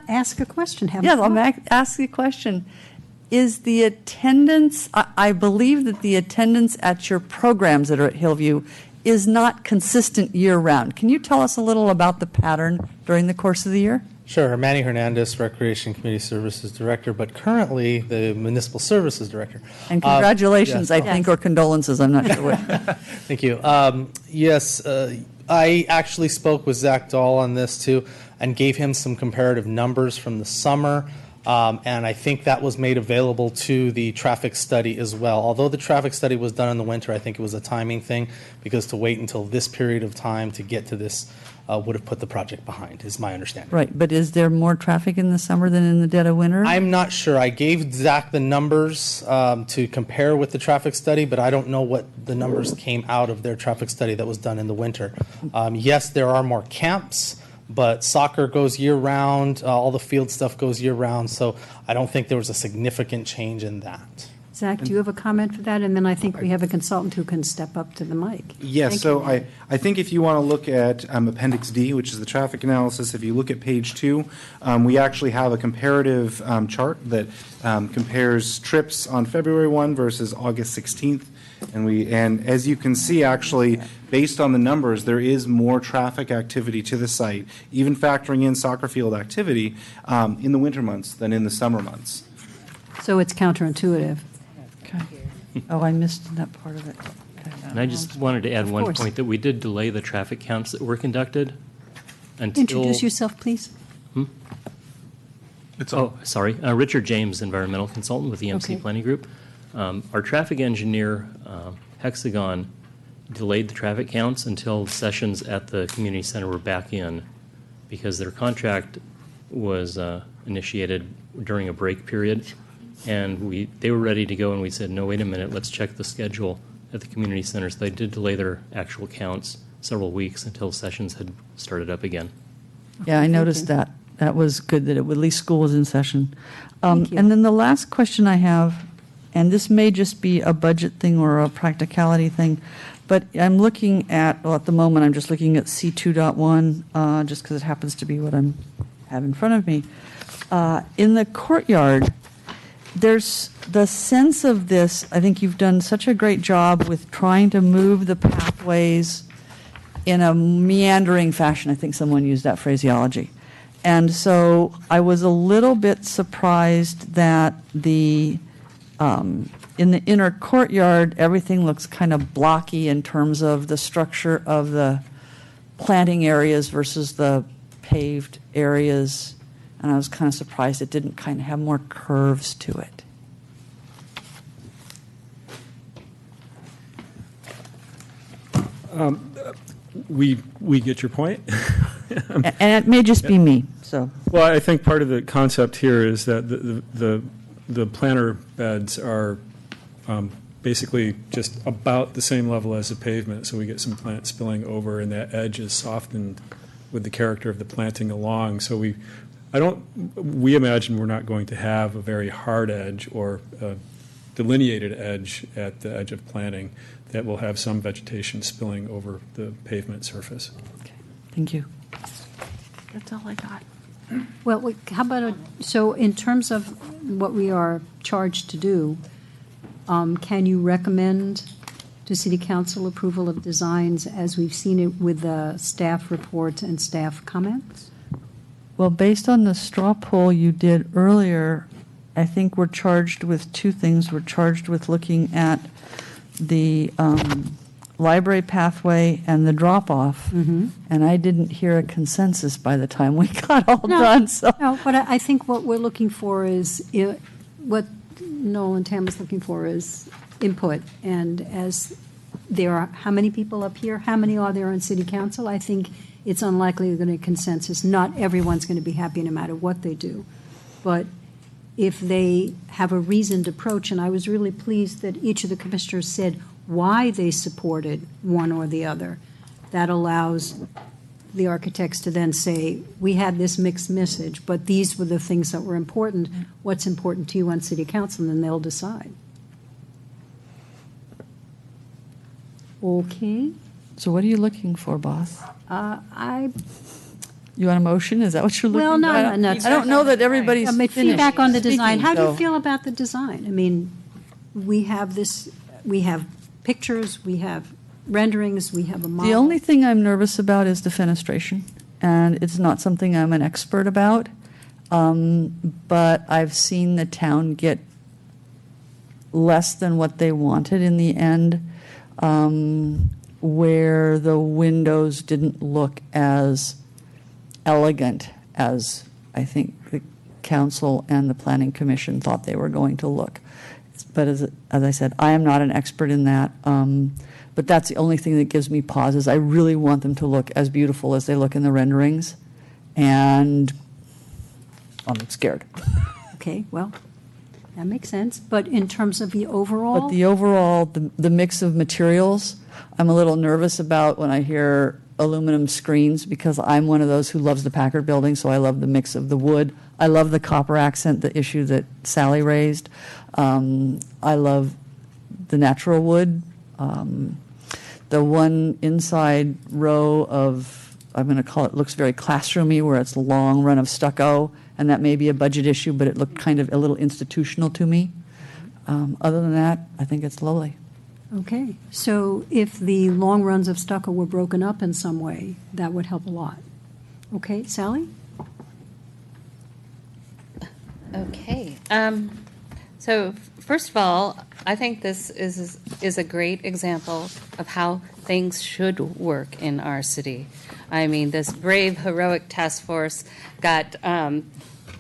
ask a question. Have a Yeah, thought. I'll ask you a question. Is the attendance, I believe that the attendance at your programs that are at Hillview is not consistent year-round. Can you tell us a little about the pattern during the course of the year? Sure. Manny Hernandez, Recreation Community Services Director, but currently the Municipal Services Director. And congratulations, yes. I think, or condolences, I'm not sure which. Thank you. Yes, I actually spoke with Zach Dahl on this too and gave him some comparative numbers from the summer And I think that was made available to the traffic study as well. Although the traffic study was done in the winter, I think it was a timing thing, because to wait until this period of time to get to this would have put the project behind, is my understanding. Right, but is there more traffic in the summer than in the dead of winter? I'm not sure. I gave Zach the numbers to compare with the traffic study, but I don't know what the numbers came out of their traffic study that was done in the winter. Yes, there are more camps, but soccer goes year-round, all the field stuff goes year-round, so I don't think there was a significant change in that. Zach, do you have a comment for that? And then I think we have a consultant who can step up to the mic. Yes, Thank so you. I think if you want to look at Appendix D, which is the traffic analysis, if you look at page 2, we actually have a comparative chart that compares trips on February 1 versus August 16th. And as you can see, actually, based on the numbers, there is more traffic activity to the site, even factoring in soccer field activity, in the winter months than in the summer months. So it's counterintuitive. Okay. Oh, I missed that part of it. Okay. And I just wanted to add Of one course. point, that we did delay the traffic counts that were conducted until... Introduce yourself, please. Sorry. Richard James, environmental consultant with the MC Okay. Planning Group. Our traffic engineer, Hexagon, delayed the traffic counts until sessions at the community center were back in, because their contract was initiated during a break period. And they were ready to go, and we said, no, wait a minute, let's check the schedule at the community center. So they did delay their actual counts several weeks until sessions had started up again. Yeah, I noticed that. That was good that at least school was in session. Thank you. And then the last question I have, and this may just be a budget thing or a practicality thing, but I'm looking at, well, at the moment, I'm just looking at C2.1, just because it happens to be what I have in front of me. In the courtyard, there's the sense of this, I think you've done such a great job with trying to move the pathways in a meandering fashion. I think someone used that phraseology. And so I was a little bit surprised that in the inner courtyard, everything looks kind of blocky in terms of the structure of the planting areas versus the paved areas. And I was kind of surprised it didn't kind of have more curves to it. We get your point. And it may just be me, so. Well, I think part of the concept here is that the planter beds are basically just about the same level as the pavement, so we get some plant spilling over, and that edge is softened with the character of the planting along. So we imagine we're not going to have a very hard edge or a delineated edge at the edge of planting that will have some vegetation spilling over the pavement surface. Okay, thank you. That's all I got. Well, how about, so in terms of what we are charged to do, can you recommend to City Council approval of designs as we've seen it with the staff reports and staff comments? Well, based on the straw poll you did earlier, I think we're charged with two things. We're charged with looking at the library pathway and the drop-off. Mm-hmm. And I didn't hear a consensus by the time we got all done, so. No, but I think what we're looking for is, what Noel and Tam is looking for is input. And as there are, how many people up here? How many are there on City Council? I think it's unlikely we're going to consensus. Not everyone's going to be happy no matter what they do. But if they have a reasoned approach, and I was really pleased that each of the commissioners said why they supported one or the other, that allows the architects to then say, we had this mixed message, but these were the things that were important. What's important to you on City Council? And then they'll decide. Okay. So what are you looking for, boss? I You want a motion? Is that what you're looking for? Well, no, no. I don't know that everybody's finished feedback on the design. speaking, How do you so- feel about the design? I mean, we have pictures, we have renderings, we have a model. The only thing I'm nervous about is the fenestration, and it's not something I'm an expert about, but I've seen the town get less than what they wanted in the end, where the windows didn't look as elegant as I think the council and the planning commission thought they were going to look. But as I said, I am not an expert in that. But that's the only thing that gives me pause is I really want them to look as beautiful as they look in the renderings. And I'm scared. Okay, well, that makes sense. But in terms of the overall? But the overall, the mix of materials, I'm a little nervous about when I hear aluminum screens because I'm one of those who loves the Packard building, so I love the mix of the wood. I love the copper accent, the issue that Sally raised. I love the natural wood. The one inside row of, I'm going to call it, looks very classroomy, where it's a long run of stucco, and that may be a budget issue, but it looked kind of a little institutional to me. Other than that, I think it's lovely. Okay, so if the long runs of stucco were broken up in some way, that would help a lot. Okay, Sally? Okay. So first of all, I think this is a great example of how things should work in our city. I mean, this brave, heroic task force got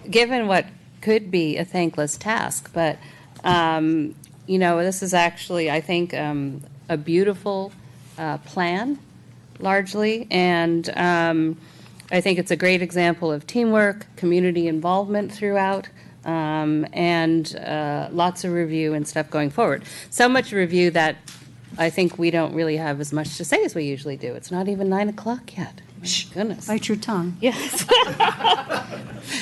given what could be a thankless task, but this is actually, I think, a beautiful plan, largely, and I think it's a great example of teamwork, community involvement throughout, and lots of review and stuff going forward. So much review that I think we don't really have as much to say as we usually do. It's not even 9 o'clock yet. My goodness. Bite your tongue. Yes.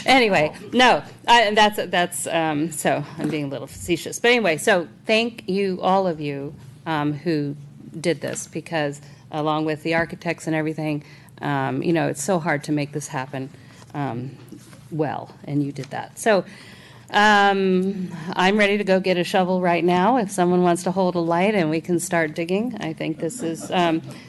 Anyway, no, that's so I'm being a little facetious. But anyway, so thank you, all of you who did this, because along with the architects and everything, it's so hard to make this happen well, and you did that. So I'm ready to go get a shovel right now if someone wants to hold a light and we can start digging. I think this is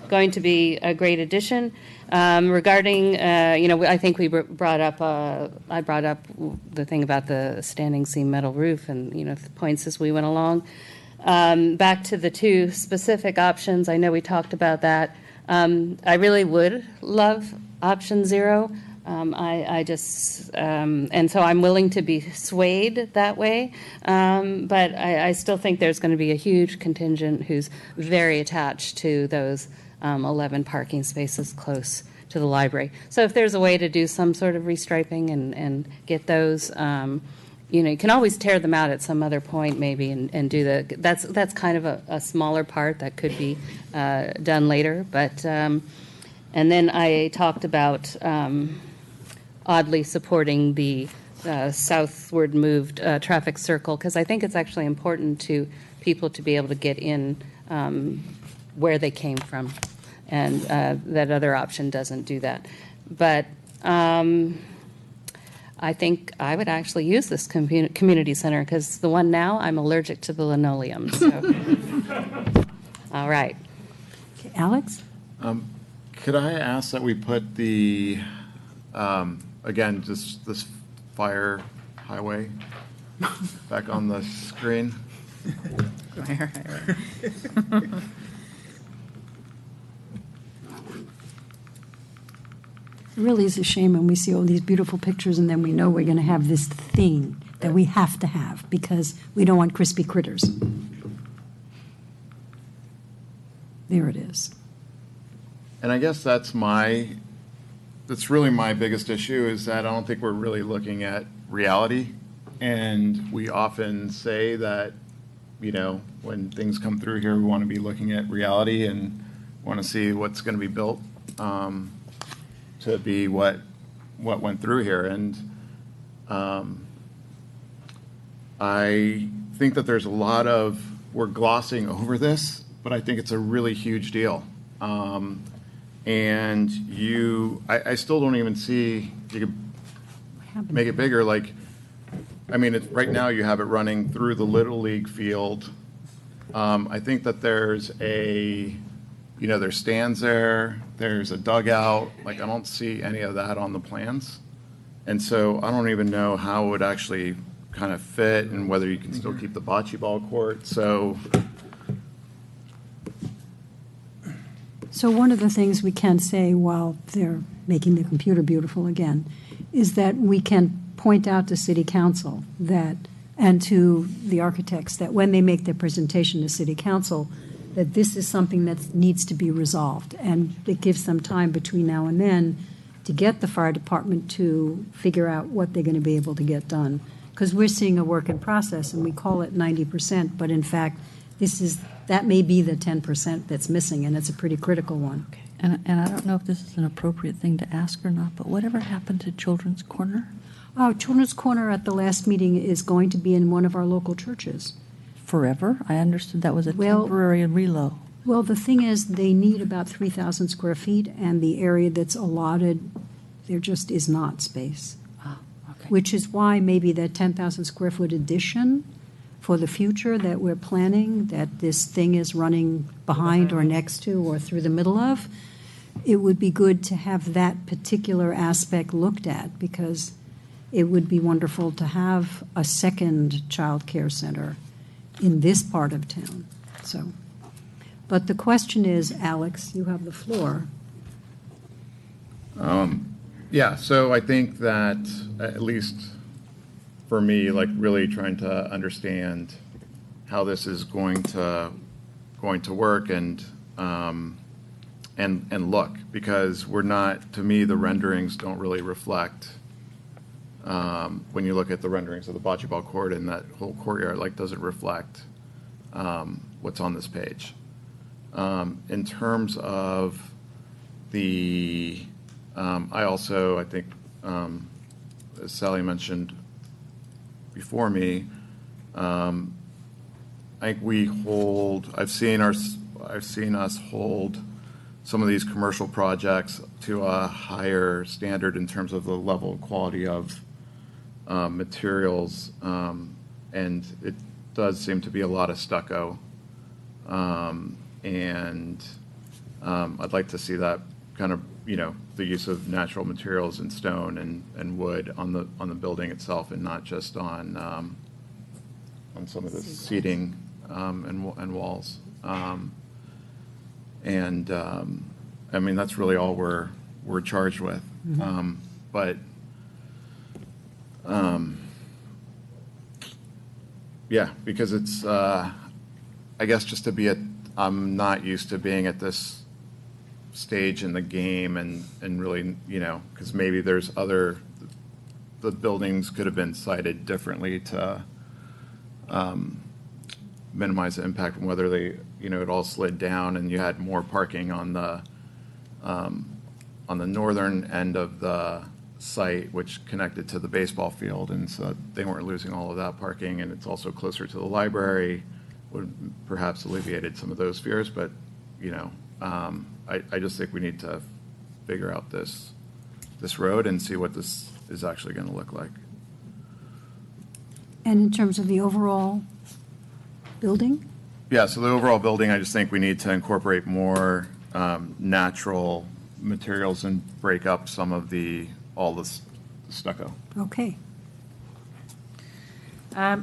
going to be a great addition. Regarding, I think we brought up, I brought up the thing about the standing seam metal roof and, the points as we went along. Back to the two specific options, I know we talked about that. I really would love option 0. And so I'm willing to be swayed that way, but I still think there's going to be a huge contingent who's very attached to those 11 parking spaces close to the library. So if there's a way to do some sort of restriping and get those, you can always tear them out at some other point maybe and do that's kind of a smaller part that could be done later. But and then I talked about oddly supporting the southward moved traffic circle, because I think it's actually important to people to be able to get in where they came from, and that other option doesn't do that. But I think I would actually use this community center, because the one now, I'm allergic to the linoleum. So. All right. Okay, Alex? Could I ask that we put the, again, just this fire highway back on the screen? Fire highway. It really is a shame when we see all these beautiful pictures and then we know we're going to have this thing that we have to have because we don't want crispy critters. There it is. And I guess that's really my biggest issue, is that I don't think we're really looking at reality. And we often say that, when things come through here, we want to be looking at reality and want to see what's going to be built to be what went through here. And I think that there's we're glossing over this, but I think it's a really huge deal. And I still don't even see, you could make it bigger. Right now you have it running through the Little League field. I think that there's there's stands there, there's a dugout. I don't see any of that on the plans. And so I don't even know how it would actually kind of fit and whether you can still keep the bocce ball court. So one of the things we can say while they're making the computer beautiful again is that we can point out to city council that, and to the architects, that when they make their presentation to city council, that this is something that needs to be resolved. And it gives them time between now and then to get the fire department to figure out what they're going to be able to get done. Because we're seeing a work in process, and we call it 90%, but in fact, that may be the 10% that's missing, and it's a pretty critical one. And I don't know if this is an appropriate thing to ask or not, but whatever happened to Children's Corner? Oh, Children's Corner at the last meeting is going to be in one of our local churches. Forever? I understood that was a Well- temporary relo. Well, the thing is, they need about 3,000 square feet, and the area that's allotted, there just is not space. Okay. Which is why maybe that 10,000 square foot addition for the future that we're planning, that this thing is running behind or next to or through the middle of, it would be good to have that particular aspect looked at, because it would be wonderful to have a second child care center in this part of town. So, but the question is, Alex, you have the floor. Yeah, so I think that, at least for me, like really trying to understand how this is going to work and look, because we're not, to me, the renderings don't really reflect, when you look at the renderings of the bocce ball court and that whole courtyard, like, doesn't reflect what's on this page. In terms of the, I think, as Sally mentioned before me, I think I've seen us hold some of these commercial projects to a higher standard in terms of the level of quality of materials, and it does seem to be a lot of stucco, and I'd like to see that kind of, the use of natural materials and stone and wood on the building itself, and not just on some of the seating and walls. I mean, that's really all we're charged with. But yeah, because it's I guess just I'm not used to being at this stage in the game and really, because maybe there's the buildings could have been sited differently to minimize the impact, and whether they, it all slid down and you had more parking on the northern end of the site, which connected to the baseball field, and so they weren't losing all of that parking, and it's also closer to the library, would perhaps alleviated some of those fears, but, I just think we need to figure out this road and see what this is actually going to look like. And in terms of the overall building? Yeah, so the overall building, I just think we need to incorporate more natural materials and break up some of all the stucco. Okay.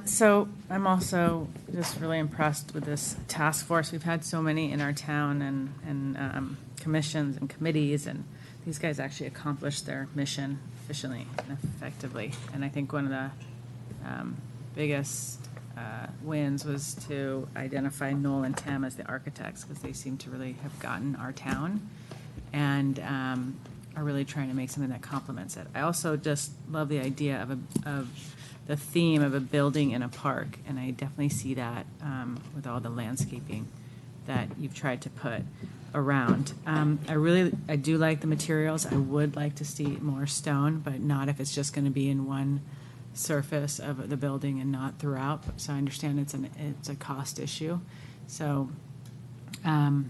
So I'm also just really impressed with this task force. We've had so many in our town, and commissions and committees, and these guys actually accomplished their mission efficiently and effectively. And I think one of the biggest wins was to identify Noel and Tim as the architects, because they seem to really have gotten our town and are really trying to make something that complements it. I also just love the idea of the theme of a building in a park, and I definitely see that with all the landscaping that you've tried to put around. I do like the materials. I would like to see more stone, but not if it's just going to be in one surface of the building and not throughout. So I understand it's a cost issue. So that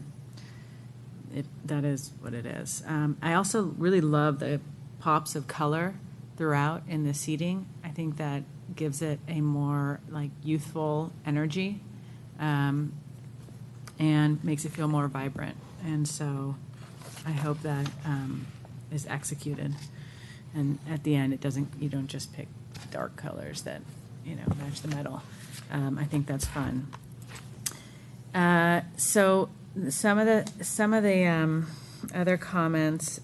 is what it is. I also really love the pops of color throughout in the seating. I think that gives it a more youthful energy, and makes it feel more vibrant. And so I hope that is executed. And at the end, you don't just pick dark colors that match the metal. I think that's fun. So some of the other comments.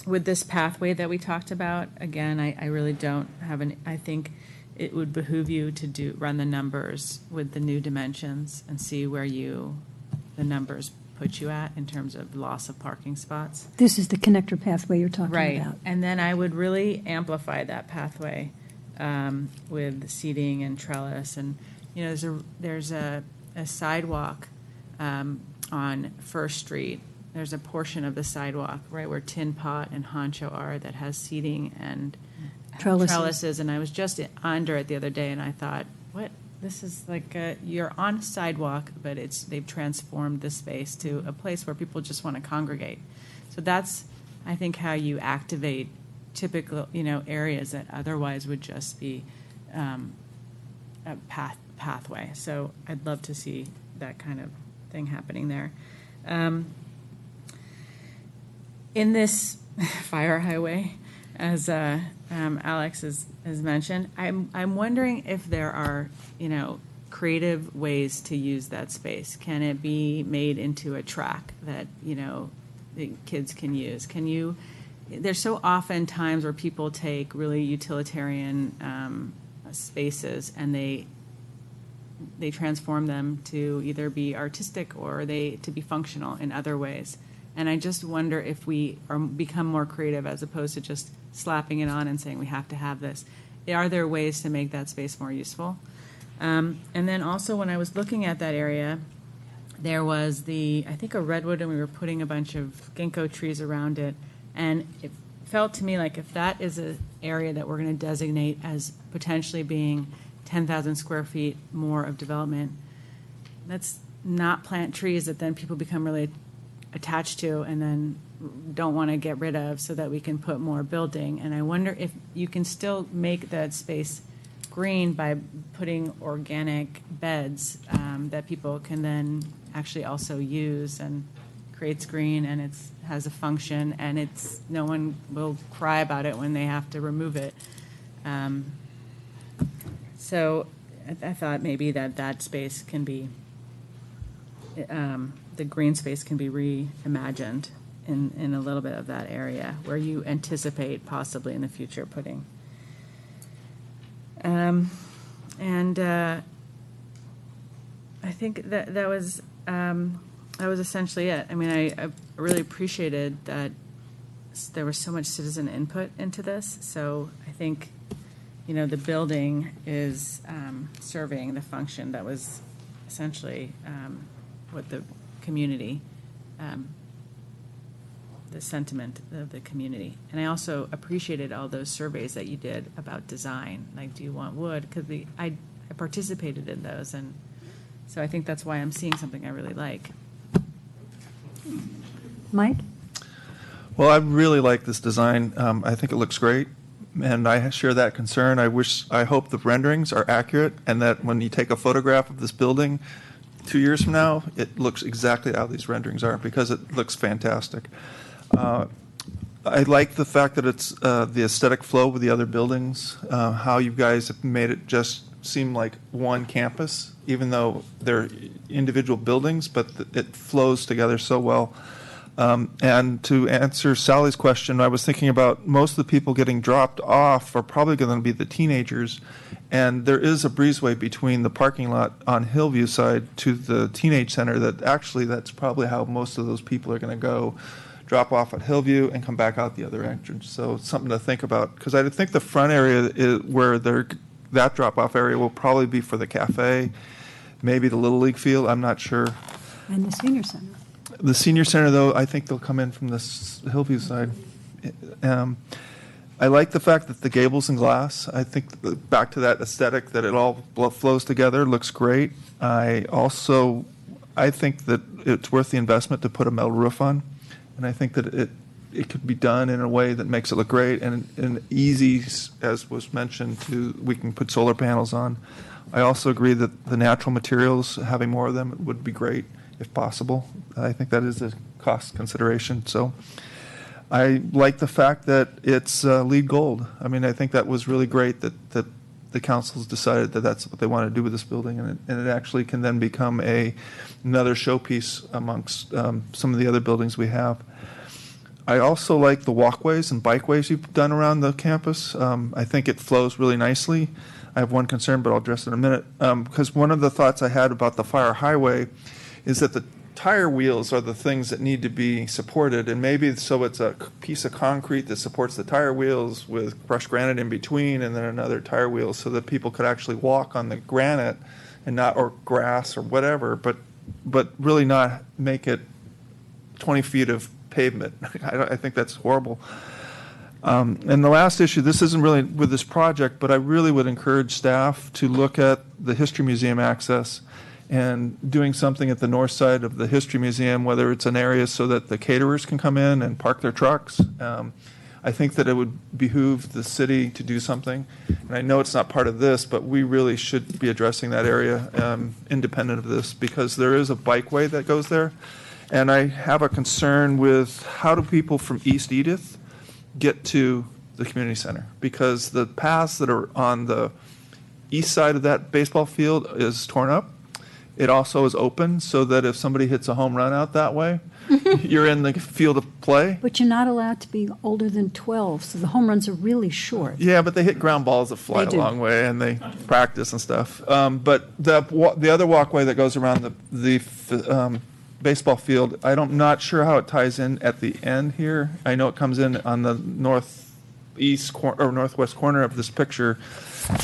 with this pathway that we talked about, again, I really don't have I think it would behoove you to run the numbers with the new dimensions and see where the numbers put you at in terms of loss of parking spots. This is the connector pathway you're talking Right, about. and then I would really amplify that pathway with seating and trellis, and there's a sidewalk on First Street. There's a portion of the sidewalk right where Tin Pot and Honcho are that has seating and trellises. And I was just under it the other day, and I thought, what? This is like you're on a sidewalk, but they've transformed the space to a place where people just want to congregate. So that's, I think, how you activate typical, areas that otherwise would just be a pathway. So I'd love to see that kind of thing happening there. In this fire highway, as Alex has mentioned, I'm wondering if there are, creative ways to use that space. Can it be made into a track that, the kids can use? There's so often times where people take really utilitarian spaces and they transform them to either be artistic or to be functional in other ways. And I just wonder if we become more creative as opposed to just slapping it on and saying we have to have this. Are there ways to make that space more useful? And then also when I was looking at that area, there was I think a redwood, and we were putting a bunch of ginkgo trees around it. And it felt to me like if that is an area that we're going to designate as potentially being 10,000 square feet more of development, let's not plant trees that then people become really attached to and then don't want to get rid of so that we can put more building. And I wonder if you can still make that space green by putting organic beds that people can then actually also use, and creates green, and it has a function, and no one will cry about it when they have to remove it. So I thought maybe that space can be the green space can be reimagined in a little bit of that area where you anticipate possibly in the future putting. I think that was essentially it. I mean, I really appreciated that there was so much citizen input into this. So I think, the building is serving the function that was essentially what the community, the sentiment of the community. And I also appreciated all those surveys that you did about design, like, do you want wood? Because I participated in those, and so I think that's why I'm seeing something I really like. Mike? Well, I really like this design. I think it looks great, and I share that concern. I hope the renderings are accurate, and that when you take a photograph of this building 2 years from now, it looks exactly how these renderings are, because it looks fantastic. I like the fact that it's the aesthetic flow with the other buildings, how you guys have made it just seem like one campus, even though they're individual buildings, but it flows together so well. And to answer Sally's question, I was thinking about most of the people getting dropped off are probably going to be the teenagers, and there is a breezeway between the parking lot on Hillview side to the teenage center that's probably how most of those people are going to go, drop off at Hillview and come back out the other entrance. So it's something to think about, because I think the front area where that drop-off area will probably be for the cafe, maybe the Little League field, I'm not sure. And the senior center. The senior center, though, I think they'll come in from the Hillview side. I like the fact that the gables and glass. I think back to that aesthetic, that it all flows together, looks great. I think that it's worth the investment to put a metal roof on, and I think that it could be done in a way that makes it look great and easy, as was mentioned, we can put solar panels on. I also agree that the natural materials, having more of them, would be great if possible. I think that is a cost consideration. So I like the fact that it's LEED Gold. I mean, I think that was really great that the council's decided that that's what they want to do with this building, and it actually can then become another showpiece amongst some of the other buildings we have. I also like the walkways and bikeways you've done around the campus. I think it flows really nicely. I have one concern, but I'll address it in a minute. Because one of the thoughts I had about the fire highway is that the tire wheels are the things that need to be supported, and maybe so it's a piece of concrete that supports the tire wheels with crushed granite in between, and then another tire wheel so that people could actually walk on the granite and not, or grass or whatever, but really not make it 20 feet of pavement. I think that's horrible. And the last issue, this isn't really with this project, but I really would encourage staff to look at the History Museum access and doing something at the north side of the History Museum, whether it's an area so that the caterers can come in and park their trucks. I think that it would behoove the city to do something. And I know it's not part of this, but we really should be addressing that area independent of this, because there is a bikeway that goes there. And I have a concern with how do people from East Edith get to the community center? Because the paths that are on the east side of that baseball field is torn up. It also is open so that if somebody hits a home run out that way, you're in the field of play. But you're not allowed to be older than 12, so the home runs are really short. Yeah, but they hit ground balls that fly a long way, and they practice and stuff. But the other walkway that goes around the baseball field, I'm not sure how it ties in at the end here. I know it comes in on the northeast or northwest corner of this picture,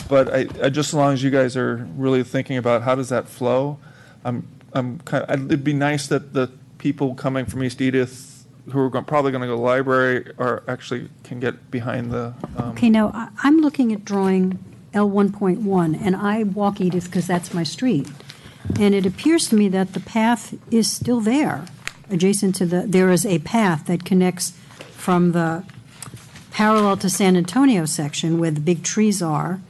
but I just as long as you guys are really thinking about how does that flow, it'd be nice that the people coming from East Edith who are probably going to go to the library are actually can get behind the. Okay, now I'm looking at drawing L1.1, and I walk Edith because that's my street. And it appears to me that the path is still there, adjacent to there is a path that connects from the parallel to San Antonio section where the big trees are,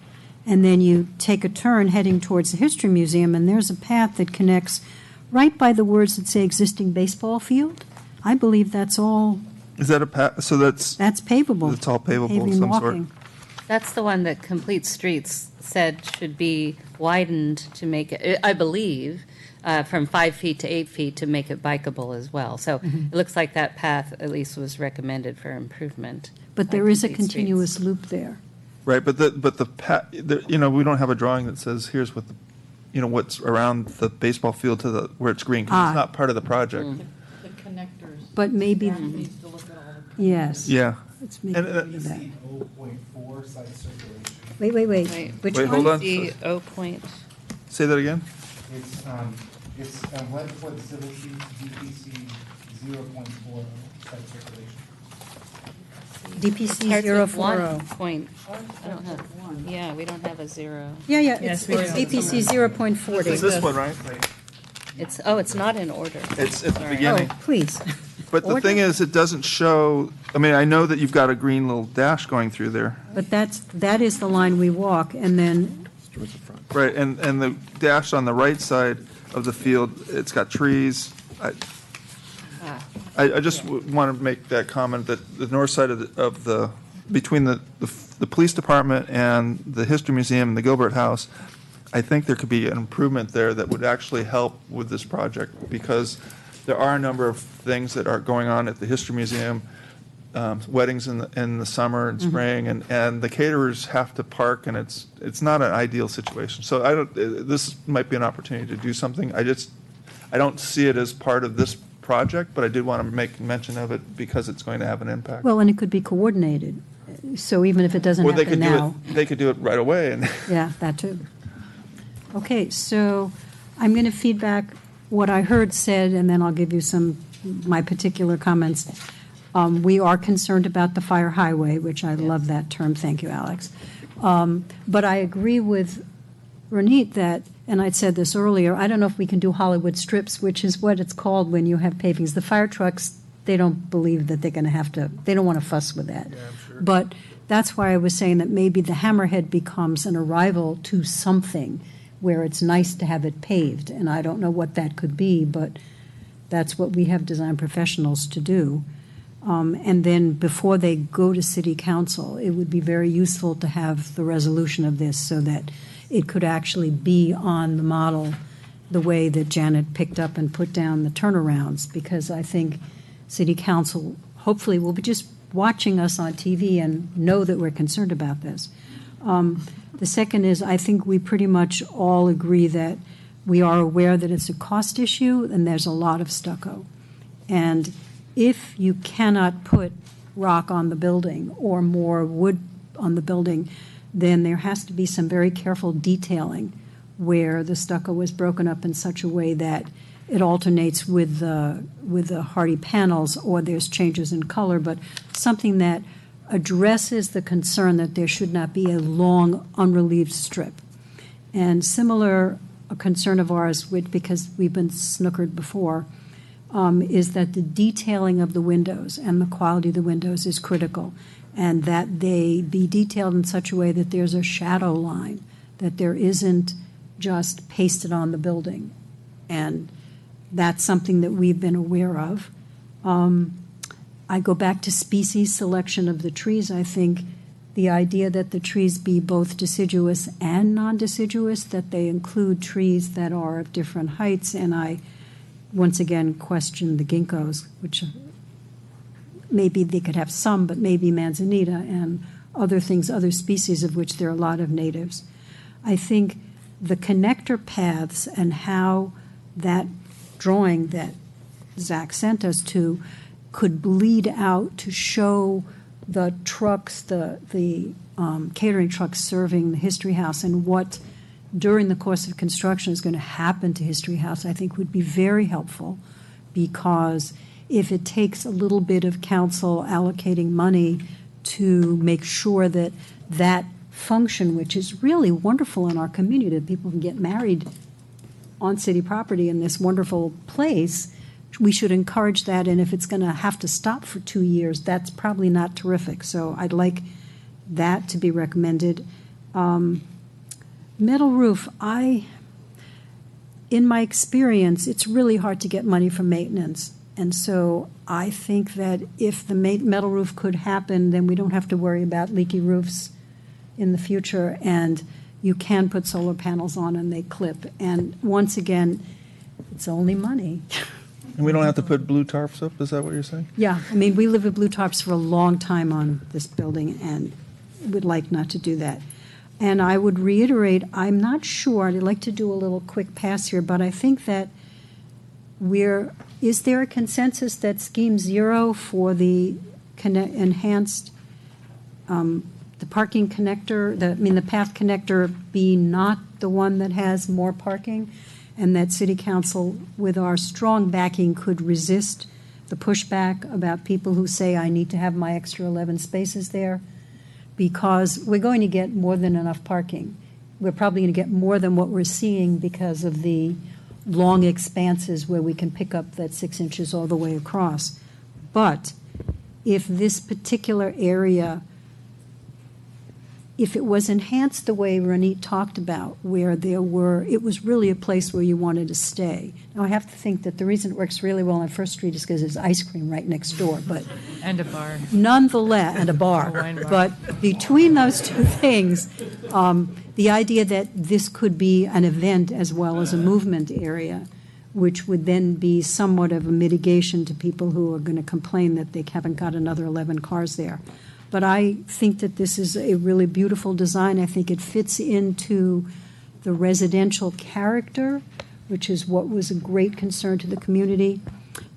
and then you take a turn heading towards the History Museum, and there's a path that connects right by the words that say existing baseball field. I believe that's all. Is that a path? So that's pavable. It's all pavable Paving, of some walking. sort. That's the one that Complete Streets said should be widened to make it, I believe, from 5 feet to 8 feet to make it bikeable as well. So it looks like that path at least was recommended for improvement. But there is a continuous loop there. Right, but the path, we don't have a drawing that says here's what what's around the baseball field to where it's green, because it's not part of the project. The connectors. But maybe, Needs to look at all the. yes. Yeah. Let's make a note of that. 0.4 site circulation. Wait. Which Wait, hold one? on. The O point. Say that again. It's right before the civil sheets, DPC 0.40 site circulation. DPC Starts with 040. 1 point. I don't have, yeah, we don't have a 0. Yeah, Yes, it's we do. DPC 0.40. It's this one, right? It's not in order. It's at the Sorry. beginning. Oh, please. But the thing is, it doesn't show, I know that you've got a green little dash going through there. But that is the line we walk, and then, Towards the front. Right, and the dash on the right side of the field, it's got trees. I just want to make that comment that the north side of the between the police department and the History Museum and the Gilbert House, I think there could be an improvement there that would actually help with this project, because there are a number of things that are going on at the History Museum, weddings in the summer and spring, and the caterers have to park, and it's not an ideal situation. So this might be an opportunity to do something. I don't see it as part of this project, but I did want to make mention of it because it's going to have an impact. well, and it could be coordinated. So even if it doesn't Or they happen could do now. it. They could do it right away, and Yeah, that too. Okay, so I'm going to feed back what I heard said, and then I'll give you my particular comments. We are concerned about the fire highway, which I love that term. Thank you, Alex. But I agree with Ronit that, and I'd said this earlier, I don't know if we can do Hollywood strips, which is what it's called when you have pavings. The fire trucks, they don't believe that they're going to have to, they don't want to fuss with that. Yeah, I'm sure. But that's why I was saying that maybe the Hammerhead becomes an arrival to something where it's nice to have it paved. And I don't know what that could be, but that's what we have design professionals to do. And then before they go to city council, it would be very useful to have the resolution of this so that it could actually be on the model the way that Janet picked up and put down the turnarounds, because I think city council hopefully will be just watching us on TV and know that we're concerned about this. The second is, I think we pretty much all agree that we are aware that it's a cost issue and there's a lot of stucco. And if you cannot put rock on the building or more wood on the building, then there has to be some very careful detailing where the stucco was broken up in such a way that it alternates with the hardy panels, or there's changes in color, but something that addresses the concern that there should not be a long unrelieved strip. And similar, a concern of ours, because we've been snookered before, is that the detailing of the windows and the quality of the windows is critical, and that they be detailed in such a way that there's a shadow line, that there isn't just pasted on the building. And that's something that we've been aware of. I go back to species selection of the trees. I think the idea that the trees be both deciduous and non-deciduous, that they include trees that are of different heights, and I once again question the ginkgos, which maybe they could have some, but maybe manzanita and other things, other species of which there are a lot of natives. I think the connector paths and how that drawing that Zach sent us to could bleed out to show the trucks, the catering trucks serving the History House, and what during the course of construction is going to happen to History House, I think would be very helpful, because if it takes a little bit of council allocating money to make sure that that function, which is really wonderful in our community, that people can get married on city property in this wonderful place, we should encourage that. And if it's going to have to stop for 2 years, that's probably not terrific. So I'd like that to be recommended. Metal roof, in my experience, it's really hard to get money for maintenance. And so I think that if the metal roof could happen, then we don't have to worry about leaky roofs in the future, and you can put solar panels on and they clip. And once again, it's only money. And we don't have to put blue tarps up, is that what you're saying? Yeah, I mean, we lived with blue tarps for a long time on this building and would like not to do that. And I would reiterate, I'm not sure, I'd like to do a little quick pass here, but I think that is there a consensus that Scheme 0 for the enhanced, the parking connector, the path connector be not the one that has more parking, and that City Council, with our strong backing, could resist the pushback about people who say, I need to have my extra 11 spaces there? Because we're going to get more than enough parking. We're probably going to get more than what we're seeing because of the long expanses where we can pick up that 6 inches all the way across. But if this particular area, if it was enhanced the way Ronit talked about, where it was really a place where you wanted to stay. Now, I have to think that the reason it works really well on First Street is because there's ice cream right next door, but. And a bar. Nonetheless, and a bar. A wine bar. But between those two things, the idea that this could be an event as well as a movement area, which would then be somewhat of a mitigation to people who are going to complain that they haven't got another 11 cars there. But I think that this is a really beautiful design. I think it fits into the residential character, which is what was a great concern to the community.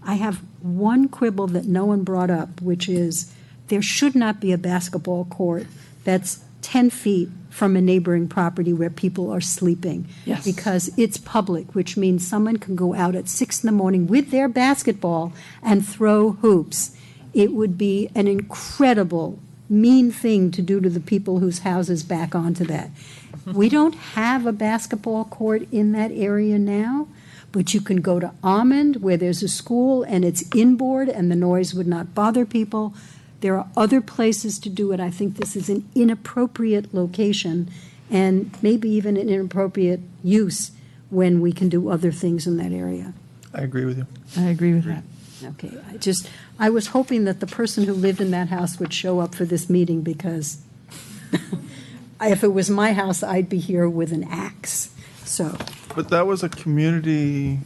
I have one quibble that no one brought up, which is there should not be a basketball court that's 10 feet from a neighboring property where people are sleeping. Yes. Because it's public, which means someone can go out at 6 a.m. with their basketball and throw hoops. It would be an incredible, mean thing to do to the people whose houses back onto that. We don't have a basketball court in that area now, but you can go to Almond, where there's a school, and it's inboard, and the noise would not bother people. There are other places to do it. I think this is an inappropriate location, and maybe even an inappropriate use when we can do other things in that area. I agree with you. I agree with that. Okay, I was hoping that the person who lived in that house would show up for this meeting, because if it was my house, I'd be here with an axe, so. But that was a community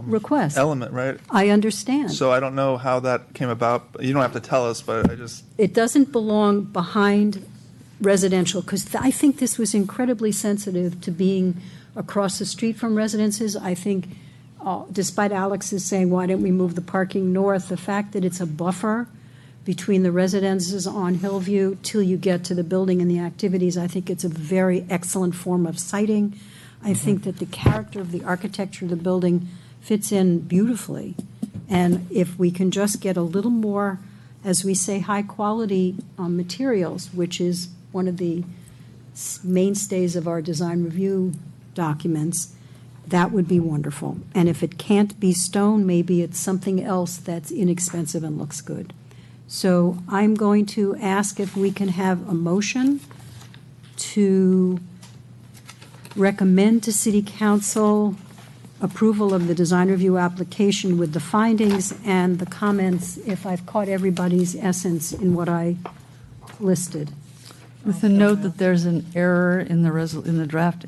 request. element, right? I understand. So I don't know how that came about. You don't have to tell us, but I just, It doesn't belong behind residential, because I think this was incredibly sensitive to being across the street from residences. I think, despite Alex's saying, why don't we move the parking north, the fact that it's a buffer between the residences on Hillview till you get to the building and the activities, I think it's a very excellent form of siting. I think that the character of the architecture of the building fits in beautifully. And if we can just get a little more, as we say, high-quality materials, which is one of the mainstays of our design review documents, that would be wonderful. And if it can't be stone, maybe it's something else that's inexpensive and looks good. So I'm going to ask if we can have a motion to recommend to City Council approval of the design review application with the findings and the comments, if I've caught everybody's essence in what I listed. With a note that there's an error in the draft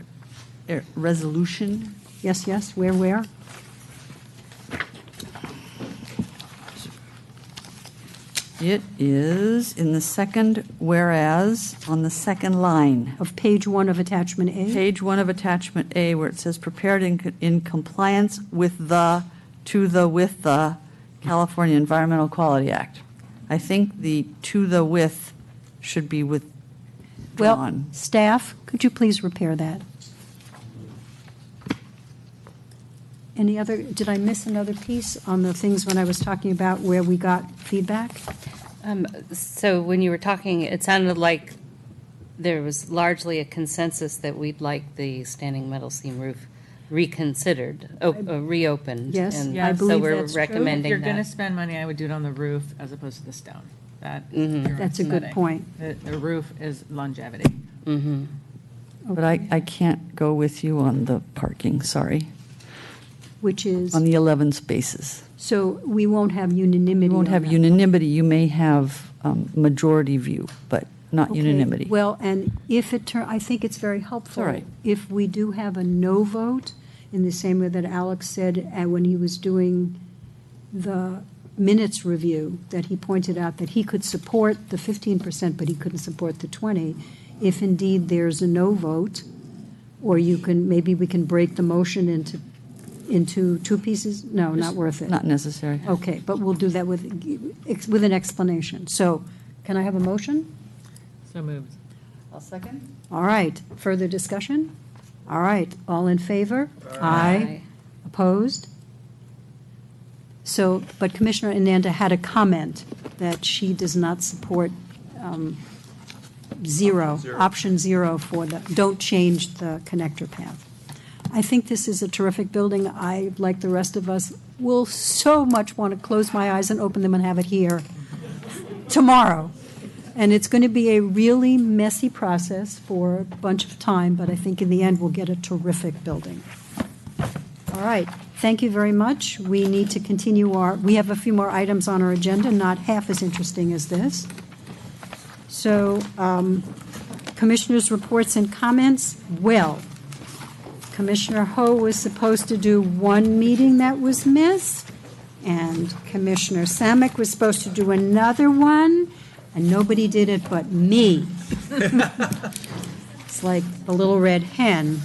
resolution. Yes, yes, where? It is in the second whereas on the second line. Of page 1 of attachment A? Page 1 of attachment A, where it says prepared in compliance with the California Environmental Quality Act. I think the to the with should be withdrawn. Well, staff, could you please repair that? Any other, did I miss another piece on the things when I was talking about where we got feedback? So when you were talking, it sounded like there was largely a consensus that we'd like the standing metal seam roof reconsidered, reopened. Yes, and I believe so we're that's true. recommending If you're going to that. spend money, I would do it on the roof as opposed to the stone. That's a good point. The roof is longevity. But I can't go with you on the parking, sorry, Which is, on the 11 spaces. so we won't have unanimity. You won't on have that. unanimity, you may have majority view, but not Okay, unanimity. Well, and if it I think it's very helpful. all right. If we do have a no vote, in the same way that Alex said when he was doing the minutes review, that he pointed out that he could support the 15%, but he couldn't support the 20. If indeed there's a no vote, or maybe we can break the motion into two pieces? No, not worth it. Not necessary. Okay, but we'll do that with an explanation. So, can I have a motion? So moved. I'll second. All right, further discussion? All right, all in favor? Aye. Opposed? So, but Commissioner Ananda had a comment that she does not support option zero for don't change the connector path. I think this is a terrific building. I, like the rest of us, will so much want to close my eyes and open them and have it here tomorrow. And it's going to be a really messy process for a bunch of time, but I think in the end, we'll get a terrific building. All right, thank you very much. We need to continue we have a few more items on our agenda, not half as interesting as this. So, commissioners' reports and comments. Well, Commissioner Ho was supposed to do one meeting that was missed, and Commissioner Samick was supposed to do another one, and nobody did it but me. It's like the little red hen.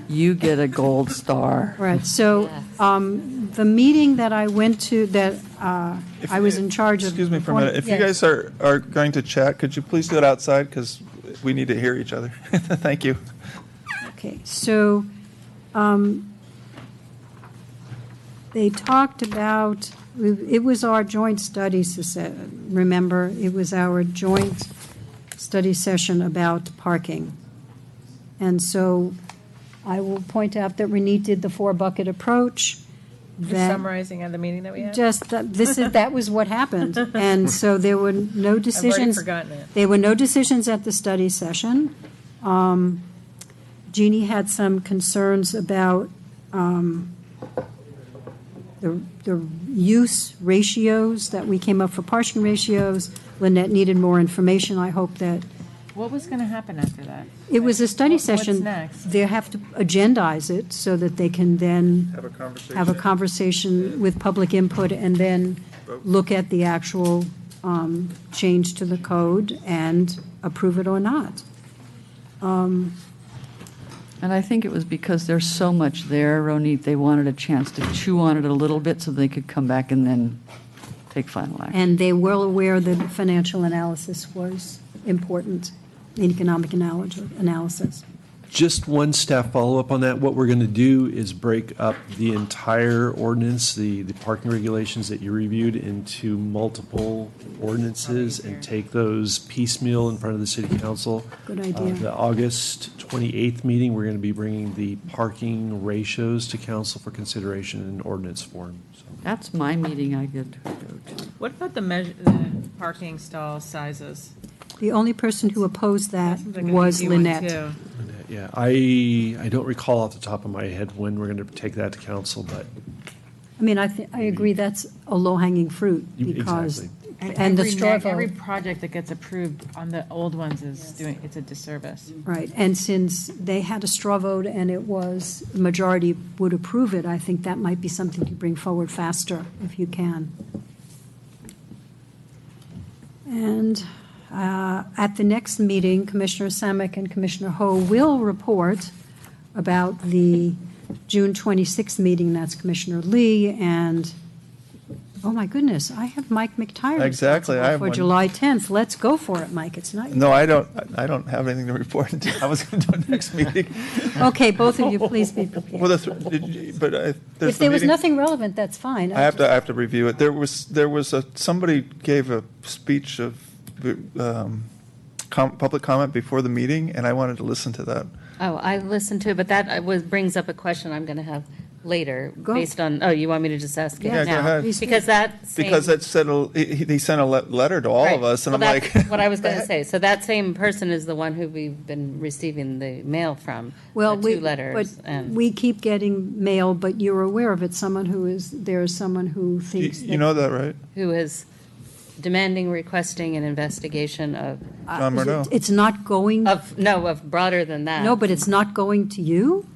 You get a gold star. Right, so the meeting that I went to, that I was in charge of. excuse me for a minute. If you Yes. guys are going to chat, could you please do it outside? Because we need to hear each other. Thank you. Okay, so they talked about, it was our joint study session, remember? It was our joint study session about parking. And so I will point out that Renee did the 4-bucket approach. Just that- summarizing of the meeting that we had? Just, that was what happened. And so there were no decisions. forgotten it. There were no decisions at the study session. Jeannie had some concerns about the use ratios that we came up for parking ratios. Lynette needed more information. I hope that What was going to happen after that? It was a study What's session. next? They have to agendize it so that they can then Have a conversation. have a conversation with public input and then look at the actual change to the code and approve it or not. And I think it was because there's so much there, Ronit, they wanted a chance to chew on it a little bit so they could come back and then take final action. And they were aware that financial analysis was important, economic analysis. Just one staff follow-up on that. What we're going to do is break up the entire ordinance, the parking regulations that you reviewed, into multiple ordinances and take those piecemeal in front of the city council. Good idea. The August 28th meeting, we're going to be bringing the parking ratios to council for consideration in ordinance form. So That's my meeting I get to go to. What about the parking stall sizes? The only person who opposed that Seems like an was easy one, Lynette. too. Yeah, I don't recall off the top of my head when we're going to take that to council, but I mean, I agree that's a low-hanging fruit because, and the straw Every vote. project that gets approved on the old ones is it's a disservice. Right, and since they had a straw vote and it was, the majority would approve it, I think that might be something to bring forward faster if you can. And at the next meeting, Commissioner Samek and Commissioner Ho will report about the June 26th meeting. That's Commissioner Lee and, oh my goodness, I have Mike McTire Exactly, I have responsible for one. July 10th. Let's go for it, Mike. It's not. No, I don't have anything to report until, I was going to do it next meeting. Okay, both of you, please be prepared. Well, there's If the there was meeting- nothing relevant, that's fine. I have to review it. There was somebody gave a speech of public comment before the meeting, and I wanted to listen to that. Oh, I listened to it, but that brings up a question I'm going to have later, Go. based on, oh, you want me to just ask it Yeah, go now? ahead. Because that same. Because that said, he sent a letter to all Right. of us, and Well, I'm that's like. what I was going to say. So that same person is the one who we've been receiving the mail from, Well, two letters. but we keep getting mail, but you're aware of it. There is someone who thinks. You know that, right? Who is demanding, requesting an investigation of. John Murnau. It's not going. Of broader than that. No, but it's not going to you?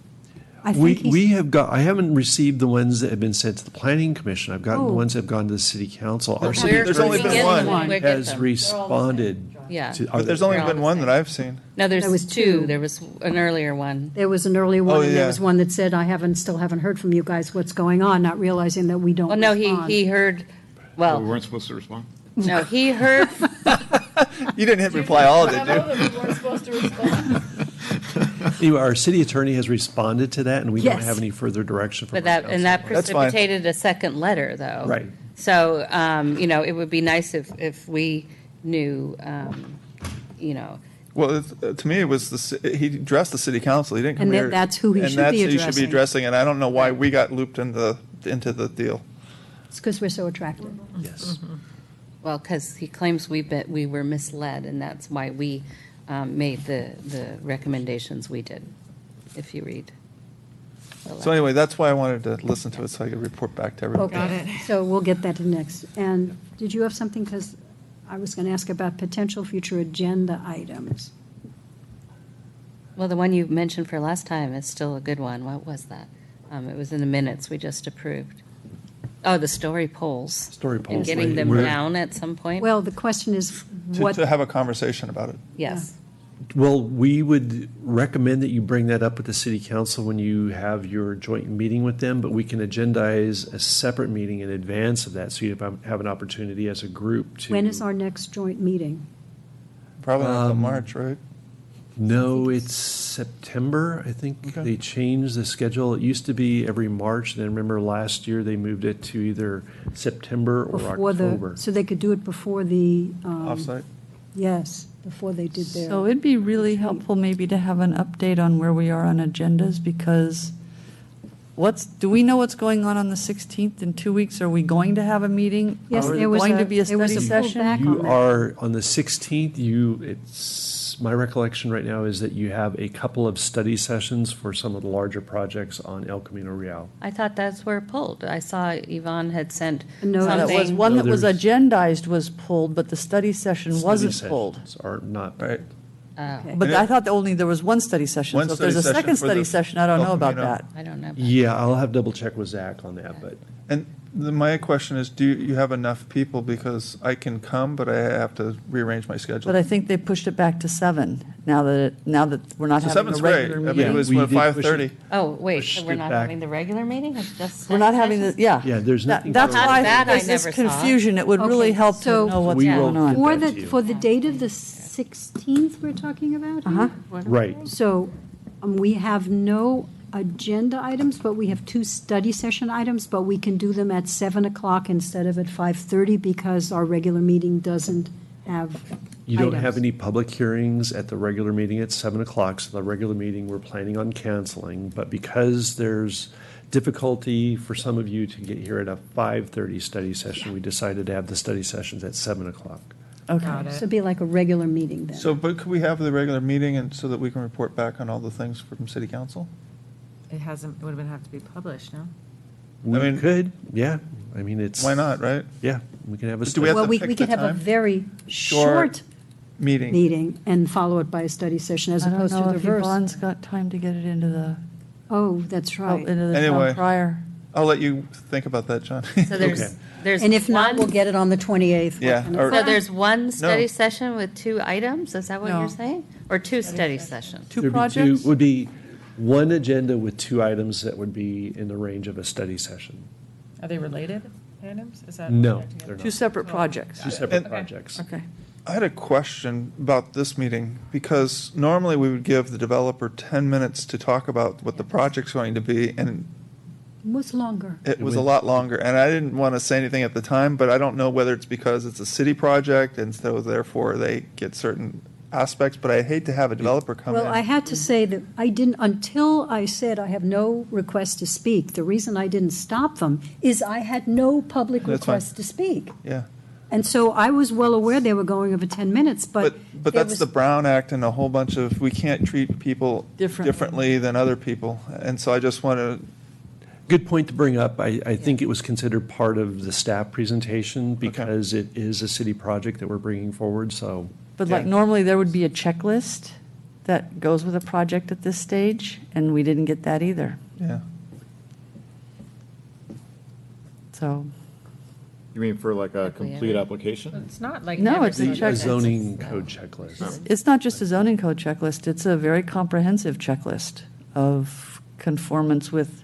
I think I haven't received the ones that have been sent to the planning commission. I've gotten the Oh. ones that have gone to the city council. Our There's city only attorney been one. We get has them. responded. Yeah. to- But there's only been one that I've seen. No, there's There was two. two. There was an earlier one. There was an early one, and there yeah. was one that said, still haven't heard from you guys what's going on, not realizing that we don't Well, no, respond. he heard, We well, weren't supposed to respond? no, he heard, You didn't hit reply all, did you? We weren't supposed to respond. Anyway, our city attorney has responded to that, and we don't Yes. have any further direction from but our that, and that That's fine. precipitated a second letter, though. Right. So, it would be nice if we knew, Well, to me, it was he addressed the city council. He didn't come And here. that's who he and should that's be who he should addressing. be addressing, and I don't know why we got looped into the deal. It's because we're so attractive. Yes. well, because he claims we were misled, and that's why we made the recommendations we did, if you read. the So letter. anyway, that's why I wanted to listen to it, so I could report back to everybody. Okay, so we'll get that to next. And did you have something, because I was going to ask about potential future agenda items. Well, the one you mentioned for last time is still a good one. What was that? It was in the minutes we just approved. Oh, the story polls. Story And polls, getting right. them We're- down at some point? Well, the question is, what, To have a conversation about it. Yes. Well, we would recommend that you bring that up with the city council when you have your joint meeting with them, but we can agendize a separate meeting in advance of that, so you have an opportunity as a group to. when is our next joint meeting? Probably not until March, right? No, it's September, I think. Okay. They changed the schedule. It used to be every March, then remember last year they moved it to either September or Before October. so they could do it before the. Offsite. Yes, before they did their. So it'd be really helpful maybe to have an update on where we are on agendas, because do we know what's going on the 16th? In 2 weeks, are we going to have a meeting? Yes, Or is there it was going a- to be a there was study a session? pullback. You on that. are, on the 16th, my recollection right now is that you have a couple of study sessions for some of the larger projects on El Camino Real. I thought that's where it pulled. I saw Yvonne had sent No, That was something. one No, that was there's- agendized was pulled, but the study session wasn't Study pulled. sessions are not. Right. Okay. But I thought only there was one study session. One So if there's a study second session for study the session, I don't know El about Camino. that. I don't know. Yeah, I'll have double check with Zach on that, but. And my question is, do you have enough people? Because I can come, but I have to rearrange my schedule. But I think they pushed it back to 7, now that we're not So having a 7's great. regular I mean, meeting. it was we what, did push 5:30? it. Oh, wait, so Pushed we're it not back. having the regular meeting? It's just We're not having study the, yeah. Yeah, there's nothing. That's How why did that? I there's this never saw it. confusion. It would really Okay, help to so- know what's We going will on. get For that to the, you. for the date of the 16th we're talking about? Uh-huh. Right. So we have no agenda items, but we have 2 study session items, but we can do them at 7 o'clock instead of at 5:30 because our regular meeting doesn't have You don't have items. any public hearings at the regular meeting at 7 o'clock, so the regular meeting we're planning on canceling. But because there's difficulty for some of you to get here at a 5:30 study session, we decided to have the study sessions at 7 o'clock. Okay. So it'd be like a regular meeting then. So, but could we have the regular meeting and so that we can report back on all the things from city council? It hasn't, would have have to be published, no? We mean- could, yeah. I mean, it's. Why not, right? Yeah, we can have a. Do we have Well, to we pick we the could have a time? very short Meeting. meeting and follow it by a study session as I don't opposed to know the if reverse. Yvonne's got time to get it into the, Oh, that's right. into the Anyway. town crier. I'll let you think about that, John. So there's And if not, we'll one, get it on the 28th. What Yeah, can I or- say? so there's one study No. session with 2 items? Is that what No. you're saying? Or 2 study sessions? Two There'd be projects? Would be one agenda with 2 items that would be in the range of a study session. Are they related items? Is that? No, they're Two not. separate projects. 2 separate And- projects. Okay. I had a question about this meeting, because normally we would give the developer 10 minutes to talk about what the project's going to be, and It was longer. it was a lot longer. And I didn't want to say anything at the time, but I don't know whether it's because it's a city project, and so therefore they get certain aspects, but I hate to have a developer come in. Well, I had to say that I didn't, until I said I have no request to speak, the reason I didn't stop them is I had no public That's fine. request to speak. Yeah. And so I was well aware they were going over 10 minutes, but. But there that's was- the Brown Act and a whole bunch of, we can't treat people differently than other people. And so I just want to, Good point to bring up. I think it was considered part of the staff presentation because it is a city project that we're bringing forward, so. But like normally there would be a checklist that goes with a project at this stage, and we didn't get that either. yeah. So, You mean for like a Quickly, complete yeah. application? It's not like. No, every it's a project. A checklist. zoning code checklist. it's not just a zoning code checklist, it's a very comprehensive checklist of conformance with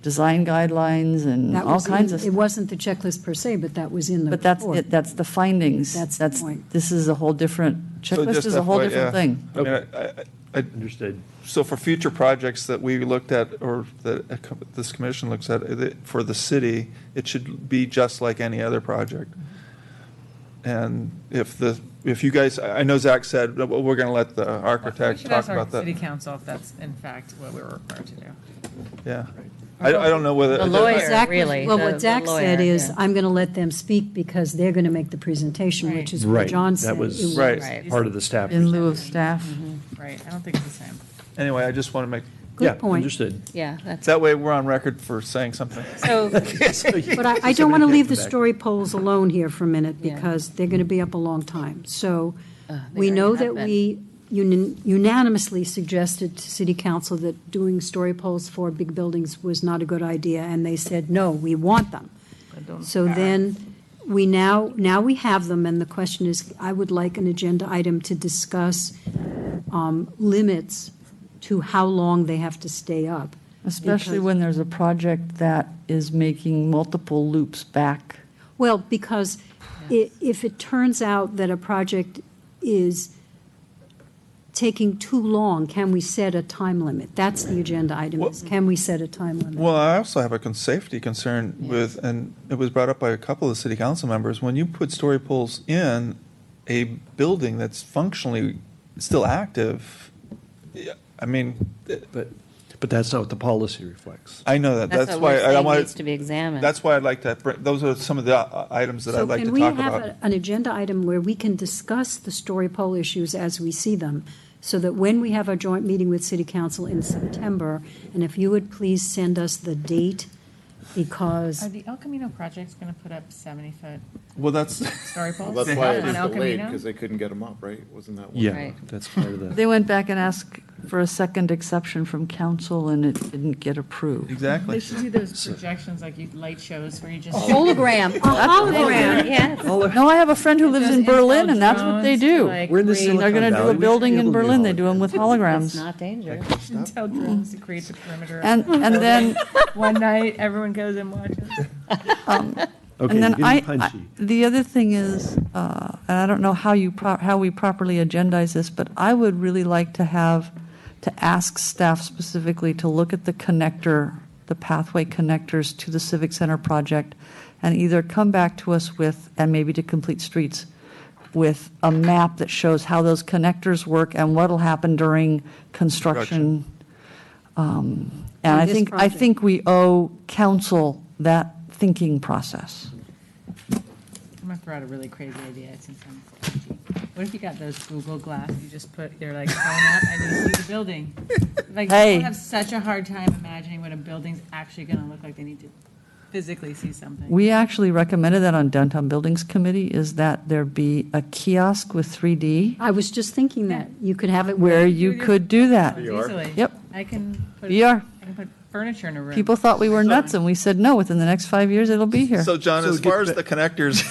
design guidelines and that all was kinds in- of It wasn't the checklist per se, but that was in the But that's report. it, that's the findings. That's the point. This is a whole different, So checklist just is a whole FYI, different yeah. thing. I mean, I Understood. So for future projects that we looked at, or that this commission looks at, for the city, it should be just like any other project. And if you guys, I know Zach said, well, we're going to let the We architect should talk ask our about that. city council if that's in fact what we were required to do. Yeah. I don't know whether. The lawyer, Zach was- really. Well, the- what the Zach said lawyer, is, yeah. I'm going to let them speak because they're going to make the presentation, which is what Right, John said. that was It Right. part of the staff. In lieu of staff. Right, I don't think it's the same. Anyway, I just want to make, Yeah, Good point. understood. Yeah, that's, that way we're on record for saying something. so, But I don't want to Somebody leave can the come back. story polls alone here for a minute Yeah. because they're going to be up a long time. So they we know already that have been. we unanimously suggested to city council that doing story polls for big buildings was not a good idea, and they said, no, we want them. So then we now we have them, and the question is, I would like an agenda item to discuss limits to how long they have to stay up. Especially Because- when there's a project that is making multiple loops back. Well, because if it turns out that a project is taking too long, can we set a time limit? That's the agenda item, is can we set a time limit? Well, I also have a safety concern with, and it was brought up by a couple of city council members, when you put story poles in a building that's functionally still active, I mean, But that's not what the policy reflects. I know that. that's That's what why we're I saying want. needs to be examined. That's why I'd like to, those are some of the items that I'd like to talk So can we about. have an agenda item where we can discuss the story pole issues as we see them, so that when we have our joint meeting with city council in September, and if you would please send us the date because Are the El Camino projects going to put up 70-foot Well, that's, story poles? Well, that's why it on is El delayed, Camino? because they couldn't get them up, right? Wasn't that one? Yeah, Right. that's part of the. They went back and asked for a second exception from council, and it didn't get approved. exactly. They should do those projections like light shows where you just. hologram, a hologram. Yes. No, I have a friend who lives in Those Berlin, infrared and that's what they drones to, do. like, We're in the create- They're Silicon going to do Valley. a We should building be in able to do Berlin, they do them with It's holograms. not dangerous. Intel drones to create the perimeter. of And, the and then, One night, everyone goes and watches. Okay, and then getting punchy. the other thing is, and I don't know how how we properly agendize this, but I would really like to ask staff specifically to look at the pathway connectors to the Civic Center project, and either come back to us with, and maybe to Complete Streets, with a map that shows how those connectors work and what'll happen during construction. And On I this think project. we owe council that thinking process. I'm gonna throw out a really crazy idea since I'm 50. What if you got those Google Glass, you just put your like phone up and you see the building? Like, Hey. people have such a hard time imagining what a building's actually gonna look like. They need to physically see something. We actually recommended that on Downtown Buildings Committee, is that there be a kiosk with 3D I was just thinking that, you could have it where you could do that. Easily. Yep. I can put VR. I can put furniture in a room. People thought we were nuts, and we said, no, within the next 5 years, it'll be here. So John, as far as the connectors,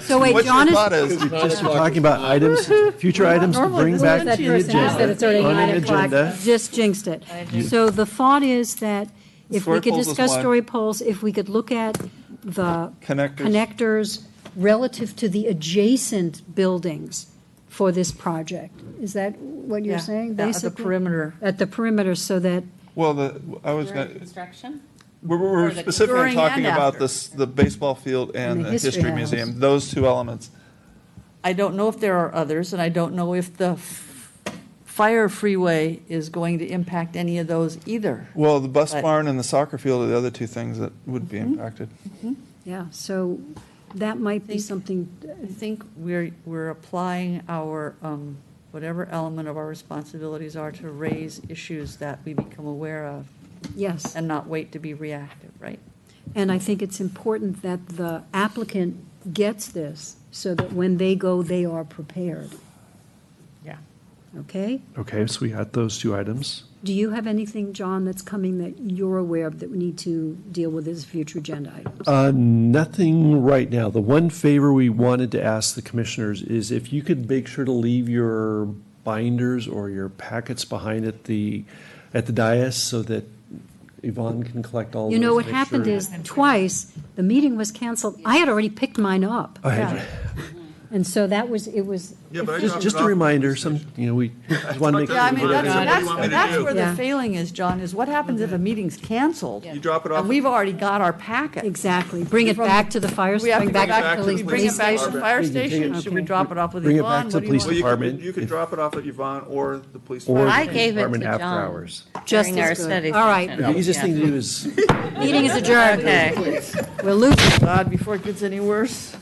So wait, what's John your is, thought is? Just talking about items, future items to Normally bring this back is to that the person who said it's already agenda. On 9 an o'clock, agenda. just jinxed it. So the thought is that if we Story could poles is discuss one. story poles, if we could look at the Connectors. connectors relative to the adjacent buildings for this project. Is that what you're Yeah, saying, at the basically? perimeter. At the perimeter, so that, Well, I was During going, construction? we're the- specifically during talking and about after. this, the baseball field and the the history history house. museum, those two elements. I don't know if there are others, and I don't know if the fire freeway is going to impact any of those either. Well, the bus But- barn and the soccer field are the other two things that would be Mm-hmm. impacted. yeah, so that might be something, I think we're applying our, whatever element of our responsibilities are to raise issues that we become aware of yes. and not wait to be reactive, right? And I think it's important that the applicant gets this, so that when they go, they are prepared. Yeah. Okay? Okay, so we got those two items. Do you have anything, John, that's coming that you're aware of that we need to deal with as future agenda items? Nothing right now. The one favor we wanted to ask the commissioners is if you could make sure to leave your binders or your packets behind at the dais so that Yvonne can collect all of those. You know, what make happened sure- is, twice, the meeting was canceled. I had already picked mine up. I had- And so that was, it was. Yeah, but I Just, dropped just it a off. reminder, we just want to make. Yeah, I mean, sure that's, that- that's where the Yeah. failing is, John, is what happens if a meeting's canceled? You drop it off. And we've already got our packet. Exactly. Bring it back to the fire, We have to bring go back back to to, the we bring police it back to the station. fire We can take station? it- Should we drop it off with Bring it Yvonne? back to What the do you police want? department. You could drop it off at Yvonne or the police Or department. the I gave it department to after John. hours. Just During our as good. study All right. session. The easiest Yeah. thing to do is Meeting is adjourned. Okay. We'll lose. God, before it gets any worse.